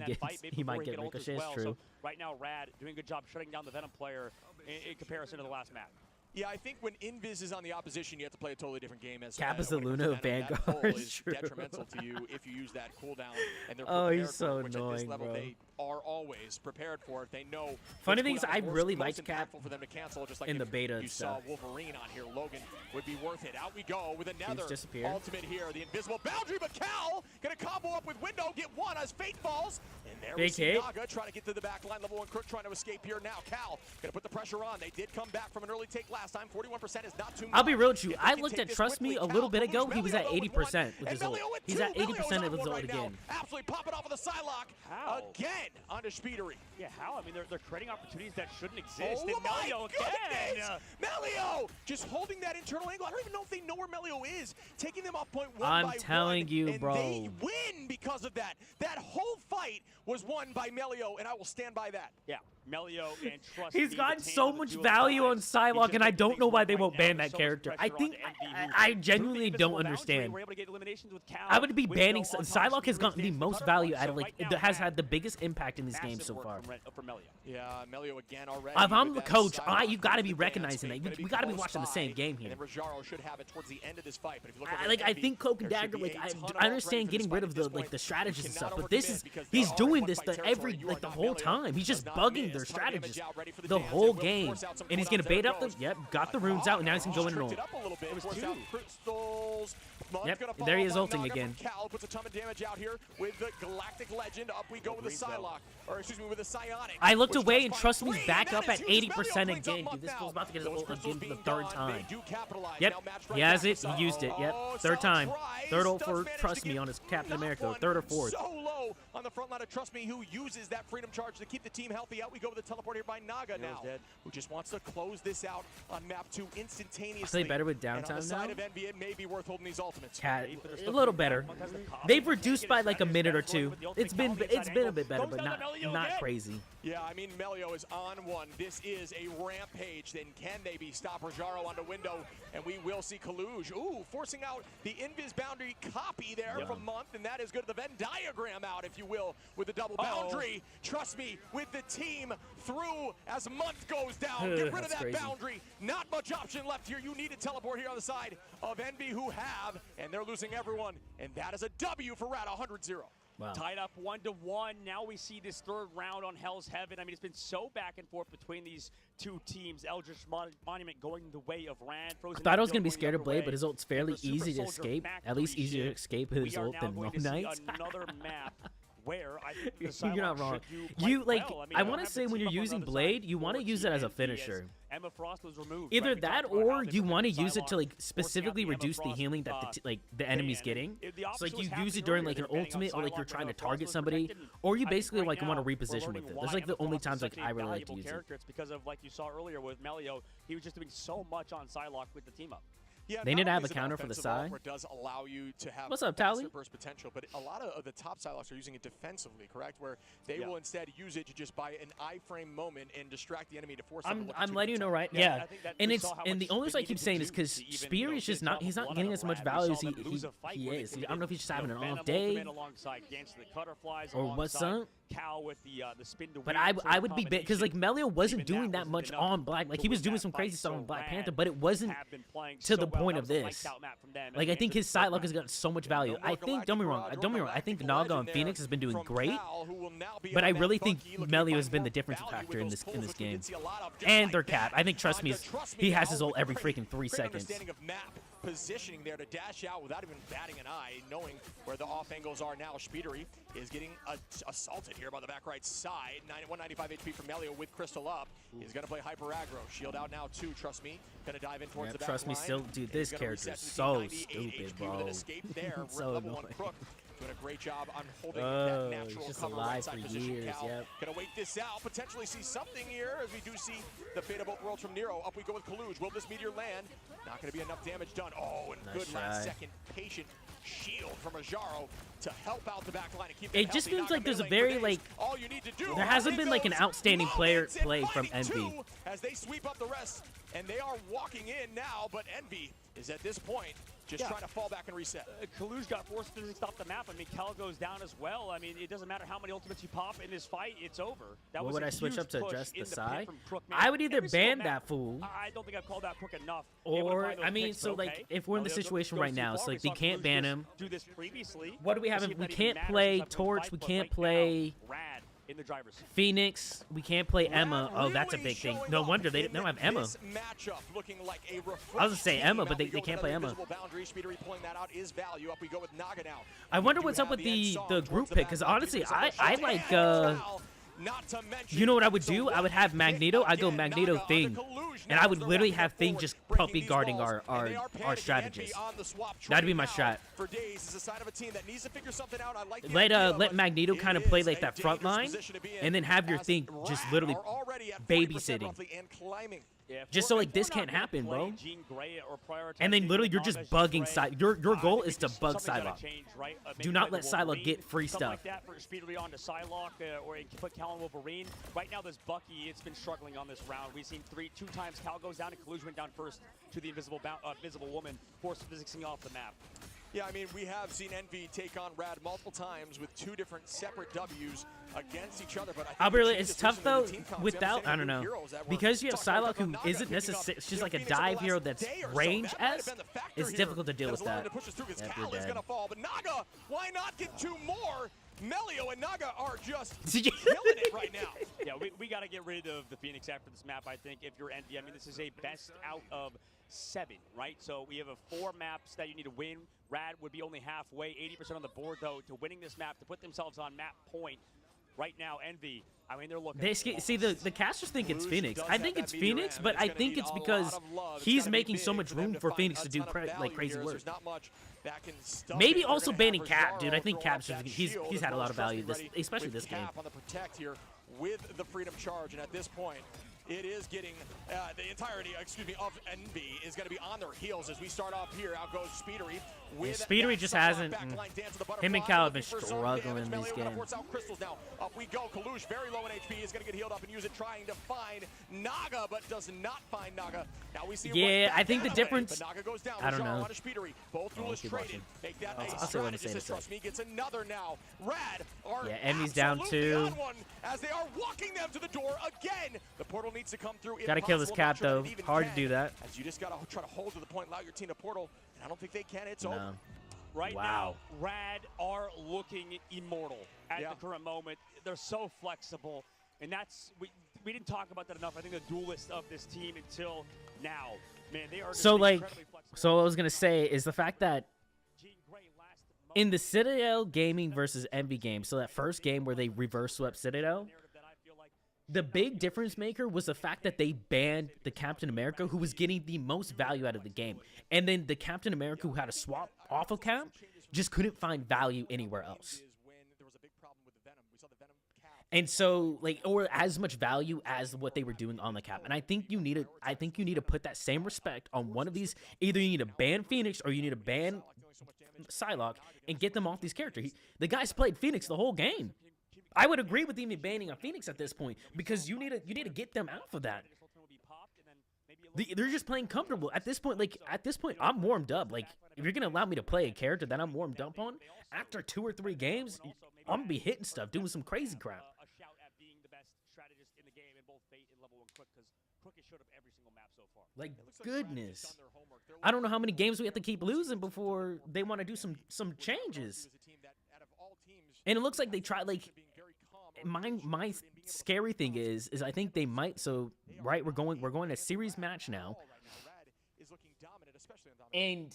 he might get ricochets. True. So right now, Rad doing a good job shutting down the Venom player in comparison to the last map. Yeah, I think when Invis is on the opposition, you have to play a totally different game. As Cap is the Luna of Vanguard. Is detrimental to you if you use that cooldown. And they're he's so annoying, at this level, bro. They are always prepared for it. They know. Funny thing is, I really liked Cap for them to cancel, just like in the beta you saw Wolverine on here. Logan would be worth it. Out we go with another ultimate here. The invisible boundary, but Cal gonna combo up with Window, get one as Fate falls. And there we see Naga trying to get to the back line. Level 1 Crook trying to escape here now. Cal gonna put the pressure on. They did come back from an early take last time. 41% is not too much. I'll be real with you. I looked at Trust Me a little bit ago. He was at 80% with his ult. He's at 80% of his ult again. Absolutely popping off of the Psylocke again onto Speedery. Yeah, how? I mean, they're creating opportunities that shouldn't exist. Oh my goodness! Melio just holding that internal angle. I don't even know if they know where Melio is. Taking them off point one I'm telling you, bro. They win because of that. That whole fight was won by Melio, and I will stand by that. Yeah, Melio and Trust He's gotten so much value on Psylocke, and I don't know why they won't ban that character. I think I genuinely don't understand. I would be banning Psylocke. Has gotten the most value out of has had the biggest impact in this game so far. Yeah, Melio again already. If I'm the coach, you got to be recognizing that. We got to be watching the same game here. Should have it towards the end of this fight, but if you look I think Cloak and Dagger. I understand getting rid of the strategists and stuff, but this is he's doing this the whole time. He's just bugging their strategist the whole game. And he's going to bait up the... Yep, got the runes out, and now he's going to go in and roll. Yep, there he is ulting again. Cal puts a ton of damage out here with the Galactic Legend. Up we go with the Psylocke, or excuse me, with the Psionic. I looked away and trust me's back up at 80% again. Dude, this fool's about to get his ult again for the third time. Yep, he has it. He used it. Yep, third time. Third ult for Trust Me on his Captain America. Third or fourth. So low on the front line of Trust Me, who uses that Freedom Charge to keep the team healthy. Out we go with the teleport here by Naga now, who just wants to close this out on map 2 instantaneously. Are they better with downtime now? On the side of Envy, it may be worth holding these ultimates. Cat, a little better. They've reduced by like a minute or two. It's been a bit better, but not crazy. Yeah, I mean, Melio is on one. This is a rampage. Then can they be stop Rajaro on the window? And we will see Kaluj. Ooh, forcing out the Invis boundary copy there from Month. And that is good. The Venn diagram out, if you will, with the double boundary. Trust me, with the team through as Month goes down. Get rid of that boundary. Not much option left here. You need to teleport here on the side of Envy, who have, and they're losing everyone. And that is a W for Rad, 100-0. Wow. Tied up 1-1. Now we see this third round on Hell's Heaven. I mean, it's been so back and forth between these two teams. Eldritch Monument going the way of Rand. I thought I was going to be scared of Blade, but his ult's fairly easy to escape. At least easier to escape with his ult than Moon Knight. Another map where I think the you're not wrong. You like, well. I want to say when you're using Blade, you want to use it as a finisher. Emma Frost was removed. Either that, or you want to use it to like specifically reduce the healing that the enemy's getting. So like you use it during like an ultimate, or like you're trying to target somebody, or you basically like want to reposition with it. There's like the only times like I really like to use it. It's because of, like you saw earlier with Melio, he was just doing so much on Psylocke with the team up. Yeah, they need to have a counter for the side. Does allow you to have What's up, Tally? Burst potential, but a lot of the top Psylocks are using it defensively, correct? Where they will instead use it to just buy an iframe moment and distract the enemy to force them. I'm letting you know, right? Yeah, and the only reason I keep saying is because Spear is just not. He's not getting as much value as he is. I don't know if he's just having an off day or what's up. But I would be because like Melio wasn't doing that much on Black. Like he was doing some crazy stuff on Black Panther, but it wasn't to the point of this. Like I think his Psylocke has got so much value. I think don't be wrong. I think Naga and Phoenix has been doing great, but I really think Melio has been the difference factor in this game. And their cap. I think Trust Me, he has his ult every freaking 3 seconds. Positioning there to dash out without even batting an eye, knowing where the off angles are now. Spidery is getting assaulted here by the back right side. 195 HP from Melio with Crystal up. He's going to play hyper aggro. Shield out now too, Trust Me. Going to dive in towards the back Trust Me still, dude, this character is so stupid, bro. So annoying. Doing a great job on holding that natural just cover alive right for position. years. Yep. Gonna wait this out, potentially see something here as we do see the Fate of Both Worlds from Nero. Up we go with Kaluj. Will this meteor land? Not gonna be enough damage done. Oh, and nice good last second patient shield from Rajaro to help out the back line and keep it just feels like there's a very like all you need to do. There hasn't been like an outstanding play from Envy. As they sweep up the rest, and they are walking in now, but Envy is at this point just trying to fall back and reset. Kaluj got force physics off the map. I mean, Cal goes down as well. I mean, it doesn't matter how many ultimates you pop in this fight, it's over. What would I switch up to address the side? I would either ban that fool. I don't think I've called that Crook enough. Or, I mean, so like, if we're in the situation right now, so like, they can't ban him. What do we have? We can't play Torch, we can't play in the driver's Phoenix, we can't play Emma. Oh, that's a big thing. No wonder they don't have Emma. I was gonna say Emma, but they can't play Emma. I wonder what's up with the group pick, because honestly, I like you know what I would do? I would have Magneto. I go Magneto Thing, and I would literally have Thing just puppy guarding our strategist. That'd be my strat. Let Magneto kind of play like that front line, and then have your Thing just literally babysitting. Just so like this can't happen, bro. And then literally you're just bugging side. Your goal is to bug Psylocke. Do not let Psylocke get free stuff. Right now this Bucky, it's been struggling on this round. We've seen two times Cal goes down and Kaluj went down first to the invisible woman, force physicsing off the map. Yeah, I mean, we have seen Envy take on Rad multiple times with 2 different separate W's against each other. But I think it's tough though without, I don't know, because you have Psylocke who isn't necessarily, she's like a dive hero that's range-esque. It's difficult to deal with that. Cal is gonna fall, but Naga, why not get 2 more? Melio and Naga are just killing it right now. Yeah, we got to get rid of the Phoenix after this map, I think, if you're Envy. I mean, this is a best out of 7, right? So we have 4 maps that you need to win. Rad would be only halfway, 80% on the board, though, to winning this map, to put themselves on map point. Right now, Envy, I mean, they're looking. The casters think it's Phoenix. I think it's Phoenix, but I think it's because he's making so much room for Phoenix to do crazy work. Maybe also banning Cap, dude. I think Cap's he's had a lot of value, especially this game. On the protect here with the Freedom Charge, and at this point, it is getting the entirety, of Envy is going to be on their heels as we start off here. Out goes Speedery. Speedery just hasn't. Him and Cal have been struggling in these games. Now up we go. Kalush, very low in HP, is going to get healed up and use it, trying to find Naga, but does not find Naga. Now we see. Yeah, I think the difference. Naga goes down. I don't know. Both duelists traded. Make that I'll say what I'm saying. Trust me, gets another now. Rad are Envy's down 2. As they are walking them to the door again. The portal needs to come through. Gotta kill this Cap though. Hard to do that. As you just gotta try to hold to the point, allow your team to portal, and I don't think they can. It's over. Right now, Rad are looking immortal at the current moment. They're so flexible, and that's we didn't talk about that enough. I think the duelist of this team until now, man, they are. So like, so what I was gonna say is the fact that in the Citadel Gaming versus Envy game, so that first game where they reverse swept Citadel, the big difference maker was the fact that they banned the Captain America, who was getting the most value out of the game. And then the Captain America, who had a swap off of Cap, just couldn't find value anywhere else. And so, like, or as much value as what they were doing on the Cap. And I think you need to put that same respect on one of these. Either you need to ban Phoenix or you need to ban Psylocke and get them off these characters. The guys played Phoenix the whole game. I would agree with even banning a Phoenix at this point because you need to get them out of that. They're just playing comfortable at this point. Like at this point, I'm warmed up. Like if you're gonna allow me to play a character that I'm warmed up on, after 2 or 3 games, I'm gonna be hitting stuff, doing some crazy crap. Like goodness, I don't know how many games we have to keep losing before they want to do some changes. And it looks like they try like. My scary thing is I think they might. So right, we're going a series match now, and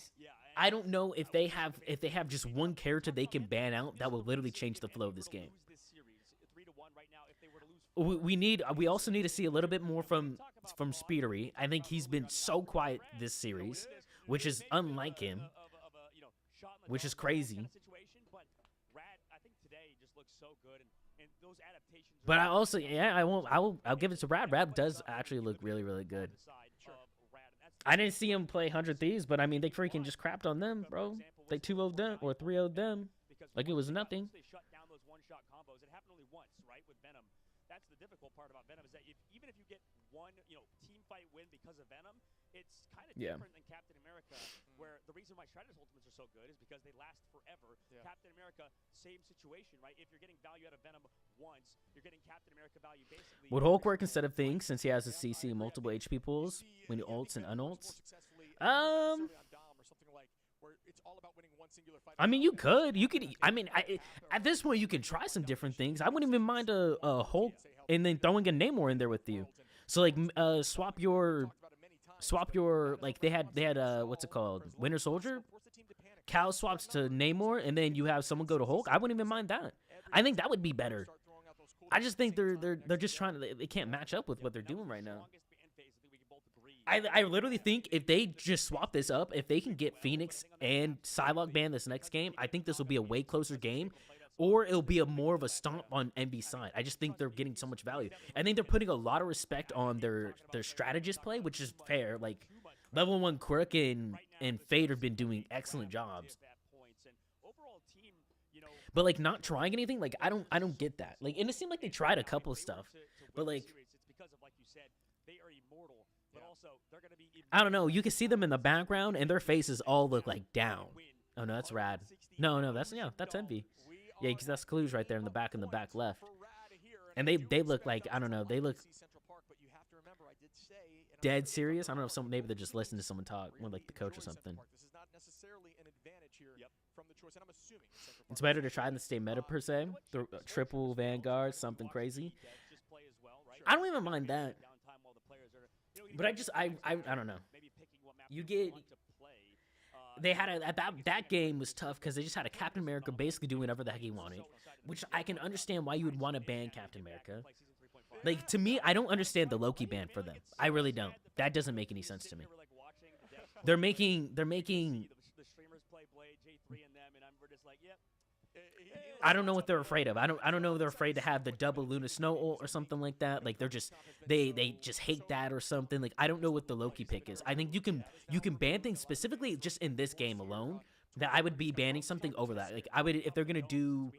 I don't know if they have just one character they can ban out that will literally change the flow of this game. We also need to see a little bit more from Speedery. I think he's been so quiet this series, which is unlike him, which is crazy. But I also, I'll give it to Rad. Rad does actually look really, really good. I didn't see him play 100 Thieves, but I mean, they freaking just crapped on them, bro. They 2-0'd them or 3-0'd them like it was nothing. That's the difficult part about Venom is that even if you get one, team fight win because of Venom, it's kind of different than Captain America, where the reason why Strider's ultimates are so good is because they last forever. Captain America, same situation, right? If you're getting value out of Venom once, you're getting Captain America value basically. Would Hulk work instead of Things since he has a CC and multiple HP pools when he ults and unults? I mean, you could. I mean, at this point, you can try some different things. I wouldn't even mind a Hulk and then throwing a Namor in there with you. So like, swap your like they had what's it called, Winter Soldier. Cal swaps to Namor, and then you have someone go to Hulk. I wouldn't even mind that. I think that would be better. I just think they're just trying to. They can't match up with what they're doing right now. I literally think if they just swap this up, if they can get Phoenix and Psylocke banned this next game, I think this will be a way closer game, or it'll be more of a stomp on NB's side. I just think they're getting so much value. I think they're putting a lot of respect on their strategist play, which is fair. Like Level 1 Crook and Fade have been doing excellent jobs. But like not trying anything, like I don't get that. Like, and it seemed like they tried a couple of stuff, but like I don't know. You can see them in the background, and their faces all look like down. Oh no, that's Rad. No, that's Envy. Yeah, because that's Clues right there in the back left. And they look like, I don't know, they look dead serious. I don't know if maybe they're just listening to someone talk, one like the coach or something. It's better to try than stay meta per se. The triple Vanguard, something crazy. I don't even mind that. But I don't know. You get. They had that game was tough because they just had a Captain America basically doing whatever the heck he wanted, which I can understand why you would want to ban Captain America. Like, to me, I don't understand the Loki ban for them. I really don't. That doesn't make any sense to me. They're making. I don't know what they're afraid of. I don't know if they're afraid to have the double Luna Snow ult or something like that. Like, they're just they just hate that or something. Like, I don't know what the Loki pick is. I think you can ban things specifically just in this game alone. That I would be banning something over that. Like, I would, if they're gonna do,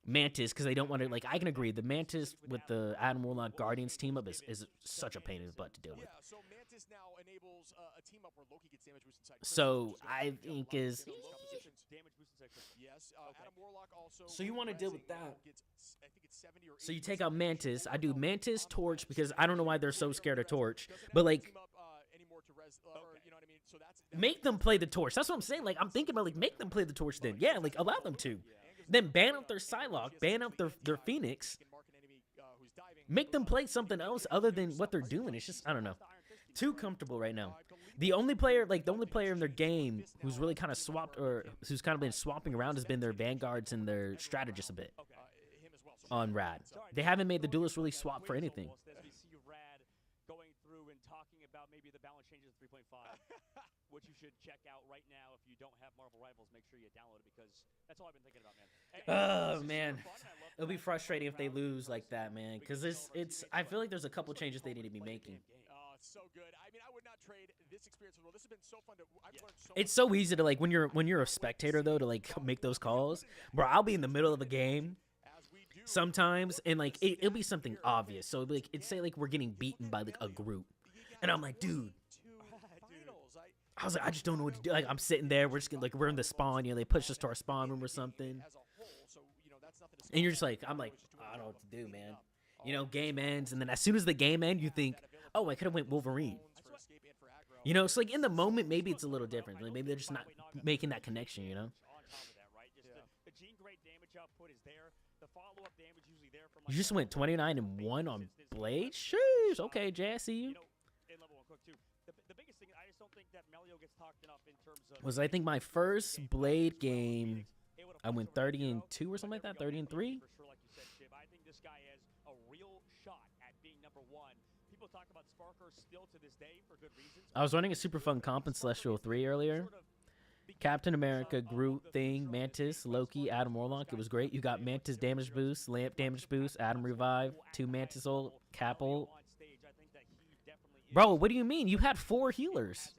Mantis, because they don't want to, like, I can agree. The Mantis with the Adam Warlock Guardians team up is such a pain in the butt to deal with. So Mantis now enables a team up where Loki gets damage boost inside. So I think is. Yes, Adam Warlock also. So you want to deal with that? So you take out Mantis. I do Mantis, Torch, because I don't know why they're so scared of Torch, but like. Make them play the Torch. That's what I'm saying. Like, I'm thinking about, like, make them play the Torch then. Yeah, like, allow them to. Then ban out their Psylocke, ban out their Phoenix. Make them play something else other than what they're doing. It's just, I don't know. Too comfortable right now. The only player in their game who's really kind of swapped, or who's kind of been swapping around, has been their Vanguards and their Strategists a bit on Rad. They haven't made the Duelists really swap for anything. Maybe the balance changes to 3.5, which you should check out right now. If you don't have Marvel Rivals, make sure you download it, because that's all I've been thinking about, man. Oh man, it'll be frustrating if they lose like that, man. Because it's. I feel like there's a couple changes they need to be making. Oh, it's so good. I mean, I would not trade this experience. This has been so fun to. I've learned so. It's so easy to, like, when you're a spectator though, to like make those calls, bro. I'll be in the middle of a game sometimes, and like it'll be something obvious. So like it'd say like we're getting beaten by like a group. And I'm like, dude. I was like, I just don't know what to do. Like, I'm sitting there. We're just like, we're in the spawn. They pushed us to our spawn room or something. And you're just like, I'm like, I don't know what to do, man. Game ends, and then as soon as the game ends, you think, oh, I could have went Wolverine. So like in the moment, maybe it's a little different. Like, maybe they're just not making that connection. The Gene Grade damage output is there. The follow-up damage usually there from. You just went 29-1 on Blade. Sheesh. Okay, Jay, I see you. The biggest thing, I just don't think that Melio gets talked enough in terms of. Was I think my first Blade game, I went 30-2 or something like that, 30-3. For sure, like you said, Chib. I think this guy has a real shot at being number one. People talk about Sparker still to this day for good reasons. I was running a super fun comp in Celestial 3 earlier. Captain America, Groot, Thing, Mantis, Loki, Adam Warlock. It was great. You got Mantis damage boost, Lamp damage boost, Adam revive, 2 Mantis ult, Cap ult. Bro, what do you mean? You had 4 healers.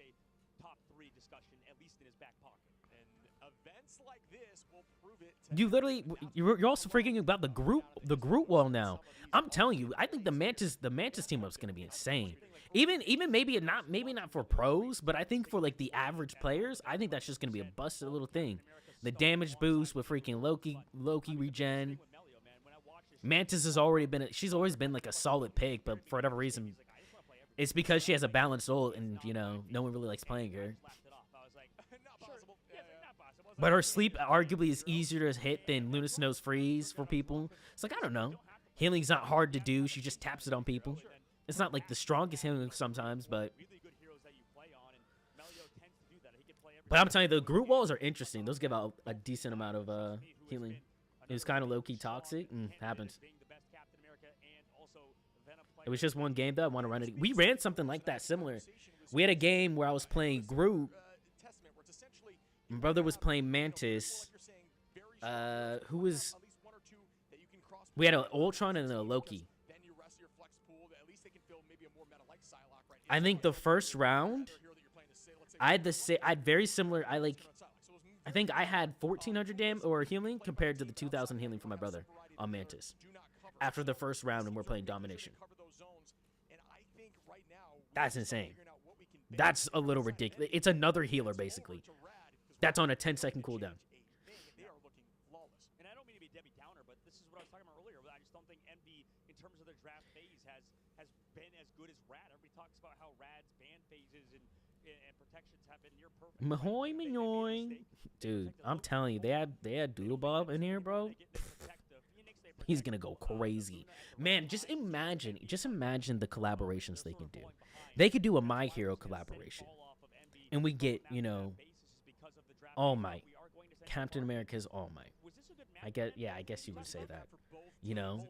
You literally, you're also freaking about the Groot wall now. I'm telling you, I think the Mantis team up is gonna be insane. Even maybe not for pros, but I think for like the average players, I think that's just gonna be a busted little thing. The damage boost with freaking Loki regen. Mantis has already been, she's always been like a solid pick, but for whatever reason. It's because she has a balanced ult, and, no one really likes playing her. But her sleep arguably is easier to hit than Luna Snow's freeze for people. It's like, I don't know. Healing's not hard to do. She just taps it on people. It's not like the strongest healing sometimes, but I'm telling you, the Groot walls are interesting. Those give out a decent amount of healing. It was kind of low-key toxic. Happens. It was just one game, though. I want to run it. We ran something like that, similar. We had a game where I was playing Groot. My brother was playing Mantis. We had an Ultron and a Loki. I think the first round, I think I had 1,400 damage or healing compared to the 2,000 healing for my brother on Mantis. After the first round, and we're playing domination. That's insane. That's a little ridiculous. It's another healer, basically. That's on a 10-second cooldown. They are looking flawless. And I don't mean to be Debbie Downer, but this is what I was talking about earlier. I just don't think Envy, in terms of their draft phase, has been as good as Rad. Everybody talks about how Rad's ban phases and protections have been near perfect. Mahoy, Mahoy. Dude, I'm telling you, they had Doodle Bob in here, bro. He's gonna go crazy, man. Just imagine the collaborations they can do. They could do a My Hero collaboration, and we get, you know, All Might. Captain America's All Might. I guess you would say that. You know,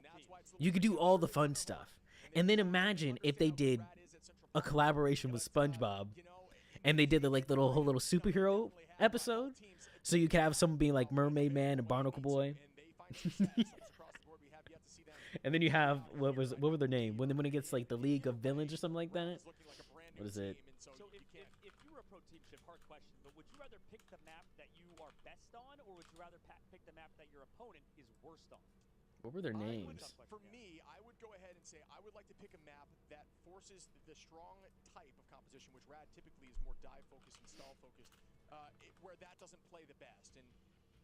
you could do all the fun stuff, and then imagine if they did a collaboration with SpongeBob, and they did the like whole little superhero episode. So you could have someone being like Mermaid Man and Barnacle Boy. And then you have what were their name when it gets like the League of Villains or something like that. What is it? So if you were a pro team, Chip, hard question, but would you rather pick the map that you are best on, or would you rather pick the map that your opponent is worst on? What were their names? For me, I would go ahead and say I would like to pick a map that forces the strong type of composition, which Rad typically is more dive focused and stall focused, where that doesn't play the best. And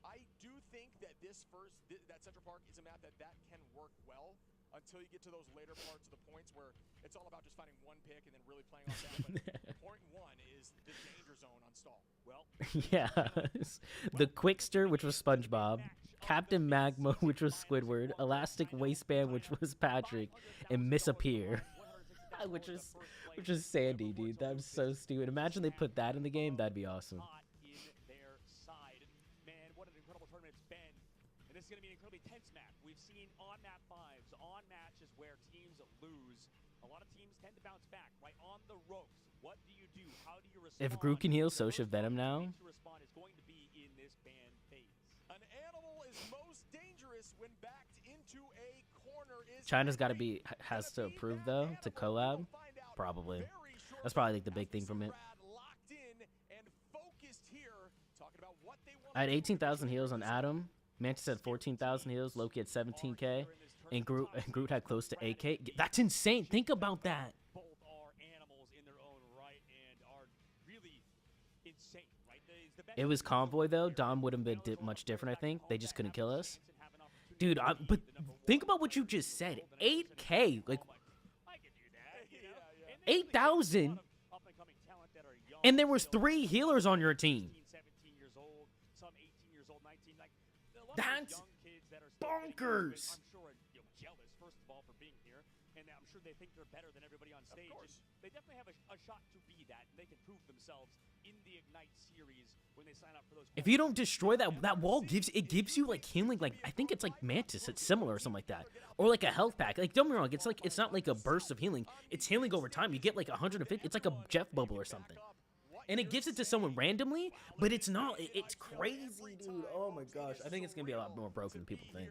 I do think that that Central Park is a map that can work well until you get to those later parts of the points where it's all about just finding one pick and then really playing off that. But point one is the danger zone on stall. Well, yeah, the Quickster, which was SpongeBob, Captain Magma, which was Squidward, Elastic Waistband, which was Patrick, and Misappear, which is Sandy, dude. That's so stupid. Imagine they put that in the game. That'd be awesome. This is going to be an incredibly tense map. We've seen on map 5s, on matches where teams lose. A lot of teams tend to bounce back, right on the ropes. What do you do? How do you respond? If Groot can heal, so should Venom now. To respond is going to be in this ban phase. An animal is most dangerous when backed into a corner. China's got to has to approve though to collab. Probably. That's probably like the big thing from it. I had 18,000 heals on Adam. Mantis had 14,000 heals. Loki had 17K. And Groot had close to 8K. That's insane. Think about that. Both are animals in their own right and are really insane, right? It was Convoy, though. Dom would have been much different, I think. They just couldn't kill us. Dude, but think about what you just said. 8K. Like, 8,000. And there was 3 healers on your team. That's bonkers. I'm sure jealous, first of all, for being here, and I'm sure they think they're better than everybody on stage. They definitely have a shot to be that, and they can prove themselves in the Ignite series when they sign up for those. If you don't destroy that wall, gives you like healing, like I think it's like Mantis, it's similar or something like that, or like a health pack. Like don't get me wrong, it's not like a burst of healing. It's healing over time. You get like 150. It's like a Jeff bubble or something. And it gives it to someone randomly, but it's not. It's crazy, dude. Oh my gosh. I think it's going to be a lot more broken than people think.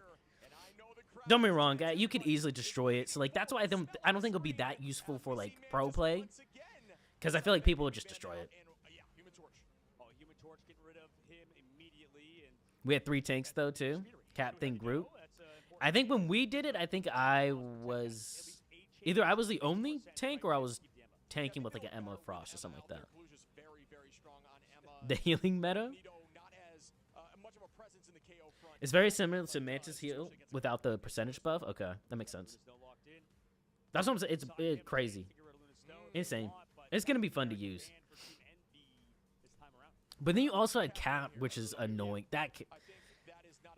Don't get me wrong, guy. You could easily destroy it. So, like, that's why I don't think it'll be that useful for, like, pro play. Because I feel like people will just destroy it. We had 3 tanks, though, too. Captain Groot. I think when we did it, I think I was... Either I was the only tank or I was tanking with, like, an Emma Frost or something like that. The healing meta is very similar to Mantis heal without the percentage buff. Okay, that makes sense. That's what I'm saying. It's crazy, insane. It's gonna be fun to use. But then you also had Cap, which is annoying. That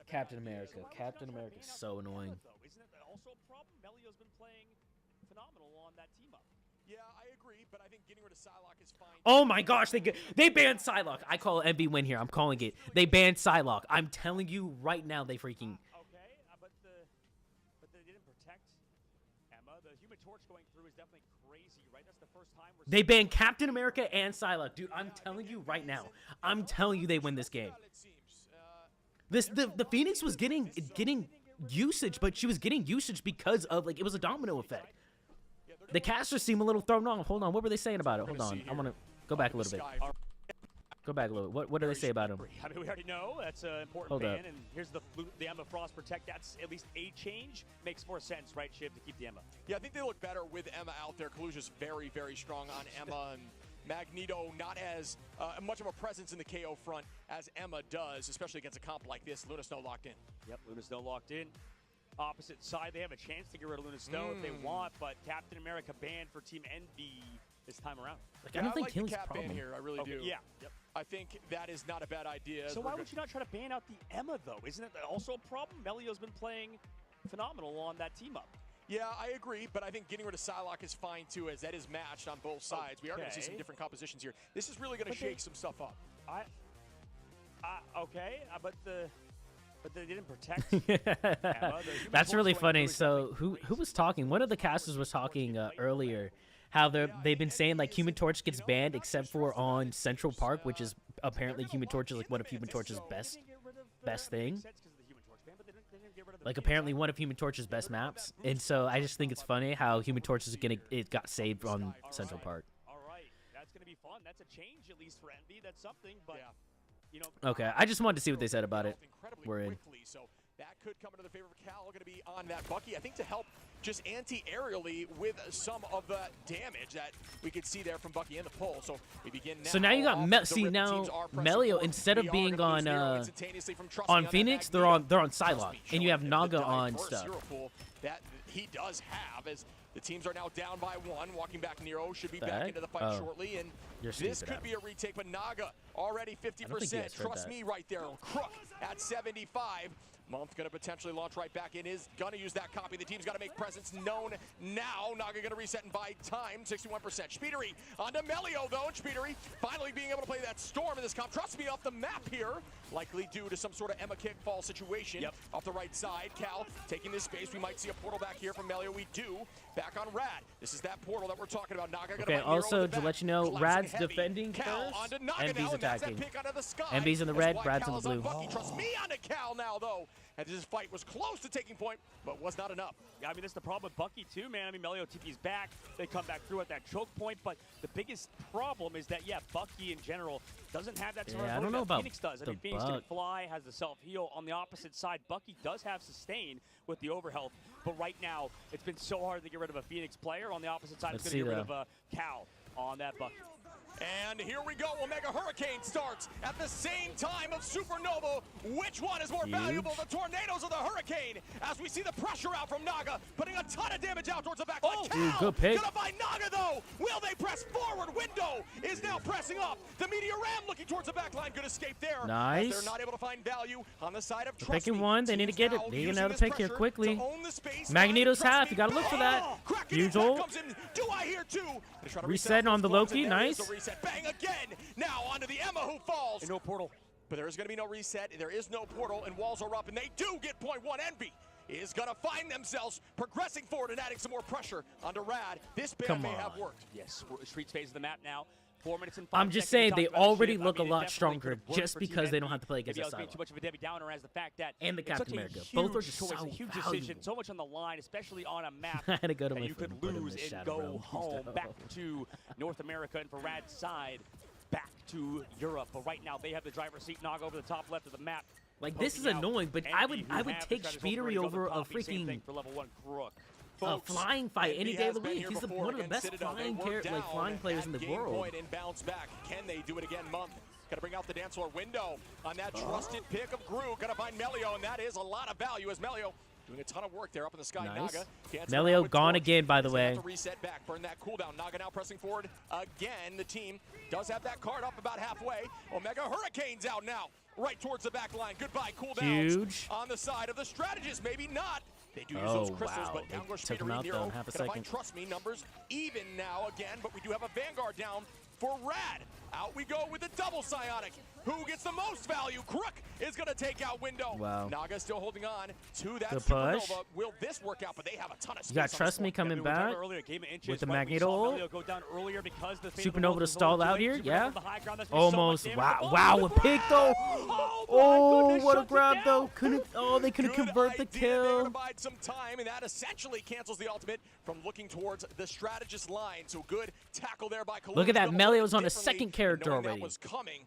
Captain America. Captain America is so annoying. Isn't it also a problem? Melio's been playing phenomenal on that team up. Yeah, I agree, but I think getting rid of Psylocke is fine. Oh my gosh, they banned Psylocke. I call it MV win here. I'm calling it. They banned Psylocke. I'm telling you right now, they freaking. Okay, but they didn't protect Emma. The Human Torch going through is definitely crazy, right? That's the first time we're. They banned Captain America and Psylocke, dude. I'm telling you right now. I'm telling you they win this game. The Phoenix was getting usage, but she was getting usage because of like it was a domino effect. The casters seem a little thrown off. Hold on, what were they saying about it? Hold on, I want to go back a little bit. Go back a little bit. What do they say about him? I mean, we already know that's an important ban, and here's the Emma Frost Protect. That's at least a change. Makes more sense, right, Shiv, to keep the Emma? Yeah, I think they look better with Emma out there. Kaluja's very, very strong on Emma, and Magneto not as much of a presence in the KO front as Emma does, especially against a comp like this. Luna Snow locked in. Yep, Luna Snow locked in. Opposite side, they have a chance to get rid of Luna Snow if they want, but Captain America banned for Team Envy this time around. Like, I don't think like Killing's the Cap problem ban here. I really do. Yeah. Yep. I think that is not a bad idea. So why would you not try to ban out the Emma, though? Isn't it also a problem? Melio's been playing phenomenal on that team up. Yeah, I agree, but I think getting rid of Psylocke is fine, too, as that is matched on both sides. We are going to see some different compositions here. This is really going to shake some stuff up. But they didn't protect Emma. That's really funny. So who was talking? One of the casters was talking earlier how they've been saying like Human Torch gets banned except for on Central Park, which is apparently Human Torch is like one of Human Torch's best thing. Like apparently one of Human Torch's best maps, and so I just think it's funny how Human Torch is it got saved on Central Park. All right, that's gonna be fun. That's a change at least for Envy. That's something, but you know. Okay, I just wanted to see what they said about it. We're in. So that could come into the favor of Cal. Going to be on that Bucky, I think, to help just anti-aerially with some of the damage that we could see there from Bucky in the pull. So we begin now. So now you got Melio instead of being on Phoenix, they're on Psylocke, and you have Naga on stuff. That he does have, as the teams are now down by 1. Walking back, Nero should be back into the fight shortly, and this could be a retake. But Naga already 50%. Trust me, right there. Crook at 75. Month going to potentially launch right back in. Is going to use that copy. The team's got to make presence known now. Naga going to reset and buy time. 61%. Speedery onto Melio, though. And Speedery finally being able to play that Storm in this comp. Trust me, off the map here. Likely due to some sort of Emma kickfall situation. Off the right side. Cal taking this space. We might see a portal back here from Melio. We do. Back on Rad. This is that portal that we're talking about. Naga okay, also to let you know, Rad's defending first. Envy's attacking. Envy's in the red, Rad's in the blue. Trust me onto Cal now, though. And this fight was close to taking point, but was not enough. Yeah, I mean, that's the problem with Bucky, too, man. I mean, Melio TP's back. They come back through at that choke point, but the biggest problem is that, Bucky in general doesn't have that sort of that Phoenix does. I mean, Phoenix can fly, has the self-heal. On the opposite side, Bucky does have sustain with the overhealth, but right now, it's been so hard to get rid of a Phoenix player. On the opposite side, it's going to get rid of Cal on that Bucky. And here we go. Omega Hurricane starts at the same time of Supernova. Which one is more valuable? The Tornadoes or the Hurricane? As we see the pressure out from Naga, putting a ton of damage out towards the backline. Cal, good pick. Gonna find Naga, though. Will they press forward? Window is now pressing up. The Meteor Ram looking towards the backline. Good escape there. Nice. They're not able to find value on the side of picking one. They need to get it. They need another pick here quickly. Magneto's half. You gotta look for that. Huge ult. Do I hear two? Reset on the Loki. Nice. Bang again. Now onto the Emma, who falls. And no portal. But there is going to be no reset. There is no portal, and walls are up, and they do get point 1. Envy is going to find themselves progressing forward and adding some more pressure onto Rad. This ban may have worked. Yes, Streets phase of the map now. 4 minutes and 5 I'm just saying they already look a lot stronger just because they don't have to play against Psylocke. Too much of a Debbie Downer as the fact that and the Captain America. Both are just so a huge decision, so much on the line, especially on a map I had to go to that you could lose and go home back to North America, and for Rad's side, back to Europe. But right now they have the driver's seat. Naga over the top left of the map. Like, this is annoying, but I would take Speedery over a freaking for level 1 Crook. Flying fight any day of the week. He's one of the best flying players in the world. And bounce back. Can they do it again? Month. Got to bring out the dance floor window on that trusted pick of Gru. Got to find Melio, and that is a lot of value as Melio doing a ton of work there up in the sky. Nice. Naga Melio gone again, by the way. Reset back, burn that cooldown. Naga now pressing forward again. The team does have that card up about halfway. Omega Hurricane's out now, right towards the back line. Goodbye, cooldowns. Huge. On the side of the strategist, maybe not. They do use those crystals, but down goes Speedery. Nero. Half a second. Trust me, numbers even now again, but we do have a Vanguard down for Rad. Out we go with the double psionic. Who gets the most value? Crook is going to take out Window. Wow. Naga still holding on to that Supernova. Will this work out? But they have a ton of space. You got Trust Me coming back with the Magneto ult. Supernova to stall out here. Yeah. Almost. Wow. A pick though. Oh, what a grab though. They couldn't convert the kill. Bide some time, and that essentially cancels the ultimate from looking towards the strategist line. So good tackle there by Columbus. Look at that. Melio's on a second character already. Was coming.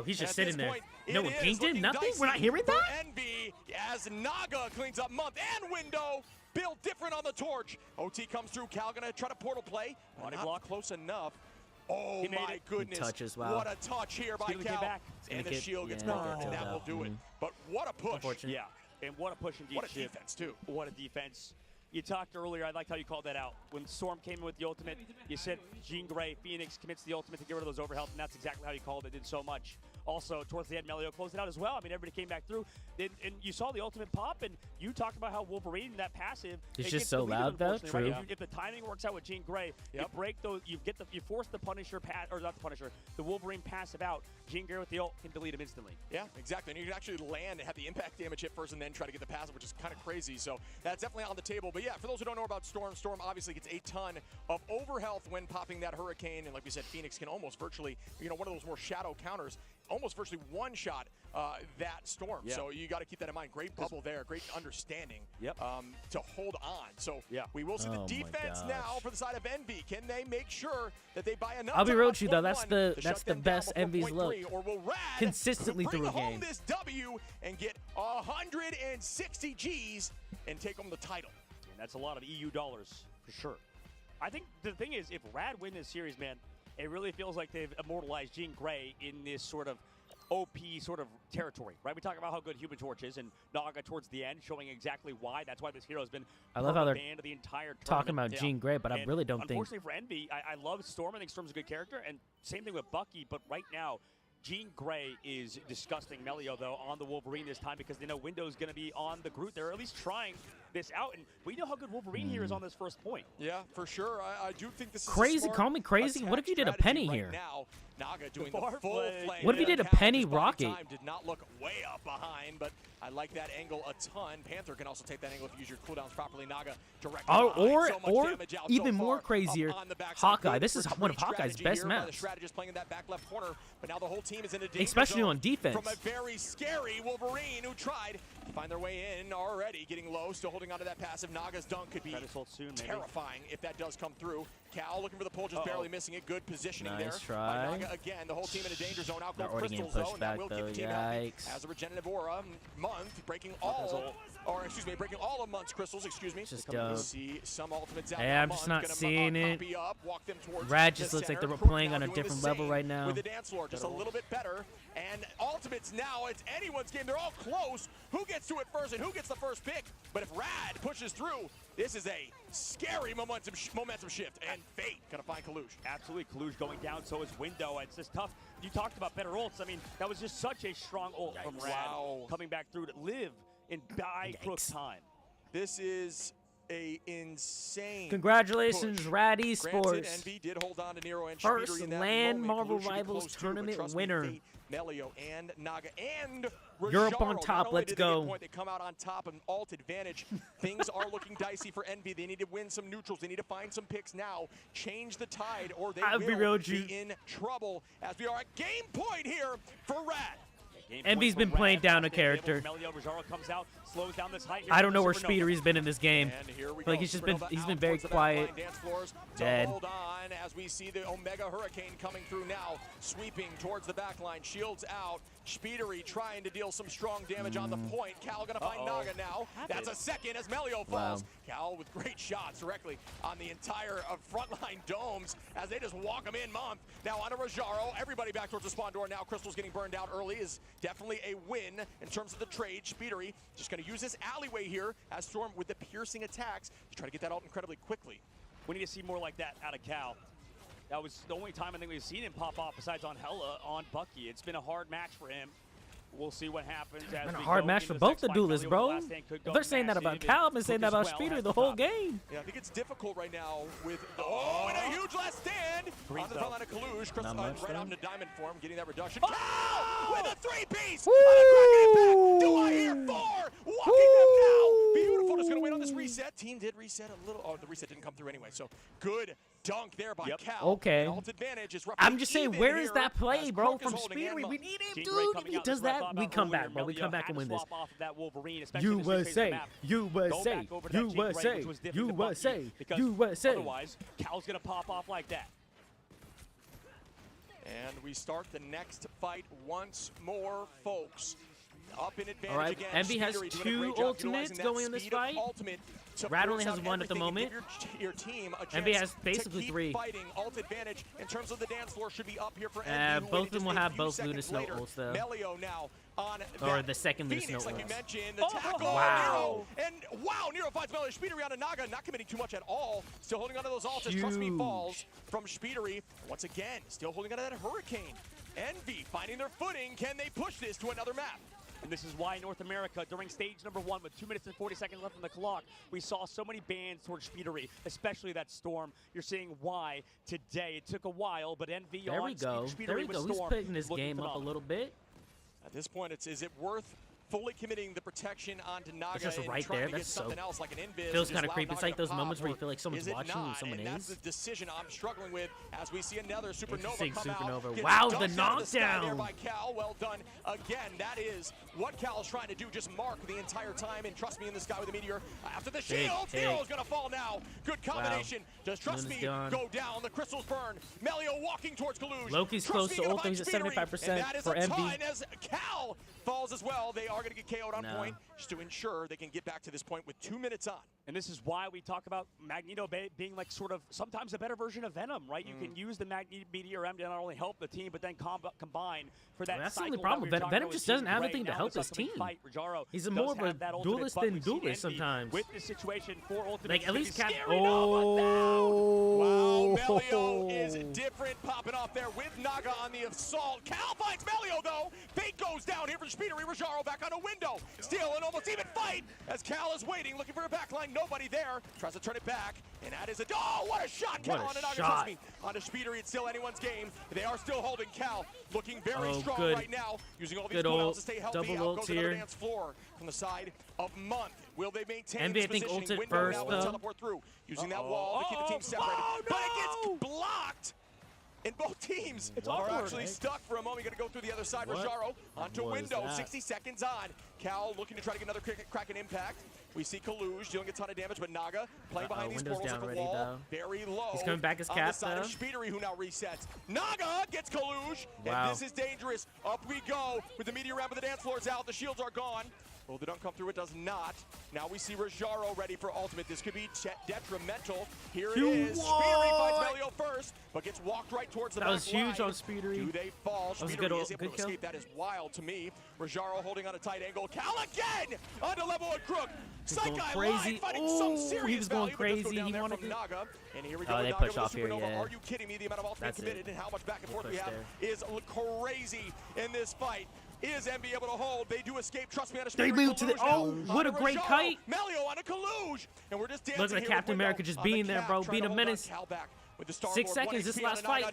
Oh, he's just sitting there. Point, No one pinged him? Nothing? We're not hearing that? Envy as Naga cleans up Month and Window. Built different on the torch. OT comes through. Cal gonna try to portal play. Body block close enough. Oh my goodness. Touches, wow. What a touch here by Cal. And the shield gets broken, and that will do it. But what a push. Yeah, and what a push indeed. What a defense, too. What a defense. You talked earlier, I liked how you called that out. When Storm came in with the ultimate, you said Jean Grey, Phoenix commits the ultimate to get rid of those overhealth, and that's exactly how you called it. Did so much. Also, towards the end, Melio closed it out as well. I mean, everybody came back through. And you saw the ultimate pop, and you talked about how Wolverine, that passive, it's just so loud, though. True. Right? If the timing works out with Jean Grey, you break those, you force the Punisher or not the Punisher, the Wolverine passive out. Jean Grey with the ult can delete him instantly. Yeah, exactly. And you can actually land and have the impact damage hit first and then try to get the passive, which is kind of crazy. So that's definitely on the table. But yeah, for those who don't know about Storm, Storm obviously gets a ton of overhealth when popping that Hurricane. And like we said, Phoenix can almost virtually, one of those more shadow counters, almost virtually one-shot that Storm. Yeah. So you got to keep that in mind. Great bubble there, great understanding to hold on. So we will see the defense now for the side of Envy. Can they make sure that they buy enough? I'll be real with you though. That's the best Envy's look. Or will Rad consistently bring through a home game. this W and get 160 Gs and take home the title? And that's a lot of EU dollars for sure. I think the thing is, if Rad win this series, man, it really feels like they've immortalized Jean Grey in this sort of OP sort of territory, right? We talk about how good Human Torch is, and Naga towards the end showing exactly why. That's why this hero has been I love how they're banned the entire talking about Jean Grey, but I really don't think. Unfortunately for Envy, I love Storm. I think Storm's a good character, and same thing with Bucky. But right now, Jean Grey is disgusting Melio, though, on the Wolverine this time because they know Window's going to be on the Groot. They're at least trying this out, and we know how good Wolverine here is on this first point. Yeah, for sure. I do think this is crazy. Call me crazy. What if you did a penny right here? Now, Naga doing the full flame. What if you did a penny rocket? Did not look way up behind, but I like that angle a ton. Panther can also take that angle if you use your cooldowns properly. Naga directly or even more crazier, Hawkeye. This is one of Hawkeye's best maps. The strategist playing in that back left corner, but now the whole team is in a danger especially on defense. From a very scary Wolverine who tried to find their way in already, getting low, still holding onto that passive. Naga's dunk could be terrifying if that does come through. Cal looking for the pull, just barely missing it. Good positioning there. Try. Naga again, the whole team in a danger zone. Out They're goes already Crystal getting pushed back, will though. keep the team happy as a regenerative aura month, breaking all, breaking all of Month's crystals. Just we see some ultimates out. Hey, I'm just not seeing it. Rad just looks like they're playing on a different level right now. With the dance floor, just a little bit better. And ultimates now, it's anyone's game. They're all close. Who gets to it first and who gets the first pick? But if Rad pushes through, this is a scary momentum shift. And Fate gonna find Kalush. Absolutely, Kalush going down, so is Window. It's just tough. You talked about better ults. I mean, that was just such a strong ult from Rad coming back through to live in die Crook's time. This is a insane Congratulations, push. Rad Esports. Granted, Envy did hold on to Nero and First in that LAN moment. Marvel Kalush Rivals tournament winner. Me, Melio and Naga and Europe on top, let's go. They come out on top, an alt advantage. Things are looking dicey for Envy. They need to win some neutrals. They need to find some picks now. Change the tide, or they will be in trouble as we are at game point here for Rad. Envy's been playing down a character. Comes out, slows down this height. I don't know where Speedery's been in this game. Like he's been very quiet. Dead. Hold on as we see the Omega Hurricane coming through now, sweeping towards the back line. Shields out. Speedery trying to deal some strong damage on the point. Cal gonna find Naga now. That's a second as Melio falls. Cal with great shots directly on the entire frontline domes as they just walk him in. Month now on a Rajaro. Everybody back towards the spawn door now. Crystal's getting burned out early is definitely a win in terms of the trade. Speedery just gonna use this alleyway here as Storm with the piercing attacks to try to get that out incredibly quickly. We need to see more like that out of Cal. That was the only time I think we've seen him pop off besides on Hella on Bucky. It's been a hard match for him. We'll see what happens. Been a hard match for both the duelists, bro. If they're saying that about Cal, I've been saying that about Speedery the whole game. Yeah, I think it's difficult right now with and a huge last stand on the front line of Kalush. Crystal right off into diamond form, getting that reduction. Cal with a three-piece. Do I hear four? Walking them Cal. Beautiful. Just gonna wait on this reset. Team did reset a little. Oh, the reset didn't come through anyway. So good dunk there by Cal. Okay. Is I'm just saying, where is that play, bro? From Speedery, we need him, dude. If he does that, we come back, bro. We come back and win this. USA, USA, USA, USA, USA. Otherwise, Cal's gonna pop off like that. And we start the next fight once more, folks. Up in advantage. All right, again. Envy has two ultimates going in this fight. Rad only has one at the moment. Your team Envy has basically three. Fighting ult advantage in terms of the dance floor should be up here for Envy. Both of them will have both Luna Snow ults though. Melio now on or the second Luna Snow like ult. you mentioned, the tackle. Wow. Nero, and wow, Nero finds Melio. Speedery on a Naga, not committing too much at all. Still holding onto those ults as Trust Me falls from Speedery. Once again, still holding onto that Hurricane. Envy finding their footing. Can they push this to another map? And this is why North America, during stage number 1, with 2 minutes and 40 seconds left on the clock, we saw so many bans towards Speedery, especially that Storm. You're seeing why today. It took a while, but Envy there on we go. Speedery There we with go. He's Storm picking his game phenomenal. up a little bit. At this point, is it worth fully committing the protection onto Naga That's just and right trying there. to get That's something so else like an invis? feels kind of Is creepy. It's Loud like those Naga moments where you pop, feel like someone's is it watching you and not? someone And is. that's the decision I'm struggling with as we see another Supernova Interesting come out. Supernova. Gets Wow, the dunked out of sky there knockdown. by Cal. Well done. Again, that is what Cal is trying to do. Just mark the entire time and trust me in the sky with a meteor. After the shield, Nero's going to fall now. Good combination. Does Trust Me go down? The crystals burn. Melio walking towards Kaluj. Loki's close to ult. He's at 75% for Envy. As Cal falls as well. They are going to get KO'd on point just to ensure they can get back to this point with 2 minutes on. And this is why we talk about Magneto being like sort of sometimes a better version of Venom, right? You can use the Meteor M to not only help the team, but then combine for that. That's the only problem. Venom just doesn't have anything to help his team. He's more of a duelist than duelist sometimes. With this situation for Ultimate, like at least Cap. Wow, Melio is different, popping off there with Naga on the assault. Cal finds Melio though. Fate goes down here for Speedery. Rajaro back on a window. Still an almost even fight as Cal is waiting, looking for a backline. Nobody there. Tries to turn it back, and that is a what a shot! Cal on Naga. Trust me, on to Speedery. It's still anyone's game. They are still holding Cal, looking very strong right now, using all these cooldowns to stay healthy. Out goes another dance floor from the side of Month. Will they maintain this positioning? Window first, now will teleport through, using that wall to keep the team separated. But it gets blocked! And both teams are actually stuck for a moment. Going to go through the other side. Rajaro onto window. 60 seconds on. Cal looking to try to get another crack and impact. We see Kaluj dealing a ton of damage, but Naga playing behind these portals like a wall. Very low. He's coming back as Cap, on the side of Speedery, who now resets. Naga gets Kaluj, and this is dangerous. Up we go with the meteor ramp, but the dance floor is out. The shields are gone. Will the dunk come through? It does not. Now we see Rajaro ready for ultimate. This could be detrimental. Here it is. Speedery finds Melio first, but gets walked right towards the back line. That was huge on Speedery. Do they fall? Speedery is able to escape. That is wild to me. Rajaro holding on a tight angle. Cal again onto level with Crook. Psyche Line fighting some serious he was going value, crazy. He wanted to Naga. And here we go. They Naga push with off here, Supernova. Are you kidding me? The amount of ultimate committed and how much back and forth we have is crazy in this fight. Is MB able to hold? They do escape. Trust me on a They move to the. What a great kite! Melio on a Kaluj, and we're just dancing. Looks like Captain America just being there, bro, being a menace. 6 seconds, this last fight.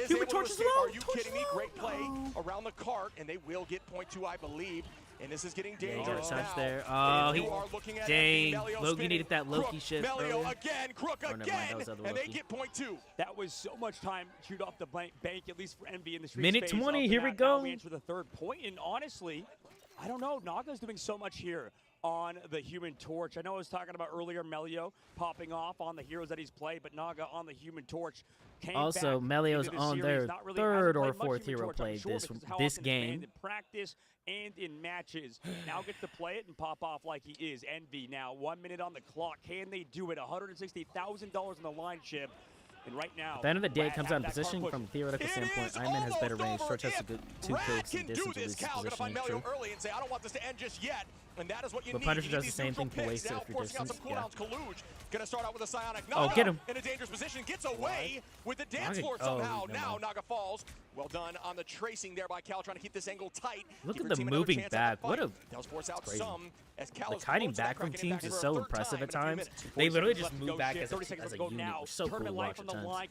Human Torch is low. Are you kidding me? Great play around the cart, and they will get point 2, I believe. And this is getting dangerous now. There. Dang. Loki needed that Loki shit. Melio again, Crook again, and they get point 2. That was so much time chewed off the bank, at least for Envy in the street. Minute 20, here we go. Now we enter the third point, and honestly, I don't know. Naga's doing so much here on the Human Torch. I know I was talking about earlier Melio popping off on the heroes that he's played, but Naga on the Human Torch came also, back Melio's on their really third or fourth hero played this game. In practice and in matches. Now gets to play it and pop off like he is. Envy now, 1 minute on the clock. Can they do it? $160,000 on the line chip. And right now, at the end of the day, it comes down to positioning from a theoretical standpoint. Iron Man has better range. Torch has a good 2 kills and distance with his positioning. True. Early and say, I don't want this to end just yet. And that is what you but need. Punisher does the same thing for wasted if you're distance. Kaluj gonna start out with a psionic. Get him. In a dangerous position, gets away with the dance floor somehow. Now Naga falls. Well done on the tracing there by Cal, trying to keep this angle tight. Look at the moving back. What a crazy. The kiting back from teams is so impressive at times. They literally just move back as a unit. So cool to watch at times.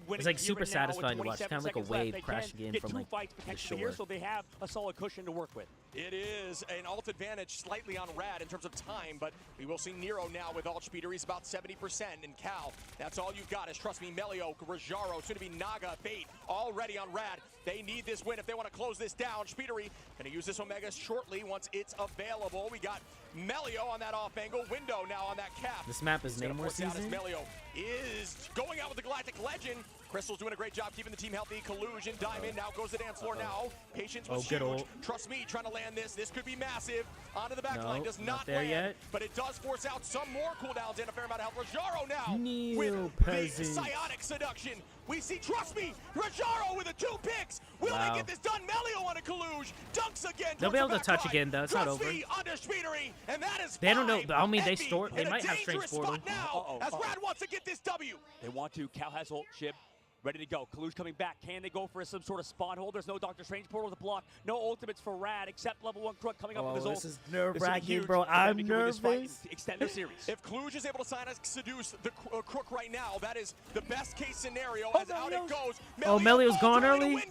It's like super satisfying to watch. Kind of like a wave crashing in from like the shore. So they have a solid cushion to work with. It is an ult advantage slightly on Rad in terms of time, but we will see Nero now with ult speeder. He's about 70%, and Cal, that's all you've got is, trust me, Melio, Rajaro, soon to be Naga, Fate, already on Rad. They need this win if they want to close this down. Speedery gonna use this Omega shortly once it's available. We got Melio on that off angle, window now on that Cap. This map is Namor season. Melio is going out with the Galactic Legend. Crystal's doing a great job keeping the team healthy. Collusion, Diamond, now goes the dance floor now. Patience was huge. Trust me, trying to land this. This could be massive. Onto the back line, does not land. Yet. But it does force out some more cooldowns and a fair amount of health. Rajaro now with the Psionic Seduction. We see, trust me, Rajaro with the 2 picks. Will they get this done? Melio on a Colluge. Dunks again. They'll be able to touch again, though. It's not over. And that is they don't know. I mean, they store. They might have strange portal. Now, as Rad wants to get this W. They want to. Cal has ult chip. ready to go. Kalush coming back. Can they go for some sort of spot hold? There's no Doctor Strange portal to block. No ultimates for Rad except level 1 Crook coming up with his ult. This is nerve-wracking, bro. I'm nervous. Extend their series. If Kalush is able to seduce the Crook right now, that is the best case scenario as out it goes. Melio's gone early.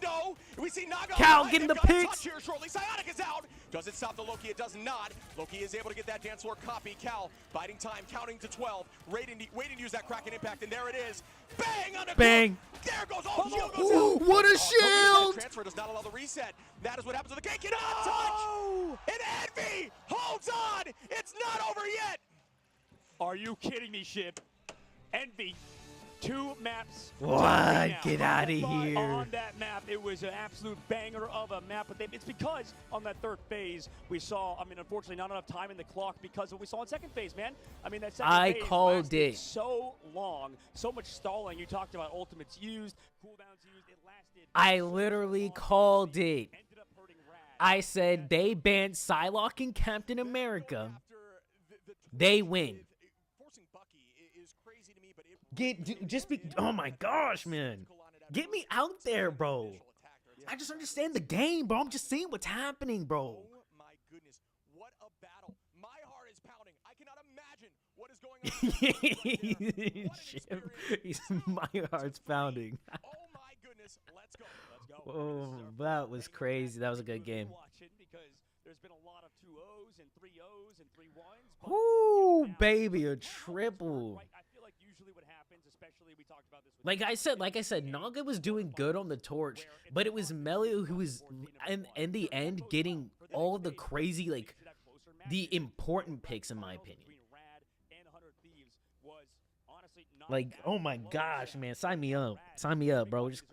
We see Naga Cal getting the picks. Here shortly. Psionic is out. Does it stop the Loki? It does not. Loki is able to get that dance floor copy. Cal biding time, counting to 12, waiting to use that Kraken impact, and there it is. Bang on the bang. There goes. Oh, shield goes out. What a shield! Transfer does not allow the reset. That is what happens to the K. Cannot touch. And Envy holds on. It's not over yet. Are you kidding me, Shib? Envy. 2 maps. What? Get out of here. On that map, it was an absolute banger of a map, but it's because on that 3rd phase, we saw, I mean, unfortunately, not enough time in the clock because of what we saw in 2nd phase, man. I mean, that 2nd phase called it so long, so much stalling. You talked about ultimates used, cooldowns used. It lasted. I literally called it. I said they banned Psylocke and Captain America. They win. Oh my gosh, man. Get me out there, bro. I just understand the game, bro. I'm just seeing what's happening, bro. Oh my goodness. What a battle. My heart is pounding. I cannot imagine what is going on. My heart's pounding. Oh my goodness. Let's go. Let's go. Oh, that was crazy. That was a good game. Because there's been a lot of 2-0s and 3-0s and 3-1s. Ooh, baby, a triple. I feel like usually what happens, especially we talked about this with like I said, Naga was doing good on the torch, but it was Melio who was in the end getting all the crazy, like the important picks in my opinion. Like, oh my gosh, man, sign me up, bro. Just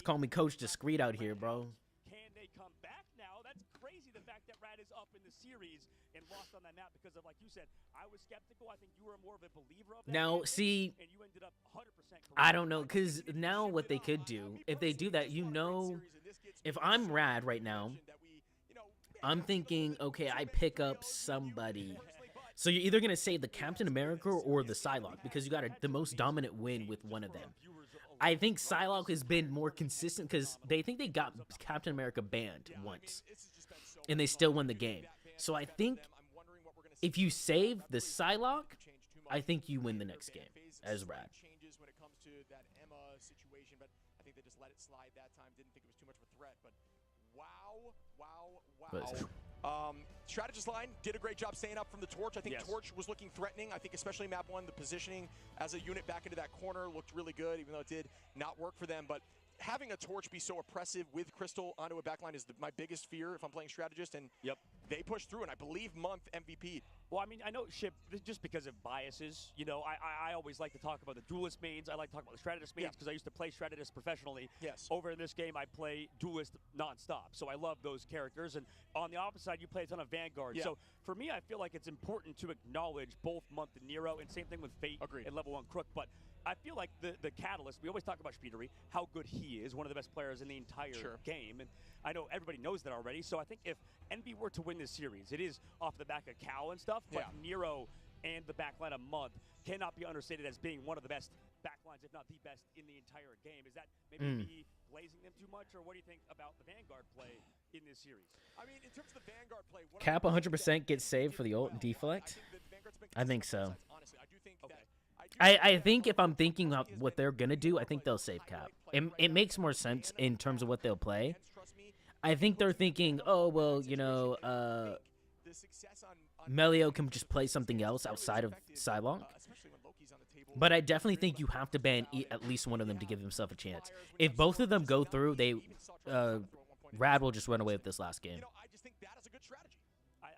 call me Coach Discreet out here, bro. Can they come back now? That's crazy. The fact that Rad is up in the series and lost on that map because of, like you said, I was skeptical. I think you were more of a believer of that. Now, see, and you ended up 100% correct. I don't know, because now what they could do, if they do that, you know, if I'm Rad right now, I'm thinking, okay, I pick up somebody. So you're either going to say the Captain America or the Psylocke, because you got the most dominant win with one of them. I think Psylocke has been more consistent because they think they got Captain America banned once, and they still won the game. So I think if you save the Psylocke, I think you win the next game as Rad. Changes when it comes to that Emma situation, but I think they just let it slide that time. Didn't think it was too much of a threat, but wow. Strategist line did a great job staying up from the torch. I think Torch was looking threatening. I think especially map 1, the positioning as a unit back into that corner looked really good, even though it did not work for them. But having a torch be so oppressive with Crystal onto a backline is my biggest fear if I'm playing strategist. And they pushed through, and I believe Month MVP. Well, I mean, I know, Ship, just because of biases, you know, I always like to talk about the duelist mains. I like to talk about the strategist mains because I used to play strategist professionally. Yes. Over in this game, I play duelist nonstop. So I love those characters. And on the opposite side, you play a ton of Vanguard. So for me, I feel like it's important to acknowledge both Month and Nero, and same thing with Fate and level 1 Crook. But I feel like the catalyst, we always talk about Speedery, how good he is, one of the best players in the entire game. And I know everybody knows that already. So I think if Envy were to win this series, it is off the back of Cal and stuff, but Nero and the backline of Month cannot be understated as being one of the best backlines, if not the best in the entire game. Is that maybe me blazing them too much, or what do you think about the Vanguard play in this series? I mean, in terms of the Vanguard play, Cap 100% gets saved for the ult deflect? I think so. I think if I'm thinking about what they're going to do, I think they'll save Cap. It makes more sense in terms of what they'll play. I think they're thinking, oh, well, you know, Melio can just play something else outside of Psylocke. But I definitely think you have to ban at least one of them to give himself a chance. If both of them go through, Rad will just run away with this last game. I just think that is a good strategy. I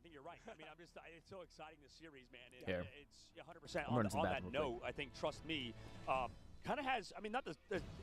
think you're right. I mean, it's so exciting, this series, man. It's 100% on that note. I think, trust me, kind of has, I mean,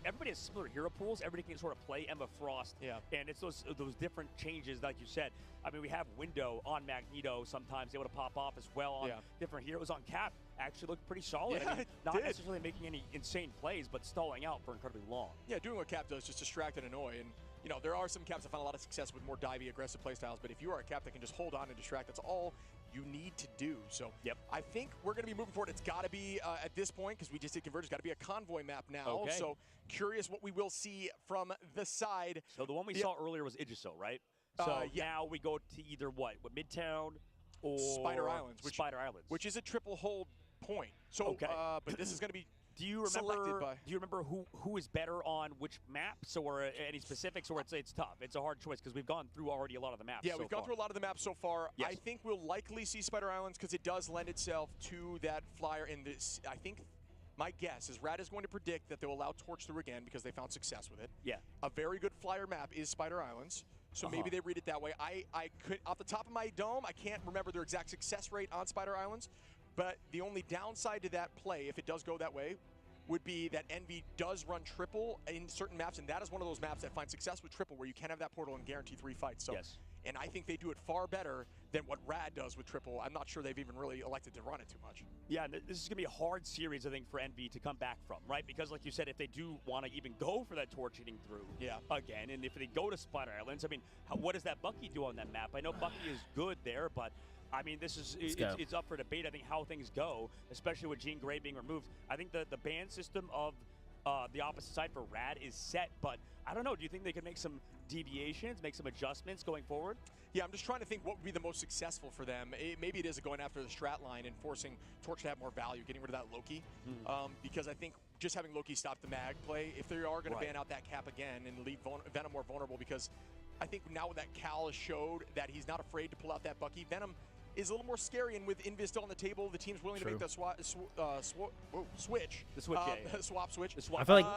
everybody has similar hero pools. Everybody can sort of play Emma Frost. And it's those different changes, like you said. I mean, we have Window on Magneto sometimes able to pop off as well on different heroes. On Cap, actually looked pretty solid. I mean, not necessarily making any insane plays, but stalling out for incredibly long. Yeah, doing what Cap does, just distract and annoy. And, you know, there are some Caps that find a lot of success with more divey, aggressive playstyles, but if you are a Cap that can just hold on and distract, that's all you need to do. So I think we're going to be moving forward. It's got to be, at this point, because we just did Converge, it's got to be a convoy map now. Okay. So curious what we will see from the side. So the one we saw earlier was Igiso, right? So now we go to either what Midtown or Spider Islands, which is a triple hold point. So, but this is going to be Do you remember who is better on which maps or any specifics, or it's tough? It's a hard choice because we've gone through already a lot of the maps. Yeah, we've gone through a lot of the maps so far. Yes. I think we'll likely see Spider Islands because it does lend itself to that flyer in this. I think my guess is Rad is going to predict that they'll allow Torch through again because they found success with it. Yeah. A very good flyer map is Spider Islands. So maybe they read it that way. I could, off the top of my dome, I can't remember their exact success rate on Spider Islands, but the only downside to that play, if it does go that way, would be that Envy does run triple in certain maps, and that is one of those maps that finds success with triple where you can have that portal and guarantee 3 fights. So, and I think they do it far better than what Rad does with triple. I'm not sure they've even really elected to run it too much. Yeah, this is going to be a hard series, I think, for Envy to come back from, right? Because like you said, if they do want to even go for that torch hitting through again, and if they go to Spider Islands, I mean, what does that Bucky do on that map? I know Bucky is good there, but I mean, this is it's up for debate, I think, how things go, especially with Jean Grey being removed. I think the ban system of the opposite side for Rad is set, but I don't know. Do you think they could make some deviations, make some adjustments going forward? Yeah, I'm just trying to think what would be the most successful for them. Maybe it is going after the strat line and forcing Torch to have more value, getting rid of that Loki. Because I think just having Loki stop the mag play, if they are going to ban out that cap again and leave Venom more vulnerable, because I think now that Cal has showed that he's not afraid to pull out that Bucky, Venom is a little more scary, and with Invis still on the table, the team's willing to make the switch. Swap switch. I feel like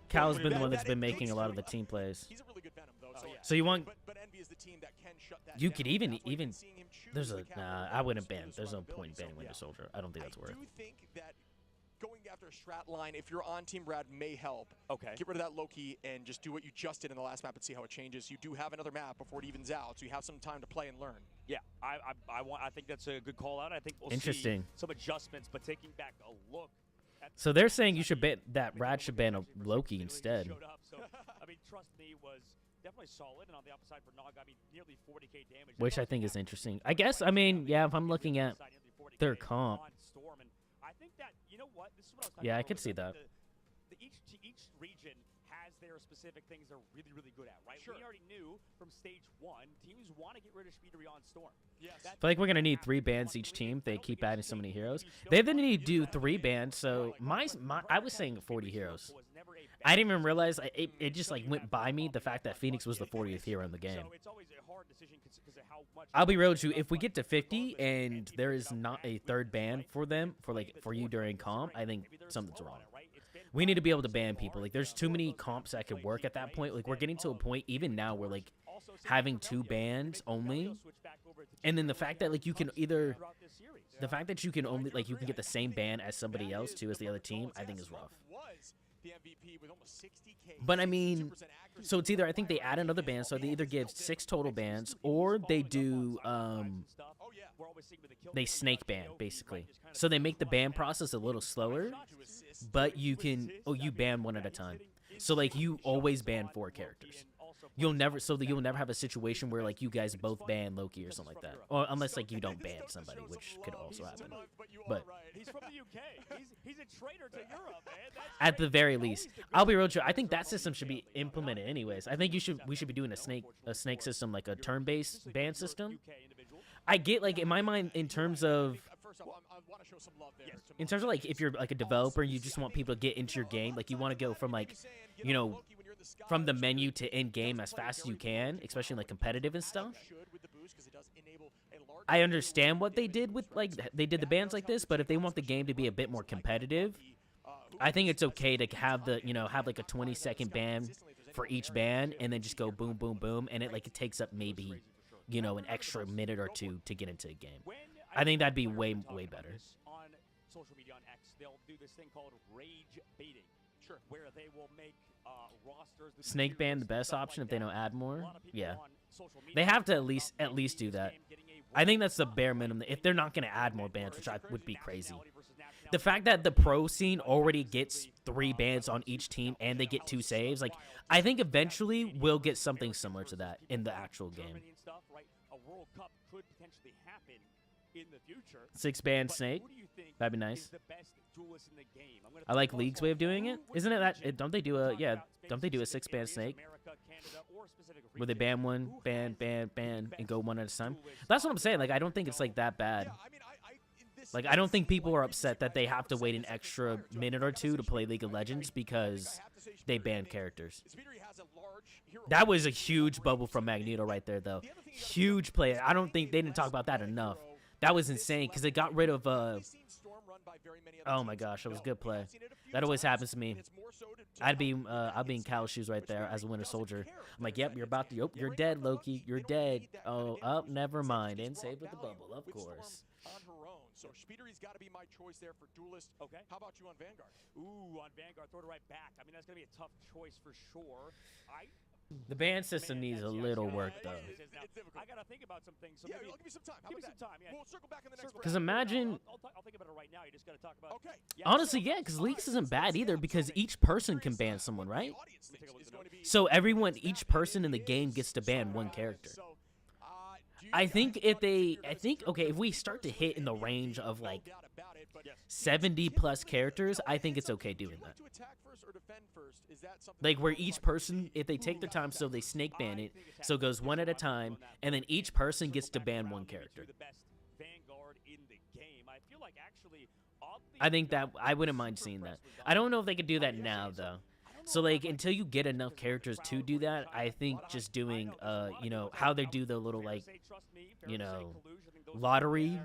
Cal's been the one that's been making a lot of the team plays. He's a really good Venom, though. So you want? But Envy is the team that can shut that you down. could even there's a I wouldn't ban. There's no point in banning Winter Soldier. I don't think that's worth. I do think that going after a strat line, if you're on Team Rad, may help. Okay. Get rid of that Loki and just do what you just did in the last map and see how it changes. You do have another map before it evens out, so you have some time to play and learn. Yeah, I think that's a good call out. I think we'll see some adjustments, but taking back a look. So they're saying you should ban that Rad should ban a Loki instead. So, I mean, trust me, was definitely solid, and on the opposite side for Nog, I mean, nearly 40k damage. Which I think is interesting. I guess, I mean, yeah, if I'm looking at their comp. I think that, you know what, this is what I was I could see that. Each region has their specific things they're really, really good at, right? We already knew from stage 1, teams want to get rid of Speedery on Storm. Yes. I feel like we're going to need 3 bans each team. They keep adding so many heroes. They then need to do 3 bans, so I was saying 40 heroes. I didn't even realize, it just like went by me, the fact that Phoenix was the 40th hero in the game. I'll be real with you, if we get to 50 and there is not a 3rd ban for them, for you during comp, I think something's wrong. We need to be able to ban people. Like, there's too many comps that could work at that point. Like, we're getting to a point, even now, where, like, having 2 bans only, and then the fact that, like, you can either, the fact that you can only, like, you can get the same ban as somebody else, too, as the other team, I think is rough. But, I mean, so it's either, I think they add another ban, so they either give 6 total bans, or they do, they snake ban, basically. So they make the ban process a little slower, but you can, you ban 1 at a time. So, like, you always ban 4 characters. You'll never have a situation where, like, you guys both ban Loki or something like that. Or unless, like, you don't ban somebody, which could also happen. But he's from the UK. He's a traitor to Europe, man. At the very least, I'll be real true. I think that system should be implemented anyways. I think we should be doing a snake system, like a turn-based ban system. I get, like, in my mind, in terms of like, if you're like a developer, you just want people to get into your game. Like, you want to go from, like, you know, from the menu to end game as fast as you can, especially like competitive and stuff. I understand what they did with, like, they did the bans like this, but if they want the game to be a bit more competitive, I think it's okay to have the, you know, have like a 20-second ban for each ban, and then just go boom, boom, boom, and it takes up maybe, you know, an extra minute or 2 to get into a game. I think that'd be way better. On social media on X, they'll do this thing called rage baiting, where they will make rosters. Snake ban the best option if they don't add more. Yeah, they have to at least do that. I think that's the bare minimum. If they're not going to add more bans, which would be crazy. The fact that the pro scene already gets 3 bans on each team and they get 2 saves, like, I think eventually we'll get something similar to that in the actual game. A World Cup could potentially happen in the future. 6-band Snake. That'd be nice. Is the best duelist in the game? I like League's way of doing it. Isn't it that? Don't they do a Don't they do a 6-band Snake? Where they ban one, ban, and go one at a time. That's what I'm saying. Like I don't think it's like that bad. Like I don't think people are upset that they have to wait an extra minute or two to play League of Legends because they banned characters. That was a huge bubble from Magneto right there, though. Huge play. I don't think they didn't talk about that enough. That was insane because they got rid of oh my gosh, that was a good play. That always happens to me. I'd be in Cal's shoes right there as a Winter Soldier. I'm like, yep, you're about to. Yep, you're dead, Loki. You're dead. Oh, up, never mind. And save with the bubble, of course. So Speedery's got to be my choice there for Duelist. Okay. How about you on Vanguard? Ooh, on Vanguard, throw it right back. I mean, that's going to be a tough choice for sure. The ban system needs a little work, though. I got to think about some things. So yeah, I'll give you some time. Give me some time, yeah. We'll circle back in the next Because imagine... I'll think about it right now. You just got to talk about... Okay. Yeah, honestly, yeah, because Leaks isn't bad either because each person can ban someone, right? So each person in the game gets to ban one character. I think okay, if we start to hit in the range of like 70 plus characters, I think it's okay doing that. Like where each person, if they take their time, so they snake ban it, so it goes one at a time, and then each person gets to ban one character. I think that I wouldn't mind seeing that. I don't know if they could do that now though. So like until you get enough characters to do that, I think just doing you know how they do the little like lottery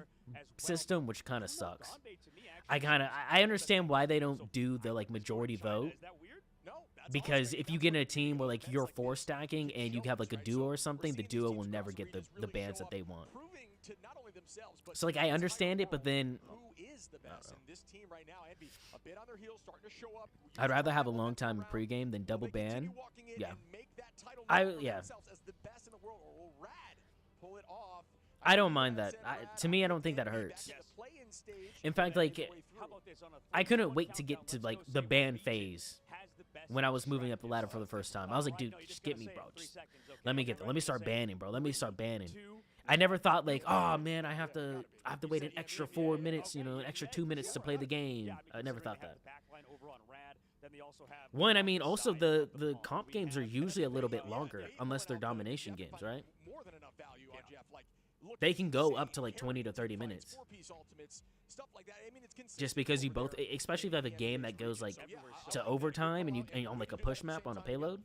system, which kind of sucks. I understand why they don't do the like majority vote, because if you get in a team where like you're 4 stacking and you have like a duo or something, the duo will never get the bans that they want. So like I understand it, but then I'd rather have a long time in pregame than double ban. Yeah. I don't mind that. To me, I don't think that hurts. In fact, like, I couldn't wait to get to, like, the ban phase when I was moving up the ladder for the first time. I was like, dude, just get me, bro. Just, let me get there. Let me start banning, bro. Let me start banning. I never thought, like, oh, man, I have to wait an extra 4 minutes, you know, an extra 2 minutes to play the game. I never thought that. One, I mean, also the comp games are usually a little bit longer, unless they're domination games, right? They can go up to like 20 to 30 minutes. Just because you both, especially if you have a game that goes like to overtime and you on like a push map on a payload.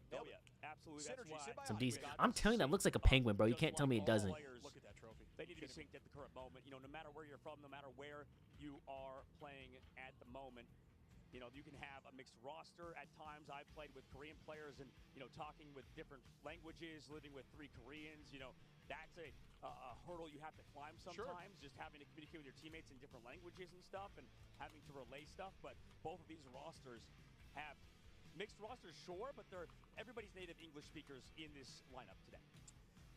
Some decent. I'm telling you, that looks like a penguin, bro. You can't tell me it doesn't. They need to be synced at the current moment. You know, no matter where you're from, no matter where you are playing at the moment. You know, you can have a mixed roster. At times, I've played with Korean players and, you know, talking with different languages, living with 3 Koreans. You know, that's a hurdle you have to climb sometimes, just having to communicate with your teammates in different languages and stuff and having to relay stuff. But both of these rosters have mixed rosters, sure, but everybody's native English speakers in this lineup today.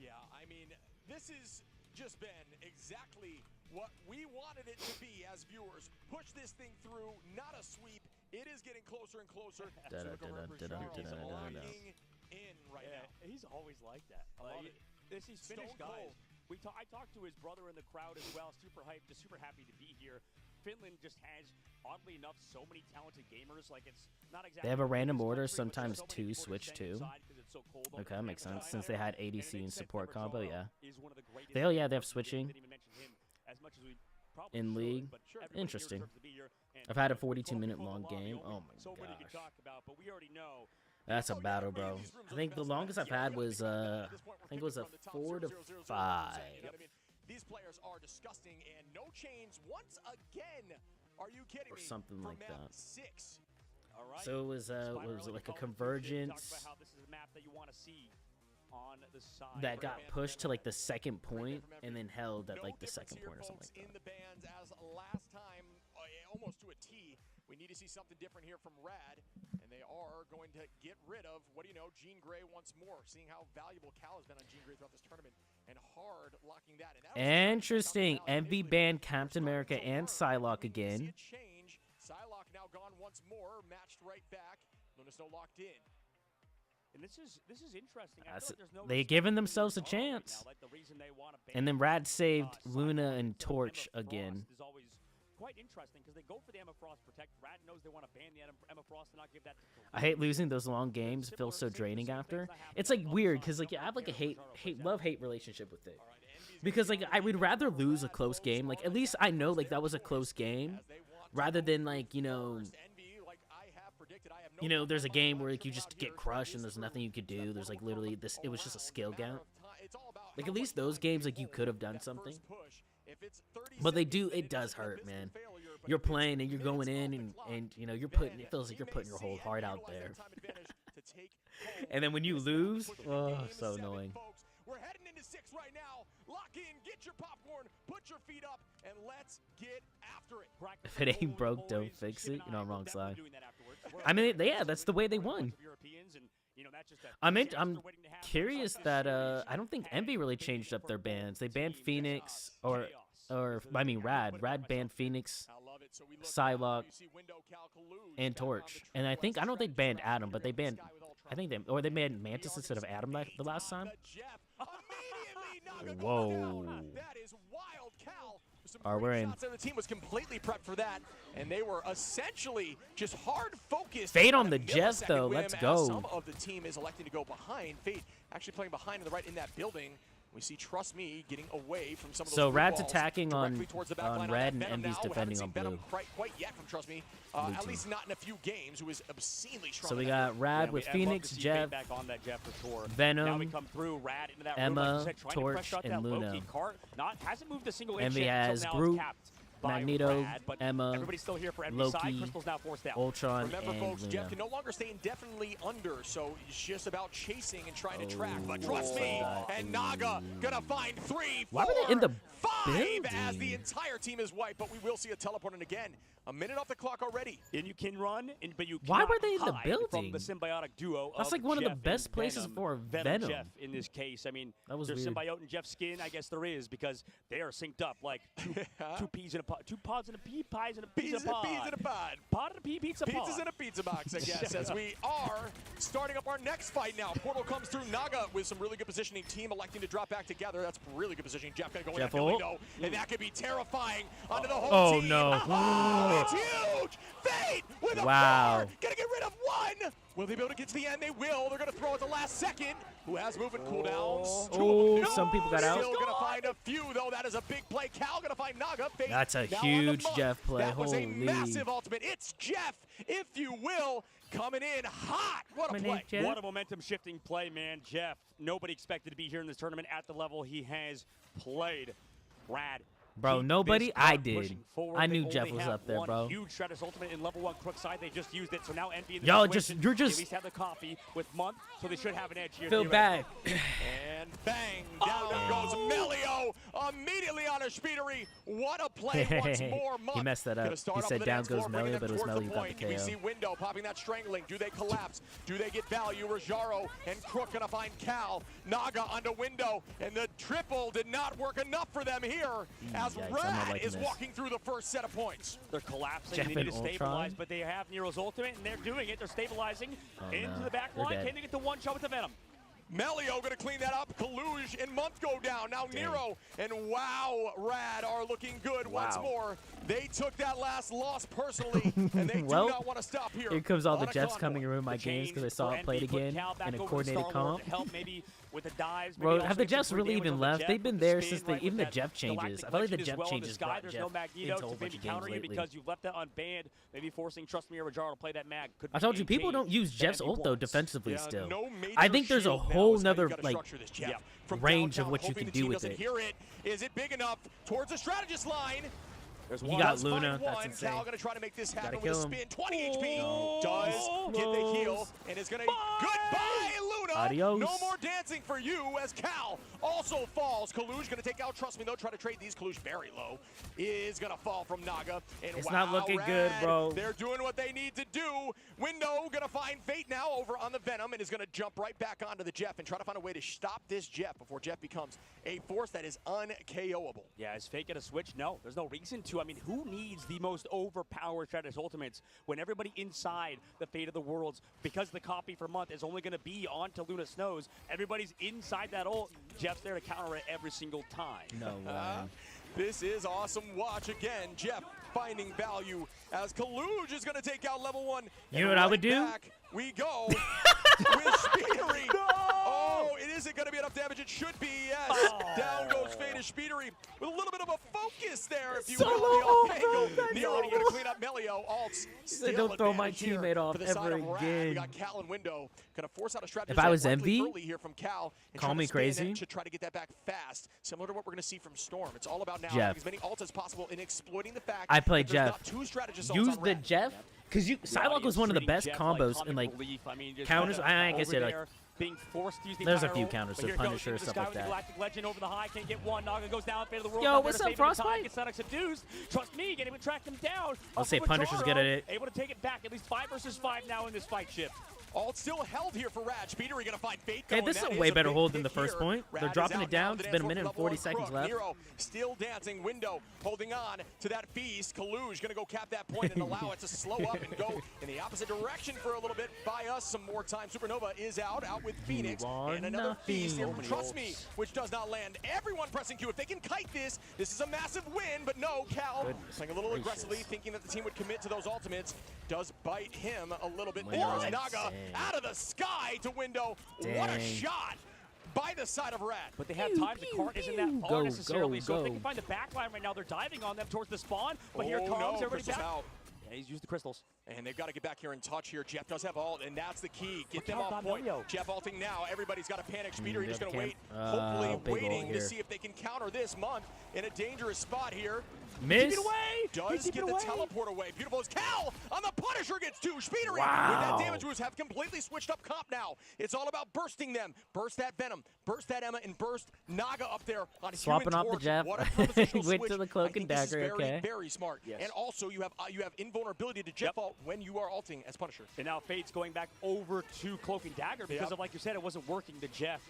Yeah, I mean, this has just been exactly what we wanted it to be as viewers. Push this thing through, not a sweep. It is getting closer and closer. He's always like that. These Finnish guys. I talked to his brother in the crowd as well. Super hyped, just super happy to be here. Finland just has, oddly enough, so many talented gamers. Like it's not exactly. They have a random order, sometimes 2 switch 2. Okay, that makes sense. Since they had ADC and support combo, yeah. They have switching in League. Interesting. I've had a 42-minute long game. Oh my gosh. That's a battle, bro. I think the longest I've had was I think it was a 4 to 5. These players are disgusting and no chains once again. Are you kidding me? Or something like that. 6. So it was like a convergence that got pushed to like the second point and then held at like the second point or something like that. In the bands as last time, almost to a T. We need to see something different here from Rad, and they are going to get rid of, what do you know, Jean Grey once more, seeing how valuable Cal has been on Jean Grey throughout this tournament, and hard locking that. Interesting. MV banned Captain America and Psylocke again. Psylocke now gone once more, matched right back. Lunasto locked in. And this is interesting. They given themselves a chance. And then Rad saved Luna and Torch again. Is always quite interesting because they go for the Emma Frost protect. Rad knows they want to ban the Emma Frost and not give that to I hate losing those long games. It feels so draining after. It's like weird because like I have like a love-hate relationship with it. Because like I would rather lose a close game. Like at least I know like that was a close game, rather than like there's a game where like you just get crushed and there's nothing you could do. There's like literally this. It was just a skill gap. Like at least those games like you could have done something. But they do. It does hurt, man. You're playing and you're going in and you're putting. It feels like you're putting your whole heart out there. And then when you lose, oh, so annoying. We're heading into 6 right now. Lock in, get your popcorn, put your feet up, and let's get after it. If it ain't broke, don't fix it. I'm wrong side. I mean, yeah, that's the way they won. I'm curious that I don't think Envy really changed up their bans. They banned Phoenix or I mean Rad. Rad banned Phoenix, Psylocke, and Torch. And I don't think banned Adam, but they banned. I think they banned Mantis instead of Adam the last time. Whoa. We're in. The team was completely prepped for that, and they were essentially just hard focused. Fate on the Jeff though. Let's go. Some of the team is electing to go behind. Fate actually playing behind on the right in that building. We see Trust Me getting away from some of those. So Rad's attacking on red and Envy's defending on blue. Quite yet from Trust Me. At least not in a few games. Who is obscenely strong. So we got Rad with Phoenix, Jeff, Venom, now we come through, Rad into that Emma, room, Torch, and Luna. Hasn't moved a single Envy inch has yet, Groot, Magneto, Rad, Emma, everybody's still here for Loki, Ultron, Remember, and folks, Luna. Jeff can no longer stay indefinitely under, so it's just about chasing and trying to track. But trust me, and Naga gonna find 3, 4, Why were they in the 5 building? as the entire team is wiped, but we will see a teleporting again. A minute off the clock already. And you can run, but you Why cannot were they in the hide building? From the symbiotic duo. That's of like one of Jeff the best and places for Venom. Jeff in this case. I mean, that was there's weird. symbiote and Jeff's skin. I guess there is because they are synced up like two peas in a pod, 2 pods in a pea, pies in a pizza pod. Peas in a pod. Pod in a pea, pizza pod. Pizzas in a pizza box, I guess, as we are starting up our next fight now. Portal comes through. Naga with some really good positioning. Team electing to drop back together. That's really good positioning. Jeff gonna go in the window, and that could be terrifying onto the whole team. Oh, no. Oh, it's huge! Fate with a 4! Gonna get rid of 1! Will they be able to get to the end? They will. They're gonna throw at the last second. Who has movement cooldowns? Oh, some people got out. Still gonna find a few, though. That is a big play. Cal gonna find Naga. Fate That's a now huge Jeff play. That was Holy. a massive ultimate. It's Jeff, if you will, coming in hot. What a play. What a momentum shifting play, man. Jeff, nobody expected to be here in this tournament at the level he has played. Rad. Bro, nobody? I did. I knew Jeff was up there, bro. Huge Shredder's ultimate in level 1 crook side. They just used it, so now Envy in the Y'all situation, you're just. At least have the coffee with Month, so they should have an edge here. Feel bad. And bang, down goes Melio immediately on a speedery. What a play once more. Month. He messed that up. He said down goes Melio, but it was Melio who got the KO. We see Window popping that strangling. Do they collapse? Do they get value? Rajaro and Crook gonna find Cal. Naga onto Window, and the triple did not work enough for them here. As Rad is walking through the first set of points. They're collapsing. Jeff they need to Ultron. stabilize, but they have Nero's ultimate, and they're doing it. They're stabilizing into the back line. Can they get the 1 shot with the Venom? Melio gonna clean that up. Kaluj and Month go down. Now Nero and Rad are looking good once more. They took that last loss personally, and they do not want to stop here. Here comes all the Jeffs coming to ruin my games because I saw it played again in a coordinated comp. Help maybe with the dives. Bro, have the Jeffs really even left? They've been there since even the Jeff changes. I feel like the Jeff changes brought Jeff into a whole bunch of games lately. Because you've left that unbanned, maybe forcing Trust Me or Rajaro to play that mag. I told you, people don't use Jeff's ult though defensively still. I think there's a whole nother like range of what you can do with it. Is it big enough towards the strategist line? He got Luna. That's insane. Cal gonna try to make this happen with a spin. 20 HP. Does get the heal and is gonna. Goodbye, Luna. Adios. No more dancing for you as Cal also falls. Kaluj gonna take out. Trust me, they'll try to trade these. Kaluj very low is gonna fall from Naga. And it's not looking good, bro. They're doing what they need to do. Window gonna find Fate now over on the Venom and is gonna jump right back onto the Jeff and try to find a way to stop this Jeff before Jeff becomes a force that is un-KOable. Yeah, is Fate gonna switch? No, there's no reason to. too. I mean, who needs the most overpowered Stratus ultimates when everybody inside the Fate of the Worlds, because the copy for month is only going to be onto Luna Snows, everybody's inside that ult. Jeff's there to counter it every single time. No way. This is awesome. Watch again. Jeff finding value as Kaluj is going to take out level 1. You know what I would do? Back we go with Speedery. No! Oh, it isn't going to be enough damage. It should be, yes. Oh. Down goes Faded Speedery with a little bit of a focus there, if you Solo will. angle. Nero going to clean up Melio. Alts still don't throw my advantage here teammate off for the side ever of Rad. again. We got Cal and Window. Going to force out a strategy. If I was likely MV, early here from Cal, and call try to me spin crazy. it to try to get that back fast, similar to what we're going to see from Storm. It's all about now Jeff. having as many ults as possible in exploiting the fact I play that there's Jeff. not two strategists Use on the Rad. Jeff. Because Psylocke was one of the best combos in like counters. I guess it like being forced to use the there's a entire few ult, counters but to here goes Punisher, into the stuff sky like with the that. Galactic Legend over the high, can't get one. Naga goes down, Fate of the World. Yo, out there what's to up, save him in time, Frostbite? gets Sonic seduced. Trust me, get him and track him down. I'll say Punisher's good at it. Able to take it back. At least 5 versus 5 now in this fight shift. All still held here for Rad. Speedery going to find Fate. Hey, this is a way better hold than the first point. They're dropping it down. It's been a minute and 40 seconds left. Nero still dancing. Window holding on to that feast. Kaluj going to go cap that point and allow it to slow up and go in the opposite direction for a little bit. Buy us some more time. Supernova is out with Phoenix. And another feast here from Trust Me, which does not land. Everyone pressing Q. If they can kite this, this is a massive win. But no, Cal playing a little aggressively, thinking that the team would commit to those ultimates. Does bite him a little bit more. As Naga out of the sky to Window. What a shot by the side of Rad. But they have time. The cart isn't that far necessarily. So if they can find the backline right now, they're diving on them towards the spawn. But here comes everybody back. Out. Yeah, he's used the crystals. And they've got to get back here in touch here. Jeff does have ult, and that's the key. Get them off point. Jeff ulting now. Everybody's got a panic. Speedery just going to wait. Hopefully waiting to see if they can counter this month in a dangerous spot here. Miss. Keep it away. Does get the teleport away. Beautiful as Cal on the Punisher gets 2. Speedery with Wow. that damage boost have completely switched up comp now. It's all about bursting them. Burst that Venom. Burst that Emma and burst Naga up there on Swapping Human off the Torch. Jeff. What a propositional Went switch. to the cloak and this is dagger. very, very smart. Yes. And also you have invulnerability to Jeff ult when you are ulting as Punisher. And now Fate's going back over to Cloak and Dagger because of, like you said, it wasn't working to Jeff.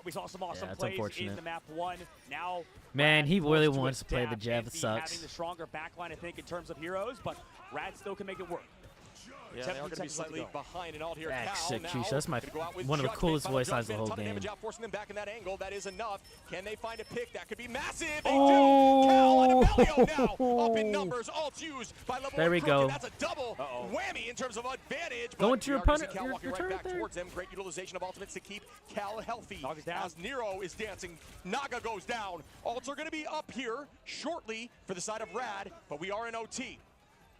We saw some awesome plays in the map 1. Now, man, he really wants wants to play the Jeff. It having sucks. the stronger backline, I think, in terms of heroes, but Rad still can make it work. Yeah, they are going to be slightly behind and all here. That's Cal sick, now That's my one of the coolest voice lines of the whole game. Out, forcing them back in that angle. That is enough. Can they find a pick? That could be massive. They Oh. do. Cal on Melio now. Up in numbers. Ults used by level There 1 we Crook, go. and that's a double whammy in terms of advantage. Go into your opponent. Cal walking right back there. towards them. Great utilization of ultimates to keep Cal healthy. Naga's down. As Nero is dancing, Naga goes down. Ults are going to be up here shortly for the side of Rad, but we are in OT.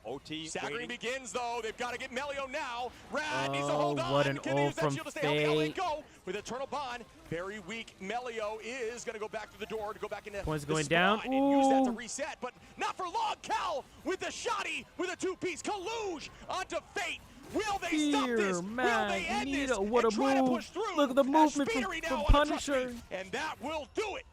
OT Staggering begins, though. They've got to get Melio now. Rad needs to hold on. What an Can they use that ult shield to from stay healthy? Fate. Go with Eternal Bond. Very weak. Melio is going to go back to the door to go back into Points the going spawn down. and use that to Ooh. reset, but not for long. Cal with the shotty with a 2-piece. Kaluj onto Fate. Will they stop this? Will they end this? What a and try to move. push through? Look at the movement Speedery now from on a Punisher. Trust Me, and that will do it.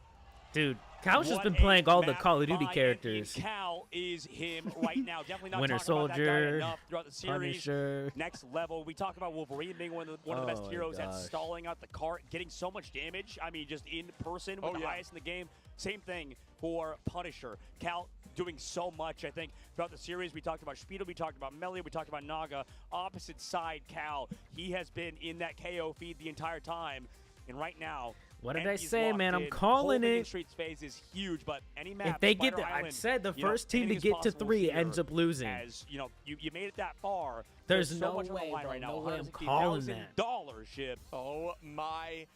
Dude, Cal's just been What a playing all the map Call of Duty buy-in characters. in Cal is him right now. Definitely not Winter talking about that guy Soldier, enough throughout the series. Punisher. Next level. We talk about Wolverine being one of the best Oh, heroes at gosh. stalling out the cart, getting so much damage. I mean, just in person with the highest in the game. Same thing for Punisher. Cal doing so much, I think, throughout the series. We talked about Speedo, we talked about Melee, we talked about Naga. Opposite side, Cal. He has been in that KO feed the entire time. And right now, What did I Envy's say, locked man? I'm in. calling Holding in it. Street's phase is huge, but any map, If they get Spider the, I Island, said the you know, first team to anything is get to possible 3 here ends up losing. As you know, you made it that far. There's so no much on the way, line bro. right now. No way I'm calling that. $150 ship. Oh my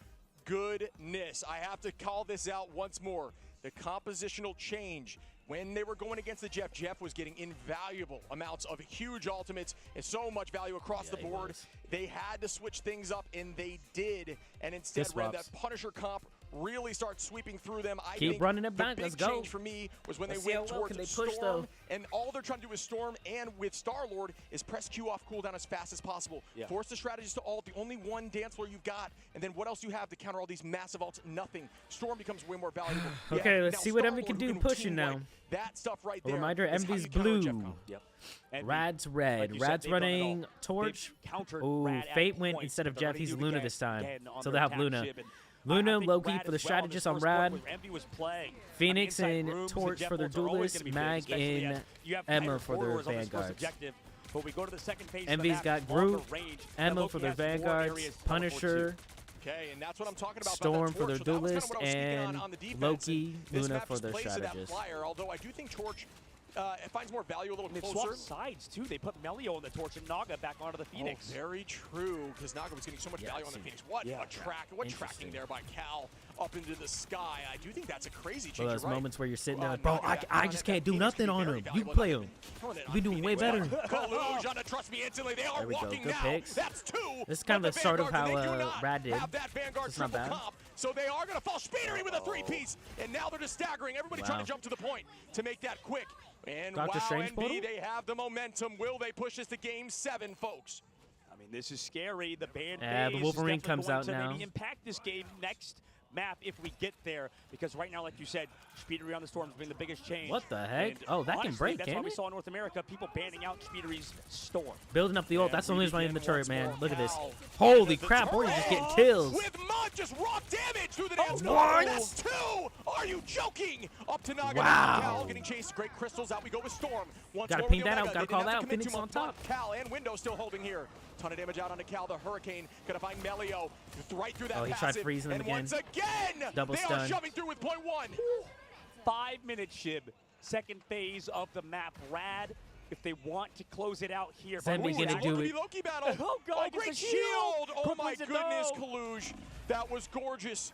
goodness. I have to call this out once more. The compositional change. When they were going against the Jeff was getting invaluable amounts of huge ultimates and so much value across the board. They had to switch things up, and they did. And instead, ran that Punisher comp really start sweeping through them. I Keep think running it back. The Let's big go. change for me was when Let's they see went how well towards can they push, Storm, though. and all they're trying to do with Storm and with Star-Lord is press Q off cooldown as fast as possible. Force the strategies to ult. The only one dance floor you've got, and then what else you have to counter all these massive ults? Nothing. Storm becomes way more valuable. Okay, let's see what Envy can do pushing now. That stuff right there. Reminder, Envy's blue. Rad's red. Like Rad's said, they've done it running all. Torch. They've countered Ooh, Rad at Fate went points, instead of but they're Jeff. He's ready to do it Luna this time. again on So their they have attack Luna. ship, and Luna and Loki for the strategist on Rad. Phoenix inside and Torch for their duelist. Mag and Emma for their vanguards. But we go to the second phase. Envy's got Groot, Emma for their vanguards, Punisher, Okay, and that's what I'm talking about. Storm for their duelist, and Loki, Luna for their strategist. Although I do think Torch finds more value a little closer. They swapped sides, too. They put Melio on the Torch and Naga back onto the Phoenix. Oh, very true, because Naga was getting so much value on the Phoenix. What what tracking there by Cal up into the sky. I do think that's a crazy change. Those moments where you're sitting there like, bro, I just can't do nothing on him. You play him. You'll be doing way better. Trust me instantly. They are there we go. walking Good now. picks. That's 2. This is kind of the start of how Rad did. It's not bad. So they are going to fall Speedery with a 3-piece, and now they're just staggering. Everybody trying to jump to the point to make that quick. And Dr. Strange NB, they have the momentum. Will they push this to Game 7, folks? I mean, this is scary. The band the Wolverine comes out now. Maybe impact this game next map if we get there, because right now, like you said, Speedery on the Storm has been the biggest change. What the heck? And oh, that honestly, can break, that's can why we it? saw in North America people banning out Speedery's Storm. Building up the ult. That's the only reason why in the turret, man. Look at this. Holy crap, boy, you're just getting kills. With Mud just raw damage through the dance. That's 2. Are you joking? Up to Naga. Wow. Cal getting chased. Great crystals out. We go with Storm. Gotta ping that out. Gotta call that out. Phoenix on top. Cal and Window still holding here. Ton of damage out onto Cal. The Hurricane gonna find Melio right through that. Oh, he tried freezing him again. Once again, double they stun. are shoving through with .1. 5 minutes, Shib. Second phase of the map. Rad, if they want to close it out here. Zenby gonna do it. Loki battle. Oh, God, great it's a shield. Oh, my Completes it, goodness, though. Kaluj. That was gorgeous.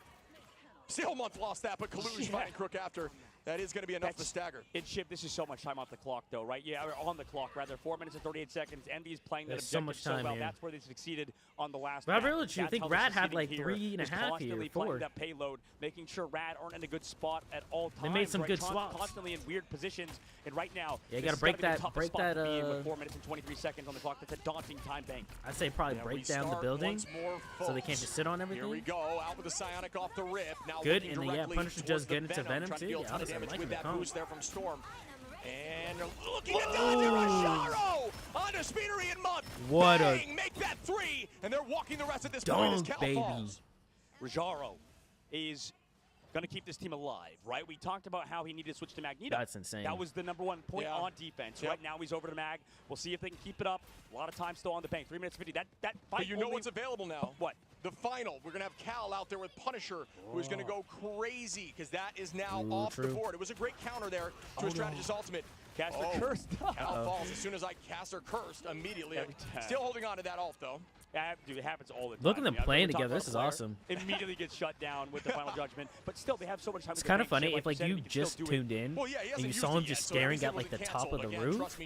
Still Month lost that, but Kaluj fighting Crook after. That is going to be enough to stagger. In Ship, this is so much time off the clock, though, right? Yeah, or on the clock, rather. 4 minutes and 38 seconds. Envy's playing that so objective much time, well. man. That's where they succeeded on the last But I map. really do think Rad had like 3.5 here, constantly 4. playing that payload, making sure Rad aren't in a good spot at all times. They made some good swaps. Constantly in weird positions, and right now, yeah, you got to break that. Break that. With 4 minutes and 23 seconds on the clock. That's a daunting time bank. I'd say probably break down the building so they can't just sit on everything. Here we go, out with the Psionic off the rip. Now good, and then Punisher just getting into Venom too. Yeah, honestly, I'm liking the comp. There from Storm. And looking at Rajaro onto Speedery and Mud. What Bang, make that 3, and they're walking the rest of this point as Cal falls. Rajaro is going to keep this team alive, right? We talked about how he needed to switch to Magneto. That's insane. That was the #1 point on defense. Right now he's over to Mag. We'll see if they can keep it up. A lot of time still on the bank. 3 minutes 50. That fight. But you know what's available now? What? The final. We're going to have Cal out there with Punisher, who's going to go crazy because that is now off the board. It was a great counter there to a strategist ultimate. Caster cursed. Cal falls as soon as I cast her cursed immediately. Still holding on to that ult, though. Yeah, dude, it happens all the time. Look at them playing together. This is awesome. Immediately gets shut down with the final judgment, but still they have so much time. It's kind of funny if like you just tuned in and you saw him just staring at like the top of the roof.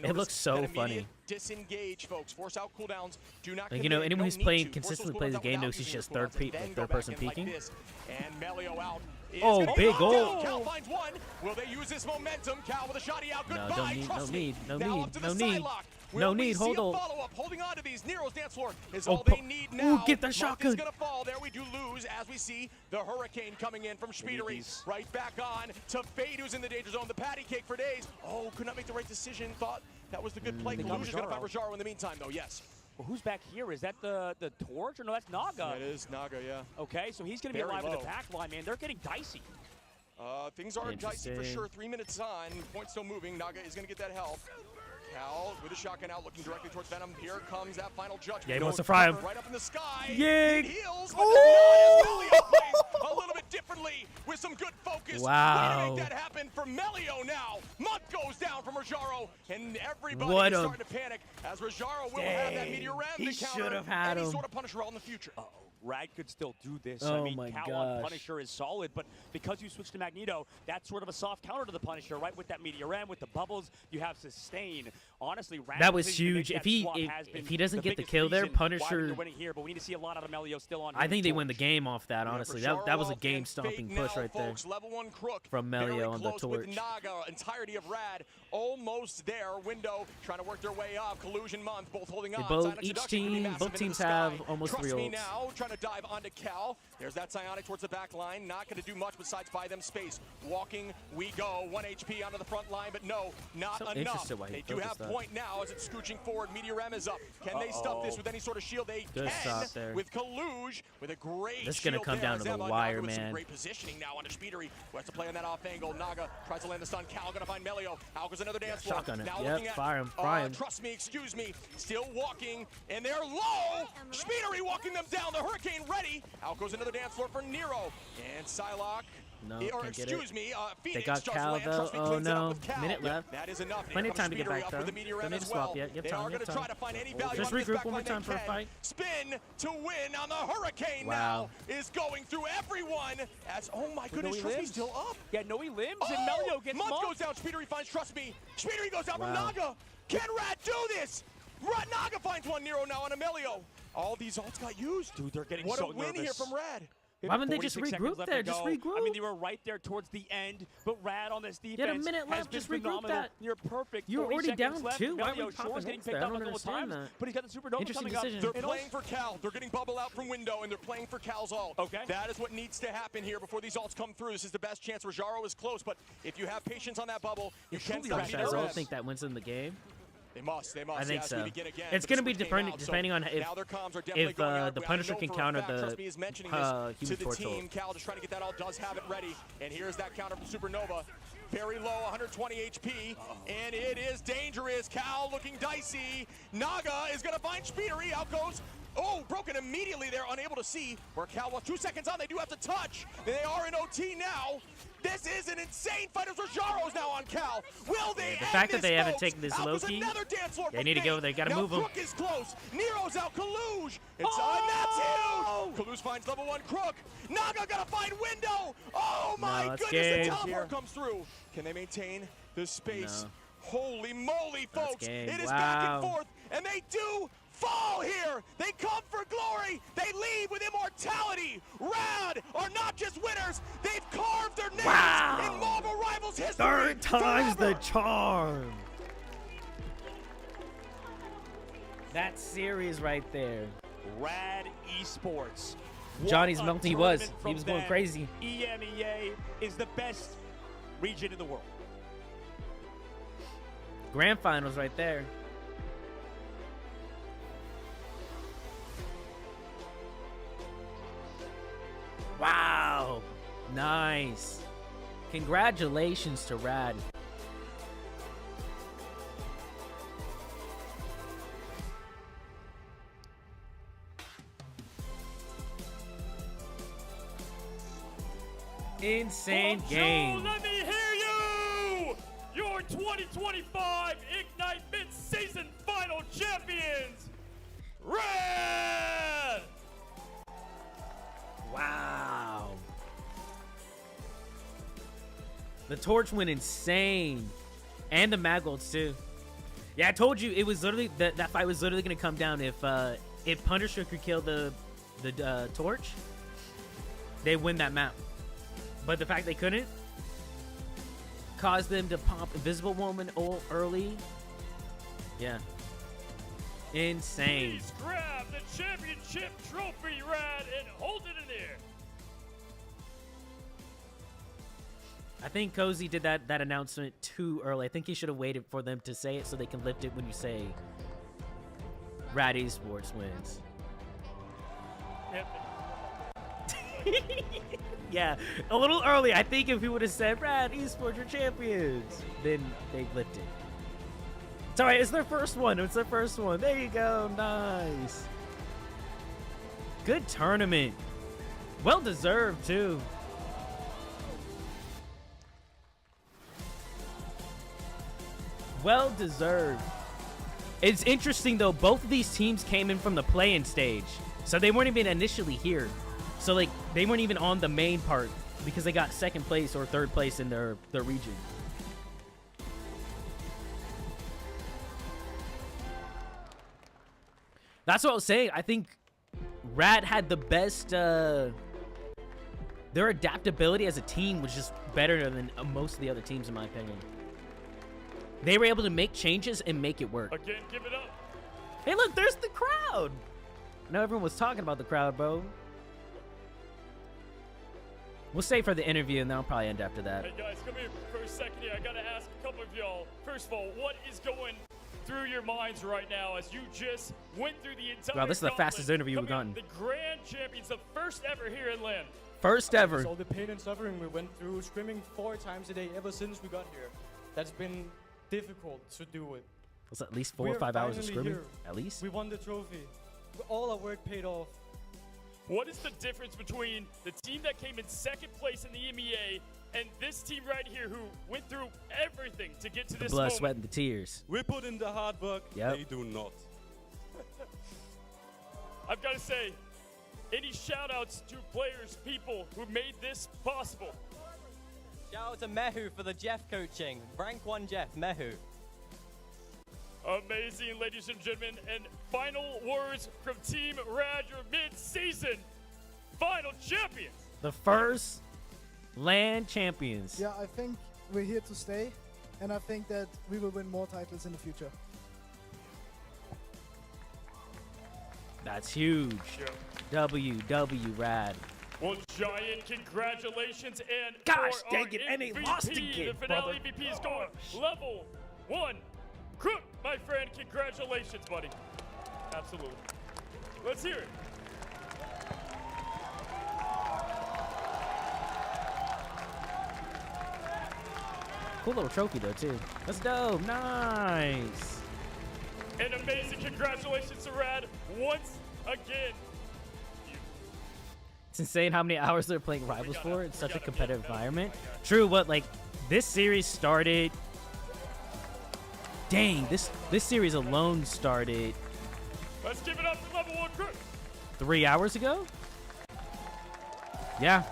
It looks so funny. Disengage, folks. Force out cooldowns. Do not. Like, you know, anyone who's playing consistently plays the game knows he's just third person peeking. And Melio out. Oh, big goal. Cal finds 1. Will they use this momentum? Cal with a shotty out. Goodbye. No, don't need, Trust no need, no now need, up to no the need. Will no need, hold on. Follow-up, holding on to these. Nero's dance floor is all they need now. Ooh, get that shotgun. Is gonna fall. There we do lose as we see the Hurricane coming in from Speedery. Right back on to Fade, who's in the danger zone. The patty cake for days. Oh, could not make the right decision. Thought that was the good play. Kaluj is gonna find Rajaro in the meantime, though. Yes. Well, who's back here? Is that the Torch? Or no, that's Naga. That is Naga, yeah. Okay, so he's gonna be alive in the back line, man. They're getting dicey. Things are dicey for sure. 3 minutes on. Point still moving. Naga is gonna get that help. Cal with a shotgun out, looking directly towards Venom. Here comes that final judgment. Yeah, he wants to fry him. Right up in the sky. Yeah. He heals, but Melio plays a little bit differently with some good focus. Wow. Way to make that happen for Melio now. Mud goes down from Rajaro, and everybody is starting to panic as Rajaro will have that meteor ram to counter should have had any him. sort of Punisher role in the future. Rad could still do this. Oh I mean, my Cal on gosh. Punisher is solid, but because you switched to Magneto, that's sort of a soft counter to the Punisher, right? With that meteor ram, with the bubbles, you have sustain. Honestly, Rad that was huge. If he doesn't get the kill there, Punisher. Winning here, but we need to see a lot out of Melio still on. I think they win the game off that. Honestly, that was a game stomping push right there Level 1 Crook from Melio on the Torch. Naga, entirety of Rad, almost there. Window trying to work their way up. Collusion Month, both holding on. Both teams have almost 3 ults. Now trying to dive onto Cal. There's that Psionic towards the back line. Not going to do much besides buy them space. Walking, we go. 1 HP onto the front line, but no, not enough. They do have point now as it's scooching forward. Meteorem is up. Can they stuff this with any sort of shield? They can with Kaluj with a great This is going to come down to the wire, man. Great positioning now on Spidery, who has to play on that off angle. Naga tries to land the stun. Cal going to find Melio. Al goes another dance floor. Shotgun it. Now looking at, fire him, fire him. Trust me, excuse me. Still walking, and they're low. Spidery walking them down. The Hurricane ready. Out goes another dance floor for Nero. And Psylocke. No, or can't get excuse it. me, They got Cal though. Oh no, minute left. That is enough. Plenty of time to get back though. Don't need to swap yet. Yep, they are going to try to find any value. Just regroup one more time for a fight. Spin to win on the Hurricane now is going through everyone. As oh my goodness, Trust Me still up. Yeah, no, he limbs and Melio gets Muntz goes down. Spidery finds Trust Me. Spidery goes out from Naga. Can Rad do this? Naga finds one Nero now on Amelio. All these ults got used. Dude, they're getting what so a win nervous here from Rad. Why haven't they just regroup there? Just regroup. I mean, they were right there towards the end, but Rad on this defense. You had a minute left. Just regroup that. You're perfect. You're already down left. 2. Why are we Melio Shore's getting picked I up don't a couple times, that. but he's got the supernova coming up. They're playing for Cal. They're getting bubble out from window, and they're playing for Cal's ult. Okay. That is what needs to happen here before these ults come through. This is the best chance. Rojaro is close, but if you have patience on that bubble, you can stop I don't think that wins in the game. They must. I think so. It's going to be depending on if the Punisher can counter the Human Torch ult. Cal just trying to get that all does have it ready. And here's that counter from Supernova. Very low, 120 HP, and it is dangerous. Cal looking dicey. Naga is going to find Spidery. Out goes. Oh, broken immediately. They're unable to see where Cal was. 2 seconds on. They do have to touch. They are in OT now. This is an insane fight as Rojaro's now on Cal. Will they The fact that they haven't taken this low-key, they need to go. They got to move him. Crook is close. Nero's out. Kaluj. It's on. That's huge. Kaluj finds level 1 Crook. Naga got to find window. Oh my goodness. The teleport comes through. Can they maintain the space? No. Holy moly, folks. It is back and forth, and they do fall here. They come for glory. They leave with immortality. Rad are not just winners. They've carved their names in Marvel Rivals history. 3rd time's the charm. That series right there. Rad Esports. Johnny's melting. He was going crazy. EMEA is the best region in the world. Grand finals right there. Wow. Nice. Congratulations to Rad. Insane game. Let me hear you! Your 2025 Ignite Mid-Season Final Champions, Red! Wow. The Torch went insane. And the Magolds too. Yeah, I told you it was literally that fight was literally gonna come down if Punisher could kill the Torch, they win that map. But the fact they couldn't caused them to pop Invisible Woman early. Yeah. Insane. Please grab the championship trophy, Rad, and hold it in there. I think Cozy did that announcement too early. I think he should have waited for them to say it so they can lift it when you say Rad Esports wins. Yep. Yeah, a little early. I think if he would have said Rad Esports are champions, then they'd lift it. It's all right. It's their first one. It's their first one. There you go. Nice. Good tournament. Well deserved too. Well deserved. It's interesting though, both of these teams came in from the play-in stage. So they weren't even initially here. So like they weren't even on the main part because they got 2nd place or 3rd place in their region. That's what I was saying. I think Rad had the best their adaptability as a team was just better than most of the other teams in my opinion. They were able to make changes and make it work. Again, give it up. Hey, look, there's the crowd. I know everyone was talking about the crowd, bro. We'll stay for the interview, and then I'll probably end after that. Hey, guys, come here for a second here. I got to ask a couple of y'all. First of all, what is going through your minds right now as you just went through the entire Wow, this is the fastest interview we've gotten. The grand champions, the first ever here in LAN. First ever. All the pain and suffering we went through, scrimming 4 times a day ever since we got here. That's been difficult to do it. Was at least 4 or 5 hours of scrimming? At least? We won the trophy. All our work paid off. What is the difference between the team that came in second place in the EMEA and this team right here who went through everything to get to this blood, moment? sweat, and the tears. We put in the hard work. Yep. They do not. I've got to say, any shout-outs to players, people who made this possible? Shout out to Mehu for the Jeff coaching. Rank 1 Jeff, Mehu. Amazing, ladies and gentlemen. And final words from Team Rad, your mid-season final champions. The first LAN champions. Yeah, I think we're here to stay, and I think that we will win more titles in the future. That's huge. WW Rad. Well, giant congratulations, and gosh for dang our it, and he MVP, lost again, the finale brother. MVP is going level 1. Crook, my friend, congratulations, buddy. Absolutely. Let's hear it. Cool little trophy though too. That's dope. Nice. And amazing congratulations to Rad once again. It's insane how many hours they're playing Rivals for in such a competitive environment. True, what like this series started. Dang, this series alone started. Let's give it up for level 1 Crook. 3 hours ago? Yeah.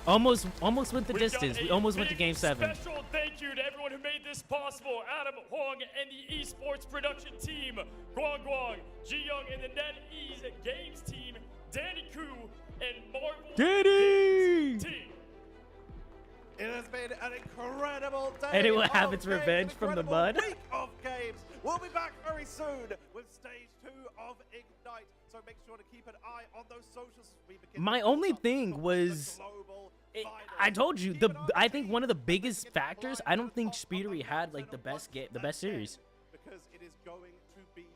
Almost went the distance. We almost went to Game 7. Special thank you to everyone who made this possible. Adam Huang and the esports production team. Guang Guang, Ji Young and the NetEase Games team. Danny Koo and Marvel Danny! Games team. It has been an incredible day. And it will have of its games, revenge an from the incredible mud. Week of games. We'll be back very soon with stage 2 of Ignite. So make sure to keep an eye on those socials. We begin My only thing was, I told you, I think one of the biggest factors. I don't think Speedery had like the best series. Because it is going to be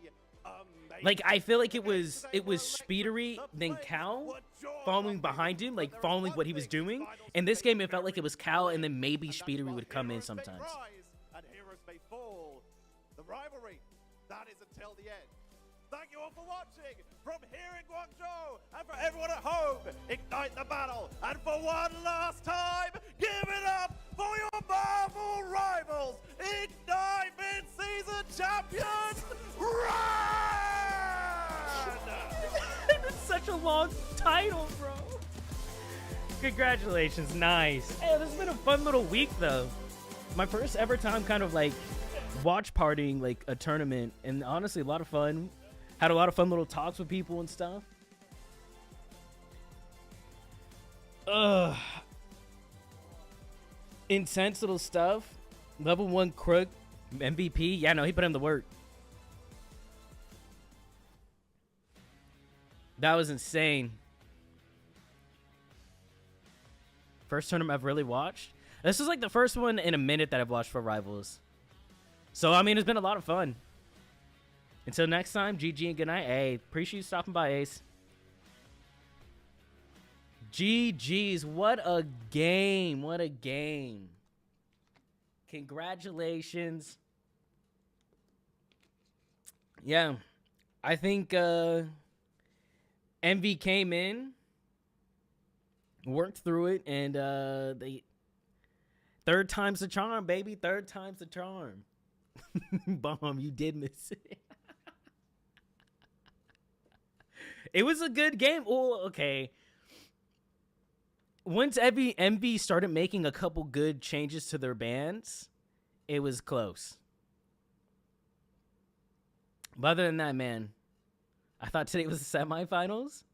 amazing. Like I feel like it was Speedery then Cal following behind him, like following what he was doing. In this game, it felt like it was Cal and then maybe Speedery would come in sometimes. And heroes may fall. The rivalry, that is until the end. Thank you all for watching from here in Guangzhou, and for everyone at home, ignite the battle. And for one last time, give it up for your Marvel rivals, Ignite mid-season champions, Rad! It's such a long title, bro. Congratulations, nice. Hey, this has been a fun little week though. My first ever time kind of like watch partying like a tournament, and honestly a lot of fun. Had a lot of fun little talks with people and stuff. Intense little stuff. Level 1 Crook, MVP. Yeah, no, he put in the work. That was insane. First tournament I've really watched. This is like the first one in a minute that I've watched for Rivals. So, I mean, it's been a lot of fun. Until next time, GG and good night. Hey, appreciate you stopping by, Ace. GG's. What a game. What a game. Congratulations. Yeah. I think MV came in, worked through it, and they third time's the charm, baby. Third time's the charm. Bomb, you did miss it. It was a good game. Oh, okay. Once MV started making a couple good changes to their bands, it was close. But other than that, man, I thought today was the semifinals.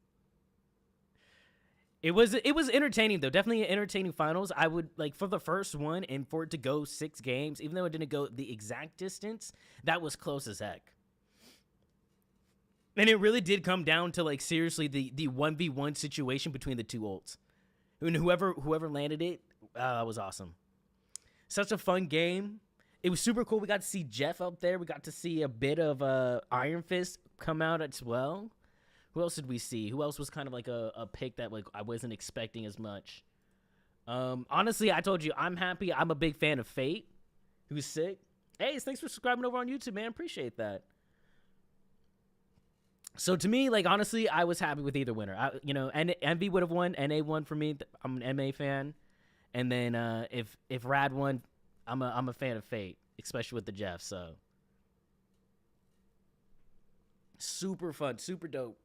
It was entertaining though. Definitely an entertaining finals. I would like for the first one and for it to go 6 games, even though it didn't go the exact distance, that was close as heck. And it really did come down to like seriously the 1v1 situation between the two ults. And whoever landed it, that was awesome. Such a fun game. it was super cool. We got to see Jeff up there. We got to see a bit of Iron Fist come out as well. Who else did we see? Who else was kind of like a pick that like I wasn't expecting as much? Honestly, I told you I'm happy. I'm a big fan of Fate, who's sick. Hey, thanks for subscribing over on YouTube, man. Appreciate that. So to me, like honestly, I was happy with either winner. Envy would have won. NA won for me. I'm an MA fan. And then if Rad won, I'm a fan of Fate, especially with the Jeff. So super fun, super dope.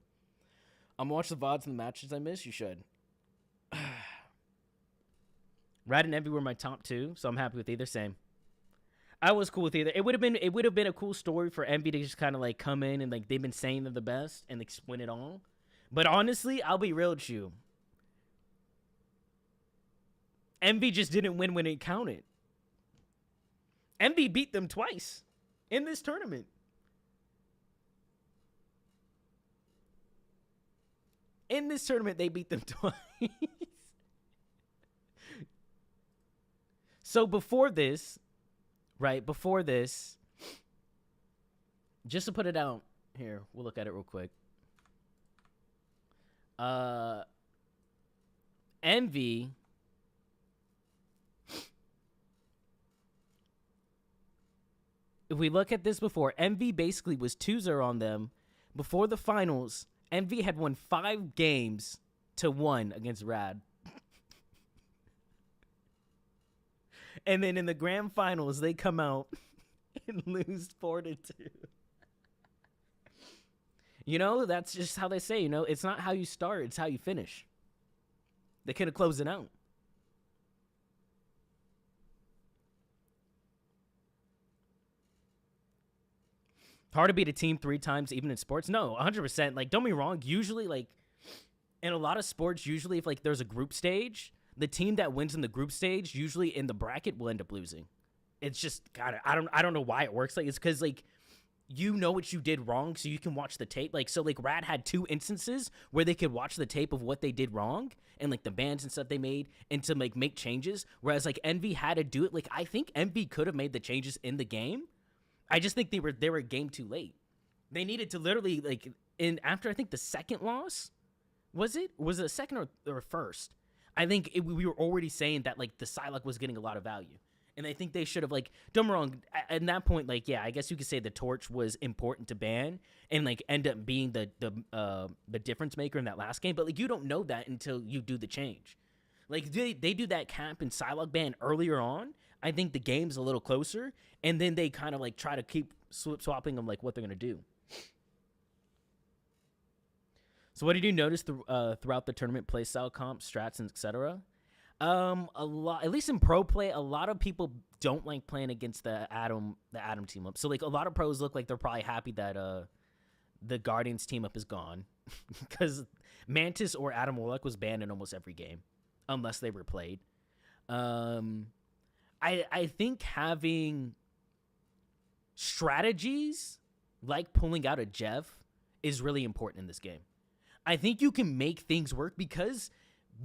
I'm watching the VODs and the matches I miss. You should. Rad and Envy were my top 2, so I'm happy with either. Same. I was cool with either. It would have been a cool story for Envy to just kind of like come in and like they've been saying they're the best and like win it all. But honestly, I'll be real with you. Envy just didn't win when it counted. Envy beat them twice in this tournament. In this tournament, they beat them twice. So before this, just to put it out here, we'll look at it real quick. Envy if we look at this before, Envy basically was 2-0 on them. Before the finals, Envy had won 5 games to 1 against Rad. And then in the grand finals, they come out and lose 4-2. You know, that's just how they say, you know, it's not how you start, it's how you finish. They could have closed it out. Hard to beat a team 3 times, even in sports. No, 100%. Like, don't be wrong. Usually, like, in a lot of sports, usually if, like, there's a group stage, the team that wins in the group stage, usually in the bracket, will end up losing. It's just, God, I don't know why it works. Like, it's because, like, you know what you did wrong, so you can watch the tape. Like, so, like, Rad had 2 instances where they could watch the tape of what they did wrong and, like, the bans and stuff they made and to, like, make changes. Whereas, like, Envy had to do it. Like, I think Envy could have made the changes in the game. I just think they were a game too late. They needed to literally, like, after I think the second loss, was it a second or first? I think we were already saying that, like, the Psylocke was getting a lot of value. And I think they should have, like, don't get me wrong, at that point, like, yeah, I guess you could say the Torch was important to ban and, like, end up being the difference maker in that last game. But, like, you don't know that until you do the change. Like, they do that Cap and Psylocke ban earlier on. I think the game's a little closer. And then they kind of, like, try to keep swapping them, like, what they're going to do. So what did you notice throughout the tournament, play style, comps, strats, and etc.? A lot, at least in pro play, a lot of people don't like playing against the Atom team up. So like a lot of pros look like they're probably happy that the Guardians team up is gone because Mantis or Adam Warlock was banned in almost every game unless they were played. I think having strategies like pulling out a Jeff is really important in this game. I think you can make things work because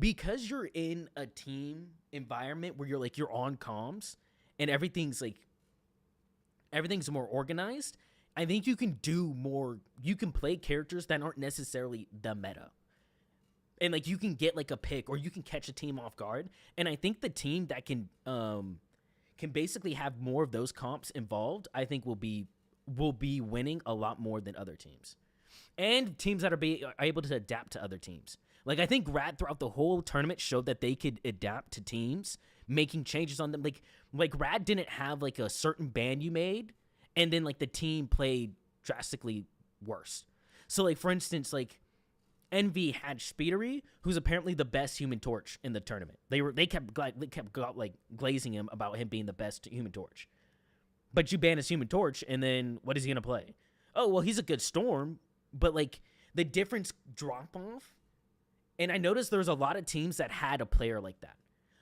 you're in a team environment where you're on comms and everything's more organized. I think you can do more. You can play characters that aren't necessarily the meta. And like you can get like a pick or you can catch a team off guard. And I think the team that can basically have more of those comps involved, I think will be winning a lot more than other teams. And teams that are able to adapt to other teams. Like, I think Rad throughout the whole tournament showed that they could adapt to teams, making changes on them. Like Rad didn't have, like, a certain ban you made, and then, like, the team played drastically worse. So, like, for instance, like, Envy had Speedery, who's apparently the best Human Torch in the tournament. They kept glazing him about him being the best Human Torch. But you ban his Human Torch, and then what is he going to play? Oh, well, he's a good Storm, but, like, the difference drop-off. And I noticed there's a lot of teams that had a player like that,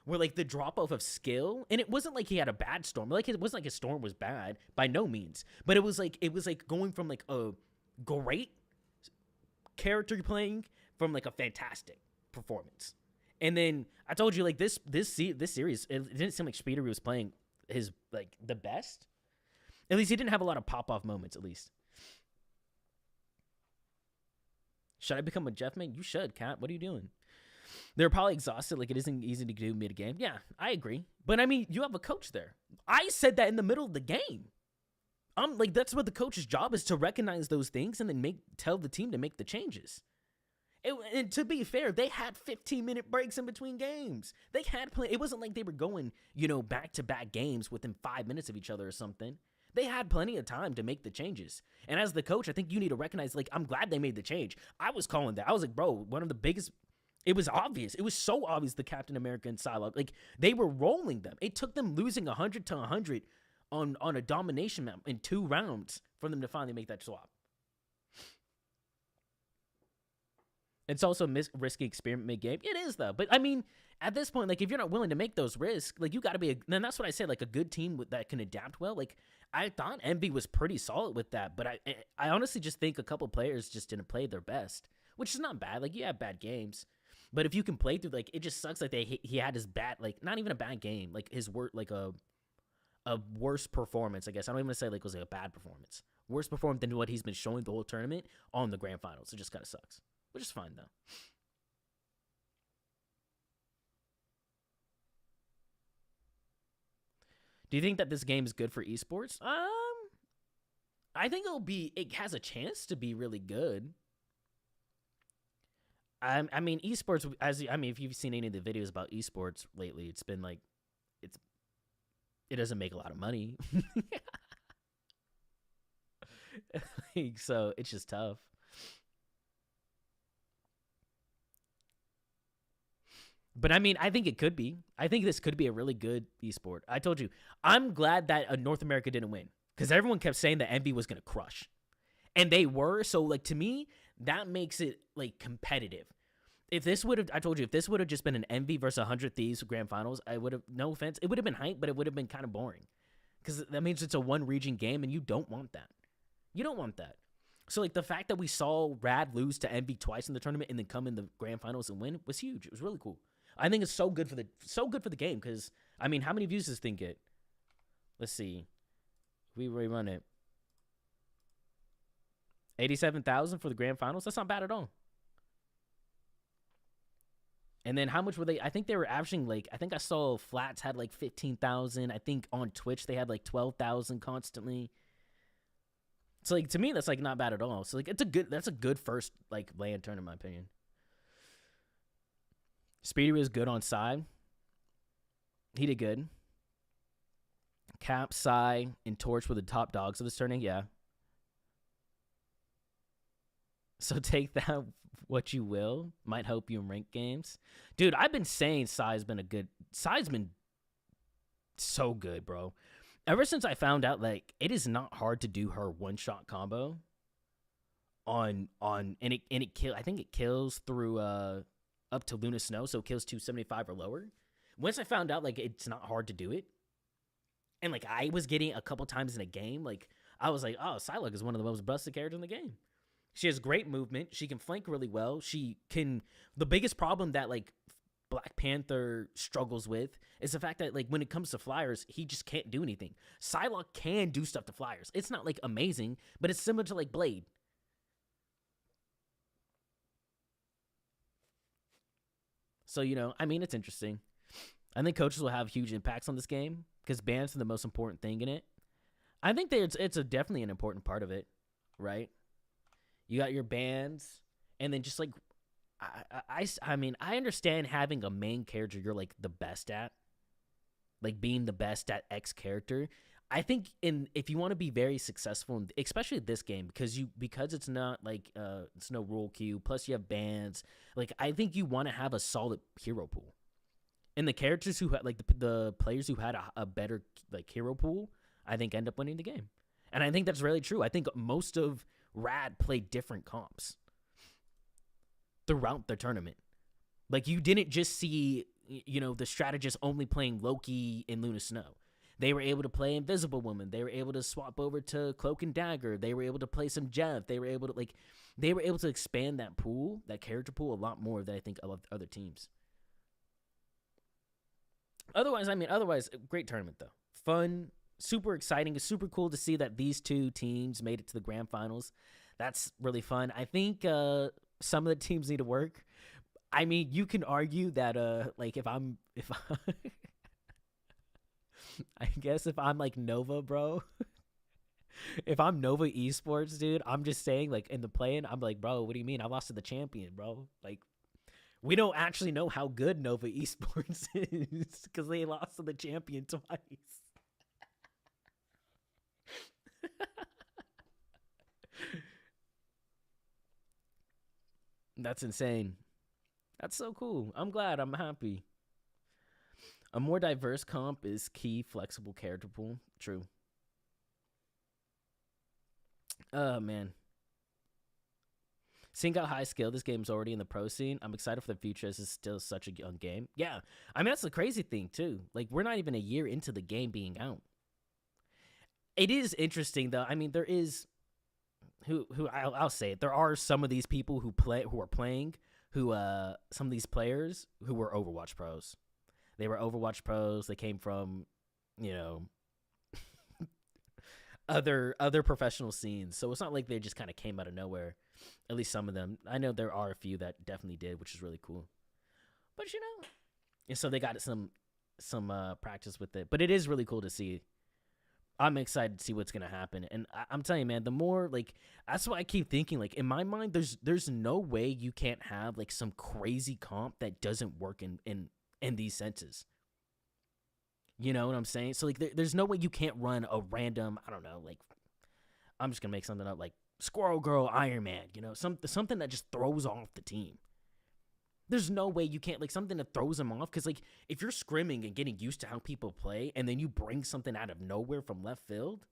where, like, the drop-off of skill, and it wasn't like he had a bad Storm. Like, it wasn't like his Storm was bad, by no means. But it was like going from, like, a great character you're playing from, like, a fantastic performance. And then I told you, like, this series, it didn't seem like Speedery was playing his like the best. At least he didn't have a lot of pop-off moments, at least. Should I become a Jeff main? You should, Cat. What are you doing? They're probably exhausted. Like, it isn't easy to do mid-game. Yeah, I agree. But, I mean, you have a coach there. I said that in the middle of the game. Like, that's what the coach's job is, to recognize those things and then tell the team to make the changes. And to be fair, they had 15-minute breaks in between games. They had plenty. It wasn't like they were going, back-to-back games within 5 minutes of each other or something. They had plenty of time to make the changes. And as the coach, I think you need to recognize, like, I'm glad they made the change. I was calling that. I was like, bro, one of the biggest, it was obvious. It was so obvious, the Captain America and Psylocke. Like, they were rolling them. It took them losing 100 to 100 on a domination map in 2 rounds for them to finally make that swap. It's also a risky experiment mid-game. It is, though. But, I mean, at this point, like, if you're not willing to make those risks, like, you got to be and that's what I said, like, a good team that can adapt well. Like, I thought Envy was pretty solid with that, but I honestly just think a couple players just didn't play their best, which is not bad. Like, you have bad games, but if you can play through, like, it just sucks. Like, he had his bad, like, not even a bad game, like his like a worse performance, I guess. I don't even want to say like it was like a bad performance, worse performance than what he's been showing the whole tournament on the grand finals. It just kind of sucks, which is fine though. Do you think that this game is good for esports? I think it has a chance to be really good. I mean, esports, if you've seen any of the videos about esports lately, it's been like, it doesn't make a lot of money. So it's just tough. But I mean, I think it could be. I think this could be a really good esport. I told you, I'm glad that North America didn't win, because everyone kept saying that Envy was going to crush. And they were. So, like, to me, that makes it, like, competitive. If this would have, I told you, if this would have just been an Envy versus 100 Thieves grand finals, I would have, no offense, it would have been hype, but it would have been kind of boring. Because that means it's a one-region game, and you don't want that. You don't want that. So, like, the fact that we saw Rad lose to Envy twice in the tournament and then come in the grand finals and win was huge. It was really cool. I think it's so good for the game, because, I mean, how many views does this thing get? Let's see. We rerun it. 87,000 for the grand finals. That's not bad at all. And then how much were they? I think they were averaging, like, I think I saw Flats had like 15,000. I think on Twitch they had like 12,000 constantly. So, like, to me, that's like not bad at all. So, like, that's a good first, like, LAN turn in my opinion. Speedy was good on side. He did good. Cap, Psy, and Torch were the top dogs of this tournament. Yeah. So take that what you will. Might help you in ranked games. Dude, I've been saying Psy's been so good, bro. Ever since I found out, like, it is not hard to do her one-shot combo and it kill. I think it kills through up to Luna Snow, so it kills 275 or lower. Once I found out, like, it's not hard to do it, and, like, I was getting a couple times in a game, like, I was like, oh, Psylocke is one of the most busted characters in the game. She has great movement. She can flank really well. The biggest problem that, like, Black Panther struggles with is the fact that, like, when it comes to flyers, he just can't do anything. Psylocke can do stuff to flyers. It's not, like, amazing, but it's similar to, like, Blade. So, I mean, it's interesting. I think coaches will have huge impacts on this game because bans are the most important thing in it. I think that it's definitely an important part of it, right? You got your bans, and then just, like, I mean, I understand having a main character you're, like, the best at, like, being the best at X character. I think if you want to be very successful, especially this game, because it's not, like, it's no rule queue, plus you have bans, like, I think you want to have a solid hero pool. And the characters who had, like, the players who had a better, like, hero pool, I think end up winning the game. And I think that's really true. I think most of Rad played different comps throughout the tournament. Like, you didn't just see, the strategists only playing Loki and Luna Snow. They were able to play Invisible Woman. They were able to swap over to Cloak and Dagger. They were able to play some Jeff. They were able to expand that pool, that character pool, a lot more than I think other teams. Otherwise, great tournament, though. fun, super exciting. It's super cool to see that these two teams made it to the grand finals. That's really fun. I think some of the teams need to work. I mean, you can argue that like if I I guess if I'm like Nova, bro. If I'm Nova Esports, dude, I'm just saying, like, in the play-in, I'm like, bro, what do you mean? I lost to the champion, bro. Like, we don't actually know how good Nova Esports is because they lost to the champion twice. That's insane. That's so cool. I'm glad. I'm happy. A more diverse comp is key, flexible character pool. True. Oh, man. Seeing how high skill this game's already in the pro scene, I'm excited for the future as it's still such a young game. Yeah, I mean, that's the crazy thing, too. Like, we're not even a year into the game being out. It is interesting, though. I mean, there is... I'll say it. There are some of these people who are playing, some of these players who were Overwatch pros. They were Overwatch pros. They came from, you know... other professional scenes, so it's not like they just kind of came out of nowhere. At least some of them. I know there are a few that definitely did, which is really cool. But you know, and so they got some practice with it. But it is really cool to see. I'm excited to see what's gonna happen, and I'm telling you, man, the more like that's why I keep thinking. Like in my mind, there's no way you can't have like some crazy comp that doesn't work in these senses. You know what I'm saying? So, like, there's no way you can't run a random, I don't know, like, I'm just going to make something up, like, Squirrel Girl Iron Man, you know, something that just throws off the team. There's no way you can't, like, something that throws them off, because, like, if you're scrimming and getting used to how people play, and then you bring something out of nowhere from left field,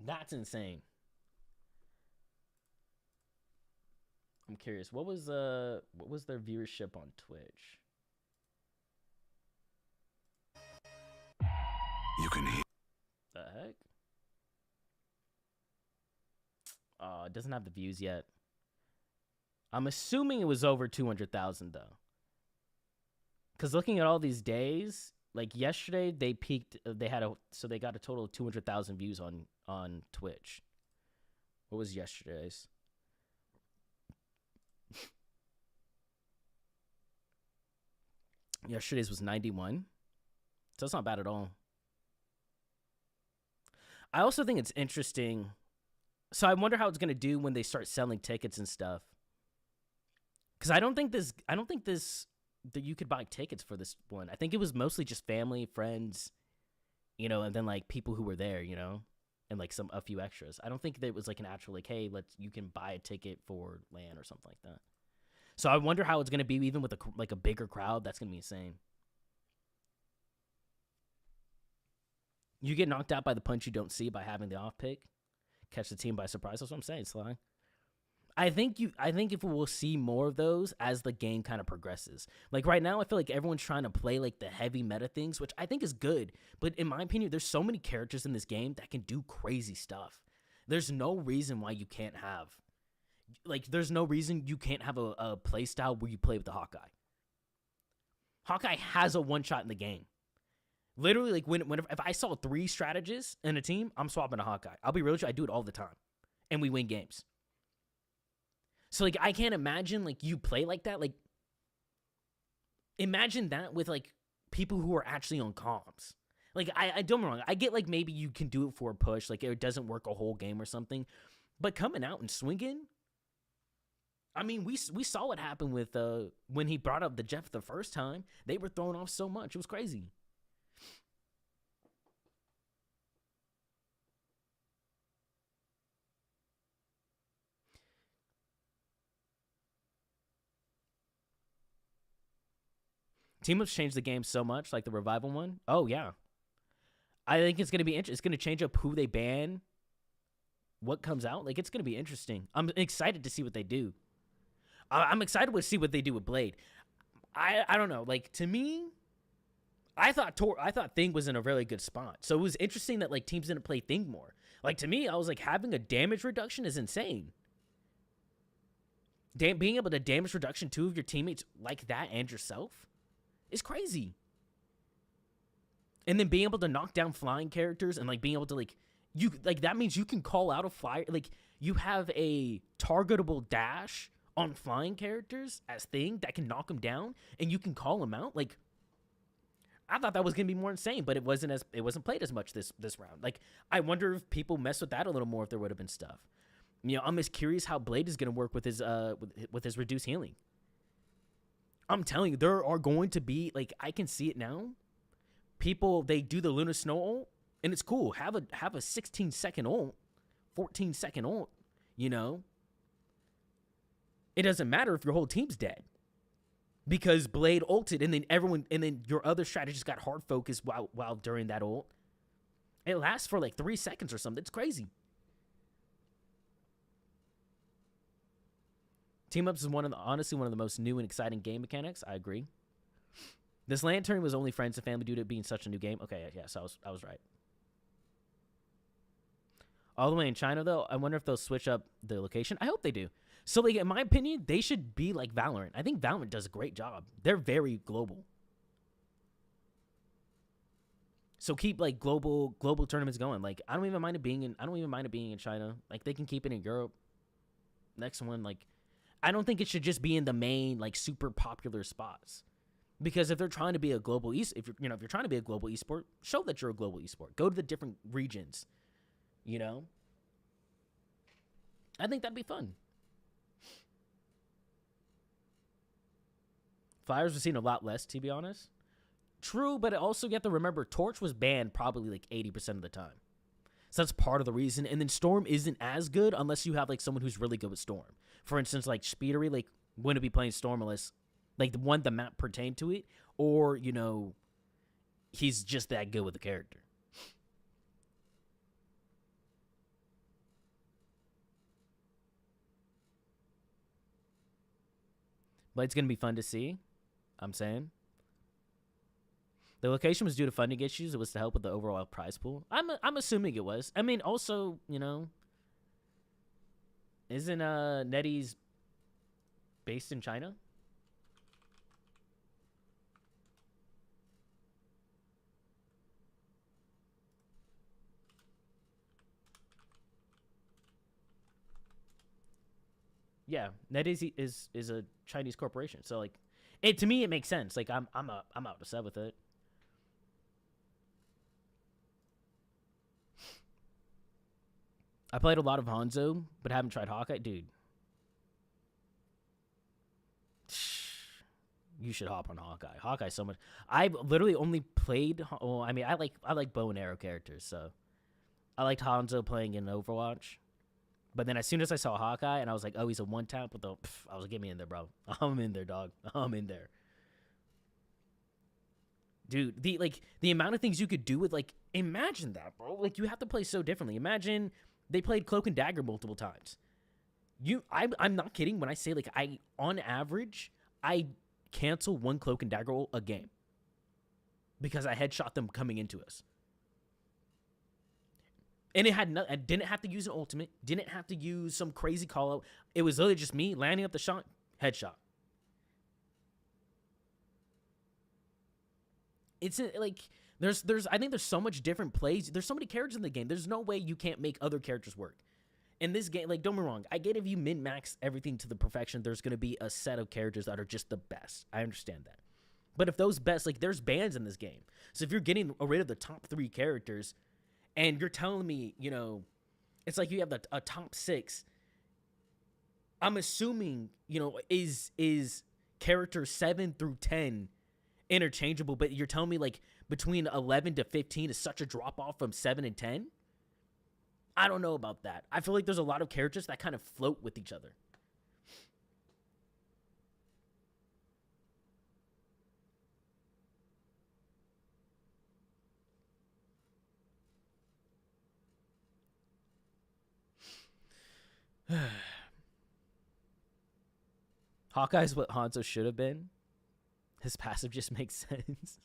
that's insane. I'm curious. What was their viewership on Twitch? You can hear. The heck? It doesn't have the views yet. I'm assuming it was over 200,000 though. Cause looking at all these days, like yesterday they peaked. They got a total of 200,000 views on Twitch. What was yesterday's? Yesterday's was 91. So it's not bad at all. I also think it's interesting. So I wonder how it's going to do when they start selling tickets and stuff. Because I don't think that you could buy tickets for this one. I think it was mostly just family, friends, you know, and then like people who were there, you know, and like a few extras. I don't think that it was like an actual like, hey, you can buy a ticket for LAN or something like that. So I wonder how it's going to be even with a bigger crowd. That's going to be insane. You get knocked out by the punch you don't see by having the off pick. Catch the team by surprise. That's what I'm saying, Sly. I think if we'll see more of those as the game kind of progresses. Like right now, I feel like everyone's trying to play like the heavy meta things, which I think is good. But in my opinion, there's so many characters in this game that can do crazy stuff. There's no reason why you can't have. Like, there's no reason you can't have a play style where you play with the Hawkeye. Hawkeye has a one-shot in the game. Literally, like, if I saw 3 strategists in a team, I'm swapping a Hawkeye. I'll be real with you, I do it all the time. And we win games. So, like, I can't imagine, like, you play like that. Like, imagine that with, like, people who are actually on comms. Like, I don't get me wrong. I get, like, maybe you can do it for a push. Like, it doesn't work a whole game or something. But coming out and swinging... I mean, we saw what happened with when he brought up the Jeff the first time. They were thrown off so much. It was crazy. Team-ups changed the game so much, like the Revival one. Oh, yeah. I think it's going to be interesting. It's going to change up who they ban, what comes out. Like, it's going to be interesting. I'm excited to see what they do. I'm excited to see what they do with Blade. I don't know. Like, to me, I thought Thing was in a really good spot. So it was interesting that, like, teams didn't play Thing more. Like, to me, I was like, having a damage reduction is insane. being able to damage reduction 2 of your teammates like that and yourself is crazy. And then being able to knock down flying characters and like being able to like that means you can call out a flyer. Like you have a targetable dash on flying characters as thing that can knock them down, and you can call them out. Like I thought that was gonna be more insane, but it wasn't played as much this round. Like I wonder if people mess with that a little more if there would have been stuff. You know, I'm as curious how Blade is gonna work with his reduced healing. I'm telling you, there are going to be like I can see it now. People, they do the Luna Snow ult, and it's cool. Have a 16-second ult, 14-second ult, you know. It doesn't matter if your whole team's dead. Because Blade ulted, and then your other strategist got hard focused while during that ult. It lasts for like 3 seconds or something. It's crazy. Team ups is honestly one of the most new and exciting game mechanics. I agree. This Lantern was only friends and family due to it being such a new game. Okay, yeah, so I was right. All the way in China, though, I wonder if they'll switch up the location. I hope they do. So, like, in my opinion, they should be like Valorant. I think Valorant does a great job. They're very global. So keep like global tournaments going. Like, I don't even mind it being in China. Like, they can keep it in Europe. Next one, like, I don't think it should just be in the main like super popular spots. Because if they're trying to be a global if you're trying to be a global esport, show that you're a global esport. Go to the different regions. You know? I think that'd be fun. Flyers were seen a lot less, to be honest. True, but also you have to remember Torch was banned probably like 80% of the time. So that's part of the reason. And then Storm isn't as good unless you have like someone who's really good with Storm. For instance, like Speedery, like wouldn't be playing Storm unless like the map pertained to it, or, you know, he's just that good with the character. But it's going to be fun to see, I'm saying. The location was due to funding issues. It was to help with the overall prize pool. I'm assuming it was. I mean, also, you know, isn't NetEase based in China? Yeah, NetEase is a Chinese corporation, so like, to me it makes sense. Like I'm upset with it. I played a lot of Hanzo, but haven't tried Hawkeye, dude. You should hop on Hawkeye. Hawkeye so much. I've literally only played. Well, I mean, I like bow and arrow characters, so I liked Hanzo playing in Overwatch. But then as soon as I saw Hawkeye, and I was like, oh, he's a one-tap, but I was like, get me in there, bro. I'm in there, dog. I'm in there. Dude, the amount of things you could do with, like, imagine that, bro. Like, you have to play so differently. Imagine they played Cloak and Dagger multiple times. I'm not kidding when I say, like, on average, I cancel one Cloak and Dagger a game. Because I headshot them coming into us. And I didn't have to use an ultimate. Didn't have to use some crazy call out. It was literally just me landing up the shot, headshot. It's like there's I think there's so much different plays. There's so many characters in the game. There's no way you can't make other characters work. In this game, like, don't be wrong. I get if you min-max everything to the perfection, there's going to be a set of characters that are just the best. I understand that. But if those best, like, there's bans in this game. So if you're getting rid of the top 3 characters, and you're telling me, you know, it's like you have a top 6. I'm assuming, you know, is character 7 through 10 interchangeable, but you're telling me like between 11 to 15 is such a drop off from 7 and 10? I don't know about that. I feel like there's a lot of characters that kind of float with each other. Hawkeye's what Hanzo should have been. His passive just makes sense.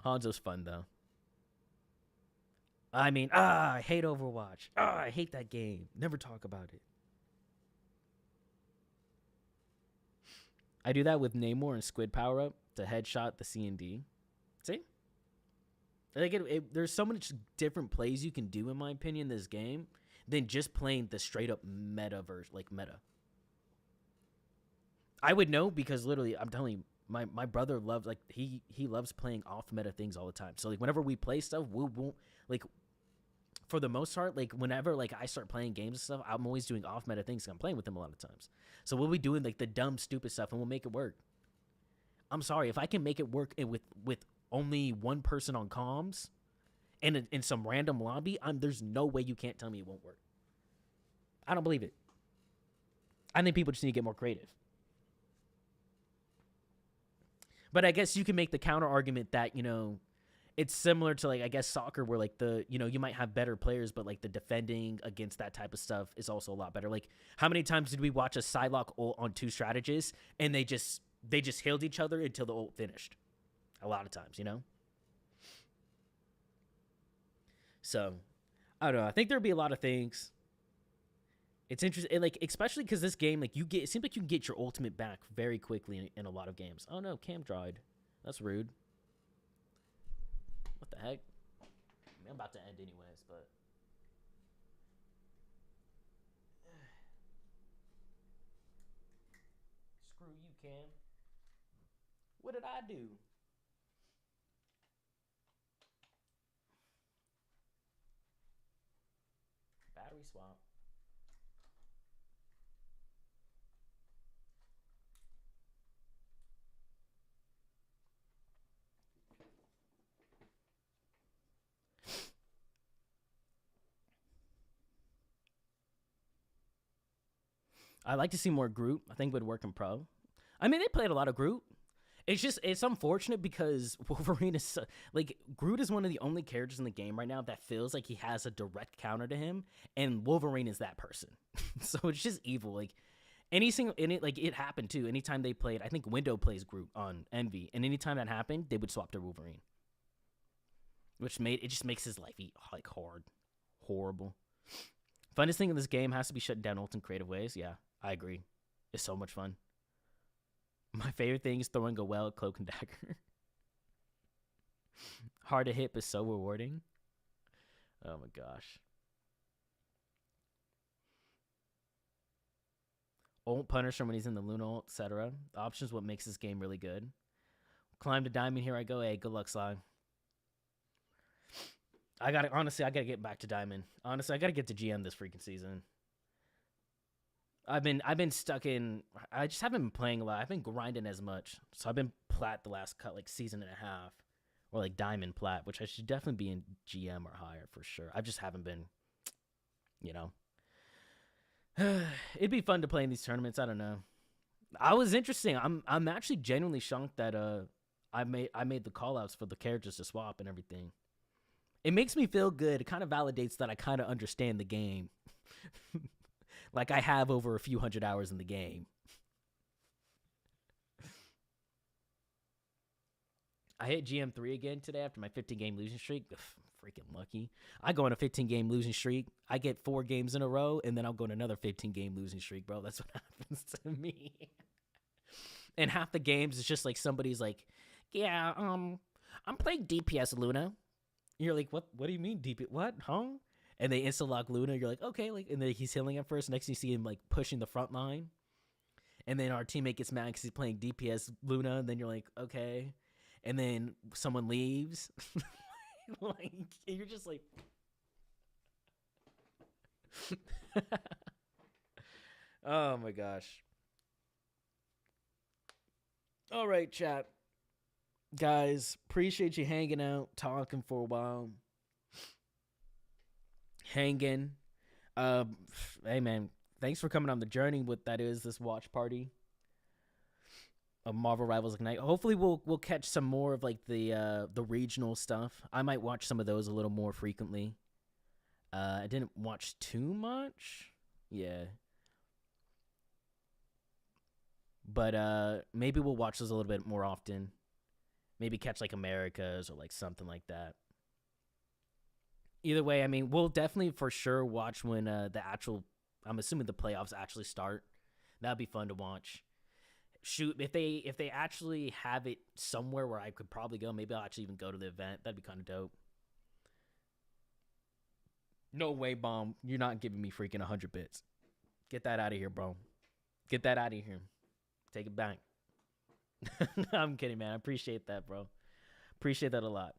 Hanzo's fun, though. I mean, I hate Overwatch. I hate that game. Never talk about it. I do that with Namor and Squid power up to headshot the C and D. See? Like there's so much different plays you can do, in my opinion, in this game than just playing the straight up metaverse, like meta. I would know because literally, I'm telling you, my brother loves, like, he loves playing off meta things all the time. So like whenever we play stuff, we won't, like, for the most part, like whenever like I start playing games and stuff, I'm always doing off meta things. I'm playing with him a lot of times. So we'll be doing like the dumb, stupid stuff, and we'll make it work. I'm sorry, if I can make it work with only one person on comms and in some random lobby, there's no way you can't tell me it won't work. I don't believe it. I think people just need to get more creative. But I guess you can make the counter argument that, you know, it's similar to, like, I guess soccer, where like you might have better players, but like the defending against that type of stuff is also a lot better. Like, how many times did we watch a Psylocke ult on two strategists and they just healed each other until the ult finished? A lot of times, you know? So, I don't know. I think there'll be a lot of things. It's interesting, like, especially because this game, like, it seems like you can get your ultimate back very quickly in a lot of games. Oh no, cam dried. That's rude. What the heck? I mean, I'm about to end anyways, but... Screw you, Cam. What did I do? Battery swap. I like to see more Groot. I think it would work in Pro. I mean, they played a lot of Groot. It's unfortunate because Wolverine is like, Groot is one of the only characters in the game right now that feels like he has a direct counter to him, and Wolverine is that person. So it's just evil. Like, it happened too. Anytime they played, I think Window plays Groot on Envy, and anytime that happened, they would swap to Wolverine, which just makes his life like horrible. Funnest thing in this game has to be shutting down ult in creative ways. Yeah, I agree. It's so much fun. My favorite thing is throwing a well at Cloak and Dagger. Hard to hit, but so rewarding. Oh my gosh. Ult Punisher when he's in the Luna ult, etc. The option is what makes this game really good. Climb to Diamond, here I go. Hey, good luck, Sly. Honestly, I gotta get back to Diamond. Honestly, I gotta get to GM this freaking season. I've been stuck in. I just haven't been playing a lot. I've been grinding as much, so I've been plat the last season and a half, or like diamond plat, which I should definitely be in GM or higher for sure. I just haven't been, you know. It'd be fun to play in these tournaments. I don't know. I was interesting. I'm actually genuinely shocked that I made the call outs for the characters to swap and everything. It makes me feel good. It kind of validates that I kind of understand the game. Like I have over a few hundred hours in the game. I hit GM3 again today after my 15-game losing streak. Ugh, freaking lucky. I go on a 15-game losing streak. I get 4 games in a row, and then I'll go on another 15-game losing streak, bro. That's what happens to me. And half the games, it's just like somebody's like, yeah, I'm playing DPS, Luna. You're like, what do you mean DPS? What? Huh? And they insta-lock Luna. You're like, okay. Like, and then he's healing at first. Next you see him, like, pushing the front line. And then our teammate gets mad because he's playing DPS Luna. And then you're like, okay. And then someone leaves. Like, you're just like... Oh, my gosh. All right, chat. Guys, appreciate you hanging out, talking for a while. Hanging. Hey, man, thanks for coming on the journey with that is this watch party of Marvel Rivals Ignite. Hopefully we'll catch some more of like the regional stuff. I might watch some of those a little more frequently. I didn't watch too much. Yeah. But maybe we'll watch those a little bit more often. Maybe catch like Americas or like something like that. Either way, I mean, we'll definitely for sure watch when the actual, I'm assuming the playoffs actually start. That'd be fun to watch. shoot, if they actually have it somewhere where I could probably go, maybe I'll actually even go to the event. That'd be kind of dope. No way, Bomb. You're not giving me freaking 100 bits. Get that out of here, bro. Get that out of here. Take it back. I'm kidding, man. I appreciate that, bro. Appreciate that a lot.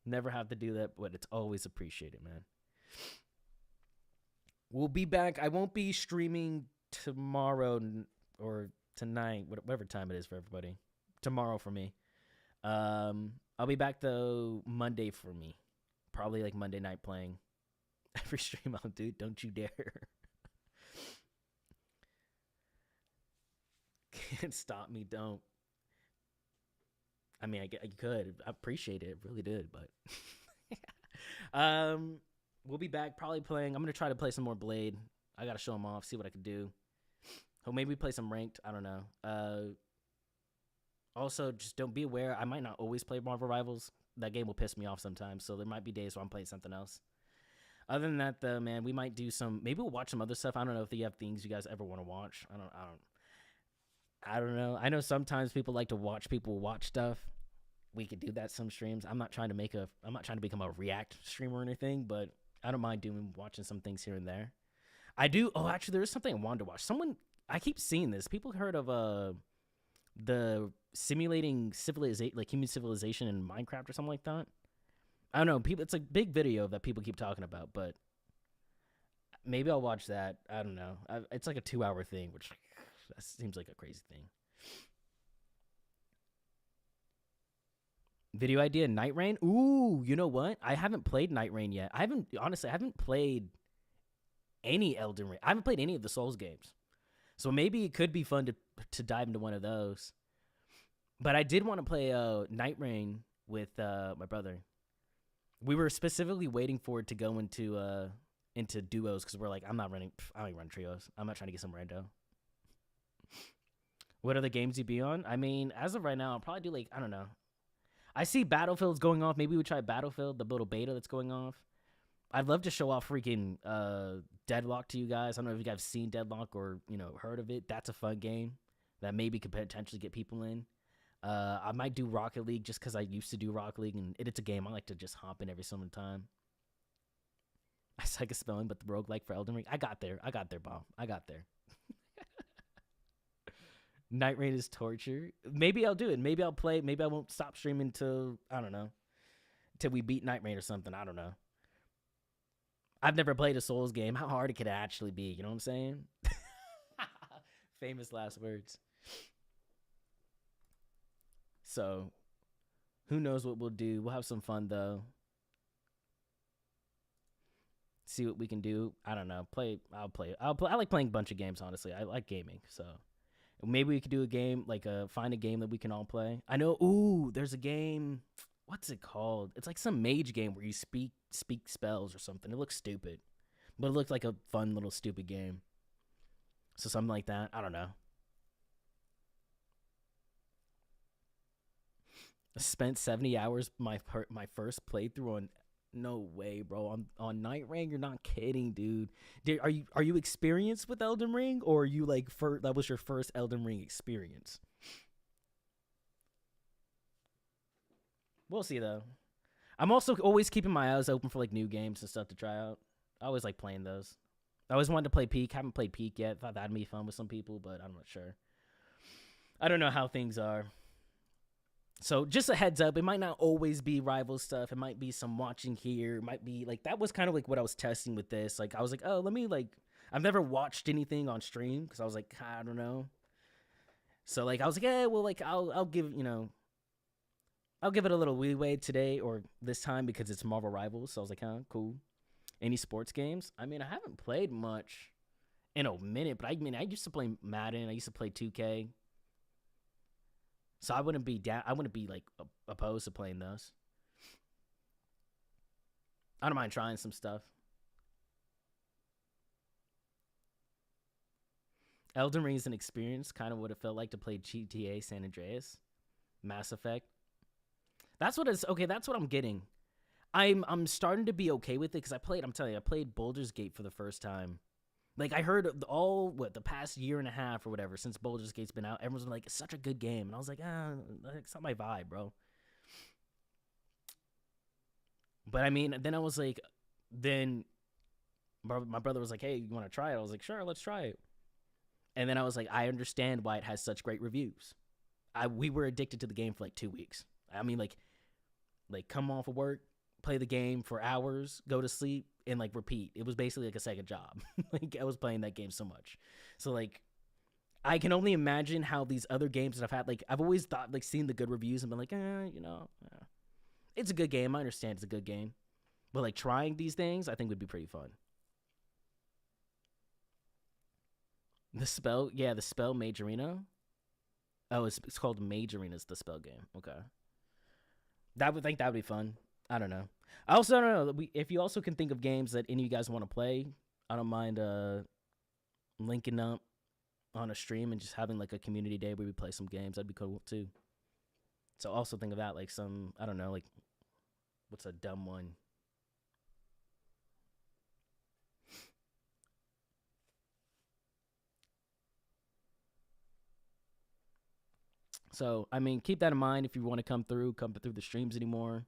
Never have to do that, but it's always appreciated, man. We'll be back. I won't be streaming tomorrow or tonight, whatever time it is for everybody. Tomorrow for me. I'll be back though Monday for me. Probably like Monday night playing. Every stream I'll do. Don't you dare. Can't stop me. Don't. I mean, I could. I appreciate it. Really did, but. We'll be back probably playing. I'm going to try to play some more Blade. I got to show them off, see what I can do. Or maybe play some ranked. I don't know. Also, just don't be aware. I might not always play Marvel Rivals. That game will piss me off sometimes. So there might be days where I'm playing something else. Other than that, though, man, we might do some. Maybe we'll watch some other stuff. I don't know if you have things you guys ever want to watch. I don't know. I know sometimes people like to watch people watch stuff. We could do that some streams. I'm not trying to become a React streamer or anything, but I don't mind watching some things here and there. I do. Oh, actually, there is something I wanted to watch. I keep seeing this. People heard of the simulating civilization, like human civilization in Minecraft or something like that. I don't know. It's a big video that people keep talking about, but maybe I'll watch that. I don't know. It's like a 2-hour thing, which that seems like a crazy thing. Video idea, Night Rain. Ooh, you know what? I haven't played Night Rain yet. I haven't played any Elden Ring. I haven't played any of the Souls games. So maybe it could be fun to dive into one of those. But I did want to play Night Rain with my brother. We were specifically waiting for it to go into duos because we're like, I don't run trios. I'm not trying to get some rando. What other games you be on? I mean, as of right now, I'll probably do like, I don't know. I see Battlefield's going off. Maybe we try Battlefield, the little beta that's going off. I'd love to show off freaking Deadlock to you guys. I don't know if you guys have seen Deadlock or, heard of it. That's a fun game that maybe could potentially get people in. I might do Rocket League just because I used to do Rocket League, and it's a game I like to just hop in every single time. I suck at spelling, but the roguelike for Elden Ring. I got there, Bob. I got there. Night Rain is torture. Maybe I'll do it. Maybe I'll play. Maybe I won't stop streaming till, I don't know, till we beat Night Rain or something. I don't know. I've never played a Souls game. How hard it could actually be. You know what I'm saying? Famous last words. So, who knows what we'll do. We'll have some fun, though. See what we can do. I don't know. I'll play. I like playing a bunch of games, honestly. I like gaming, so... Maybe we could do a game, find a game that we can all play. I know, there's a game, what's it called? It's like some mage game where you speak spells or something. It looks stupid, but it looks like a fun little stupid game. So something like that, I don't know. I spent 70 hours my first playthrough on... No way, bro. On Night Rain, you're not kidding, dude. Are you experienced with Elden Ring, or are you that was your first Elden Ring experience? We'll see though. I'm also always keeping my eyes open for new games and stuff to try out. I always like playing those. I always wanted to play Peak. Haven't played Peak yet. Thought that'd be fun with some people, but I'm not sure. I don't know how things are. So just a heads up, it might not always be rival stuff. It might be some watching here. It might be that was kind of what I was testing with this. I was like, oh, let me I've never watched anything on stream because I was like, I don't know. So I was like, yeah, well, I'll give, I'll give it a little leeway today or this time because it's Marvel Rivals. So I was like, cool. Any sports games? I mean, I haven't played much in a minute, but I used to play Madden. I used to play 2K. So I wouldn't be opposed to playing those. I don't mind trying some stuff. Elden Ring is an experience, kind of what it felt like to play GTA San Andreas, Mass Effect. That's what I'm getting. I'm starting to be okay with it because I played Baldur's Gate for the first time Like, I heard the past year and a half or whatever since Baldur's Gate's been out, everyone's been like, it's such a good game. And I was like, it's not my vibe, bro. But, I mean, then I was like, my brother was like, hey, you want to try it? I was like, sure, let's try it. And then I was like, I understand why it has such great reviews. We were addicted to the game for like 2 weeks. I mean, like come off of work, play the game for hours, go to sleep, and like repeat. It was basically like a second job. Like, I was playing that game so much. So like, I can only imagine how these other games that I've had, like, I've always thought, like, seen the good reviews and been like, it's a good game. I understand it's a good game. But like, trying these things, I think would be pretty fun. The spell Mage Arena. Oh, it's called Mage Arena. Is the spell game? Okay. That would be fun. I don't know. I also don't know if you also can think of games that any of you guys want to play. I don't mind linking up on a stream and just having like a community day where we play some games. That'd be cool too. So also think of that, like some, I don't know, like what's a dumb one? So, I mean, keep that in mind if you want to come through the streams anymore.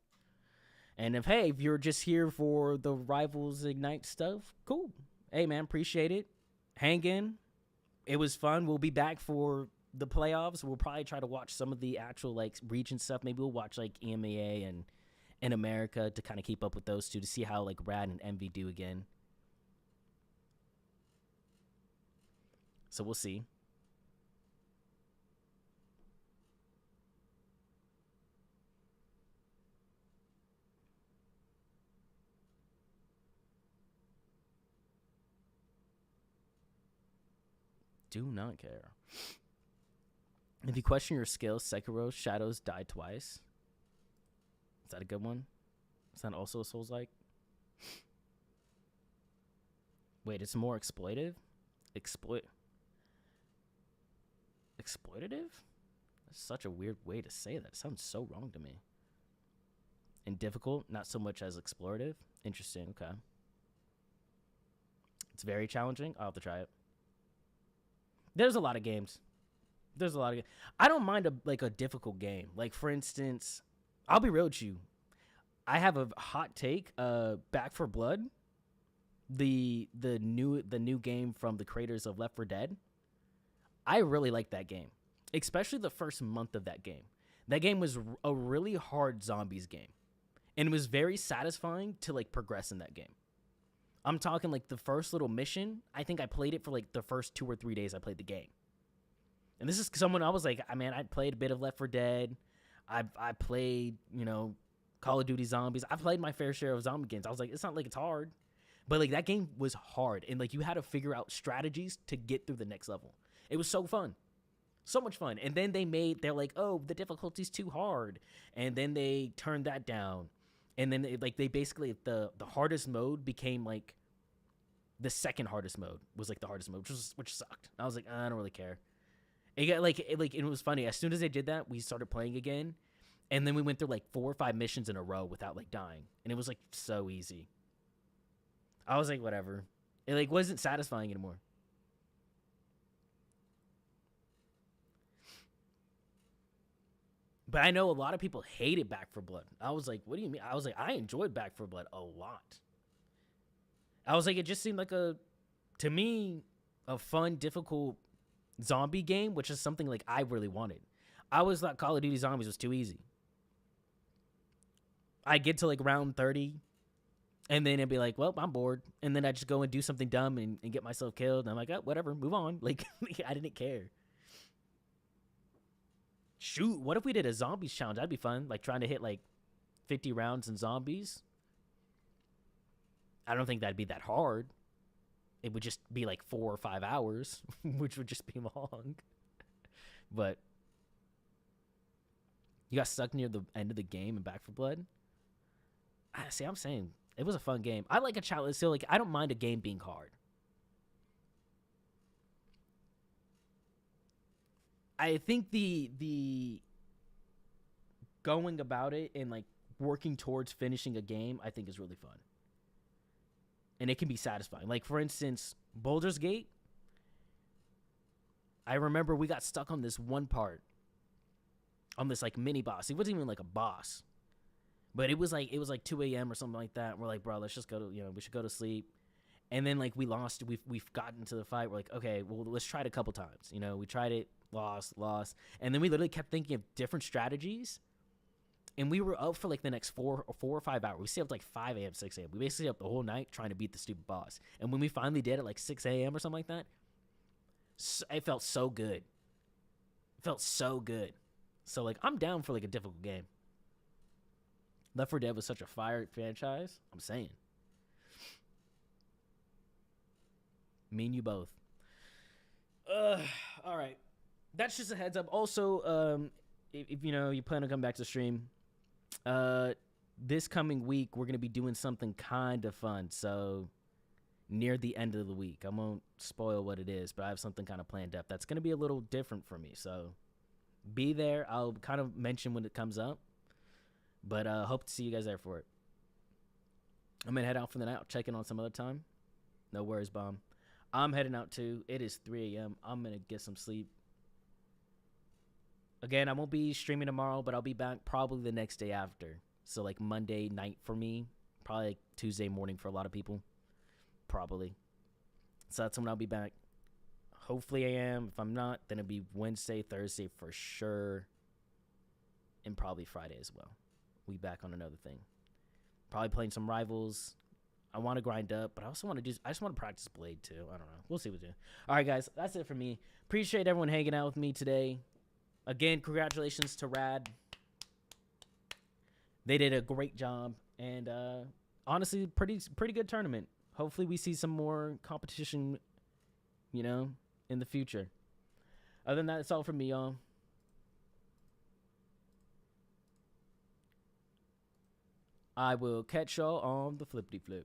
And if you're just here for the Rivals Ignite stuff, cool. Hey, man, appreciate it. Hang in. It was fun. We'll be back for the playoffs. We'll probably try to watch some of the actual, like, region stuff. Maybe we'll watch, like, EMEA and in America to kind of keep up with those two to see how, like, Rad and Envy do again. So we'll see. Do not care. If you question your skills, Sekiro Shadows died twice. Is that a good one? Is that also a Souls-like? Wait, it's more exploitative? Exploitative? That's such a weird way to say that. It sounds so wrong to me. And difficult, not so much as explorative. Interesting, okay. It's very challenging. I'll have to try it. There's a lot of games. I don't mind a difficult game. Like, for instance, I'll be real with you. I have a hot take. Back 4 Blood, the new game from the creators of Left 4 Dead. I really like that game, especially the first month of that game. That game was a really hard zombies game, and it was very satisfying to like progress in that game. I'm talking like the first little mission. I think I played it for like the first 2 or 3 days I played the game. And this is someone I was like, I played a bit of Left 4 Dead. I played, Call of Duty Zombies. I've played my fair share of zombie games. I was like, it's not like it's hard. But like that game was hard. And like you had to figure out strategies to get through the next level. It was so fun. So much fun. And then they're like, oh, the difficulty's too hard. And then they turned that down. And then they basically the hardest mode became like the second hardest mode was like the hardest mode, which sucked. I was like, I don't really care. It got it was funny. As soon as they did that, we started playing again, and then we went through like 4 or 5 missions in a row without like dying, and it was like so easy. I was like, whatever. It like wasn't satisfying anymore. But I know a lot of people hated Back 4 Blood. I was like, what do you mean? I was like, I enjoyed Back 4 Blood a lot. I was like, it just seemed like to me, a fun, difficult zombie game, which is something like I really wanted. I always thought Call of Duty Zombies was too easy. I get to like round 30, and then it'd be like, well, I'm bored. And then I just go and do something dumb and get myself killed. And I'm like, oh, whatever, move on. Like, I didn't care. Shoot, what if we did a zombies challenge? That'd be fun. Like trying to hit like 50 rounds in zombies. I don't think that'd be that hard. It would just be like 4 or 5 hours, which would just be long. But you got stuck near the end of the game in Back 4 Blood. See, I'm saying it was a fun game. I like a challenge. So like, I don't mind a game being hard. I think the going about it and like working towards finishing a game, I think is really fun. and it can be satisfying. Like, for instance, Baldur's Gate, I remember we got stuck on this one part, on this, like, mini boss. It wasn't even, like, a boss. But it was like 2 a.m. or something like that. We're like, bro, let's just go to, we should go to sleep. And then, like, we lost. We've gotten to the fight. We're like, okay, well, let's try it a couple times. We tried it, lost. And then we literally kept thinking of different strategies. And we were up for, like, the next 4 or 5 hours. We stayed up, like, 5 a.m., 6 a.m. We basically up the whole night trying to beat the stupid boss. And when we finally did it, like, 6 a.m. or something like that, it felt so good. It felt so good. So, like, I'm down for, like, a difficult game. Left 4 Dead was such a fire franchise. I'm saying. Me and you both. All right. That's just a heads up. Also, if you plan on coming back to the stream, this coming week we're gonna be doing something kind of fun. So near the end of the week, I won't spoil what it is, but I have something kind of planned up that's gonna be a little different for me. So be there. I'll kind of mention when it comes up, but hope to see you guys there for it. I'm gonna head out for the night. I'll check in on some other time. No worries, Bomb. I'm heading out too. It is 3 a.m. I'm gonna get some sleep. Again, I won't be streaming tomorrow, but I'll be back probably the next day after. So, like, Monday night for me. Probably like Tuesday morning for a lot of people. Probably. So that's when I'll be back. Hopefully I am. If I'm not, then it'll be Wednesday, Thursday for sure. And probably Friday as well. We back on another thing. Probably playing some Rivals. I want to grind up, but I also want to I just want to practice Blade too. I don't know. We'll see what we do. All right, guys. That's it for me. Appreciate everyone hanging out with me today. Again, congratulations to Rad. They did a great job, and honestly, pretty good tournament. Hopefully, we see some more competition, in the future. Other than that, it's all from me, y'all. I will catch y'all on the flippity flip.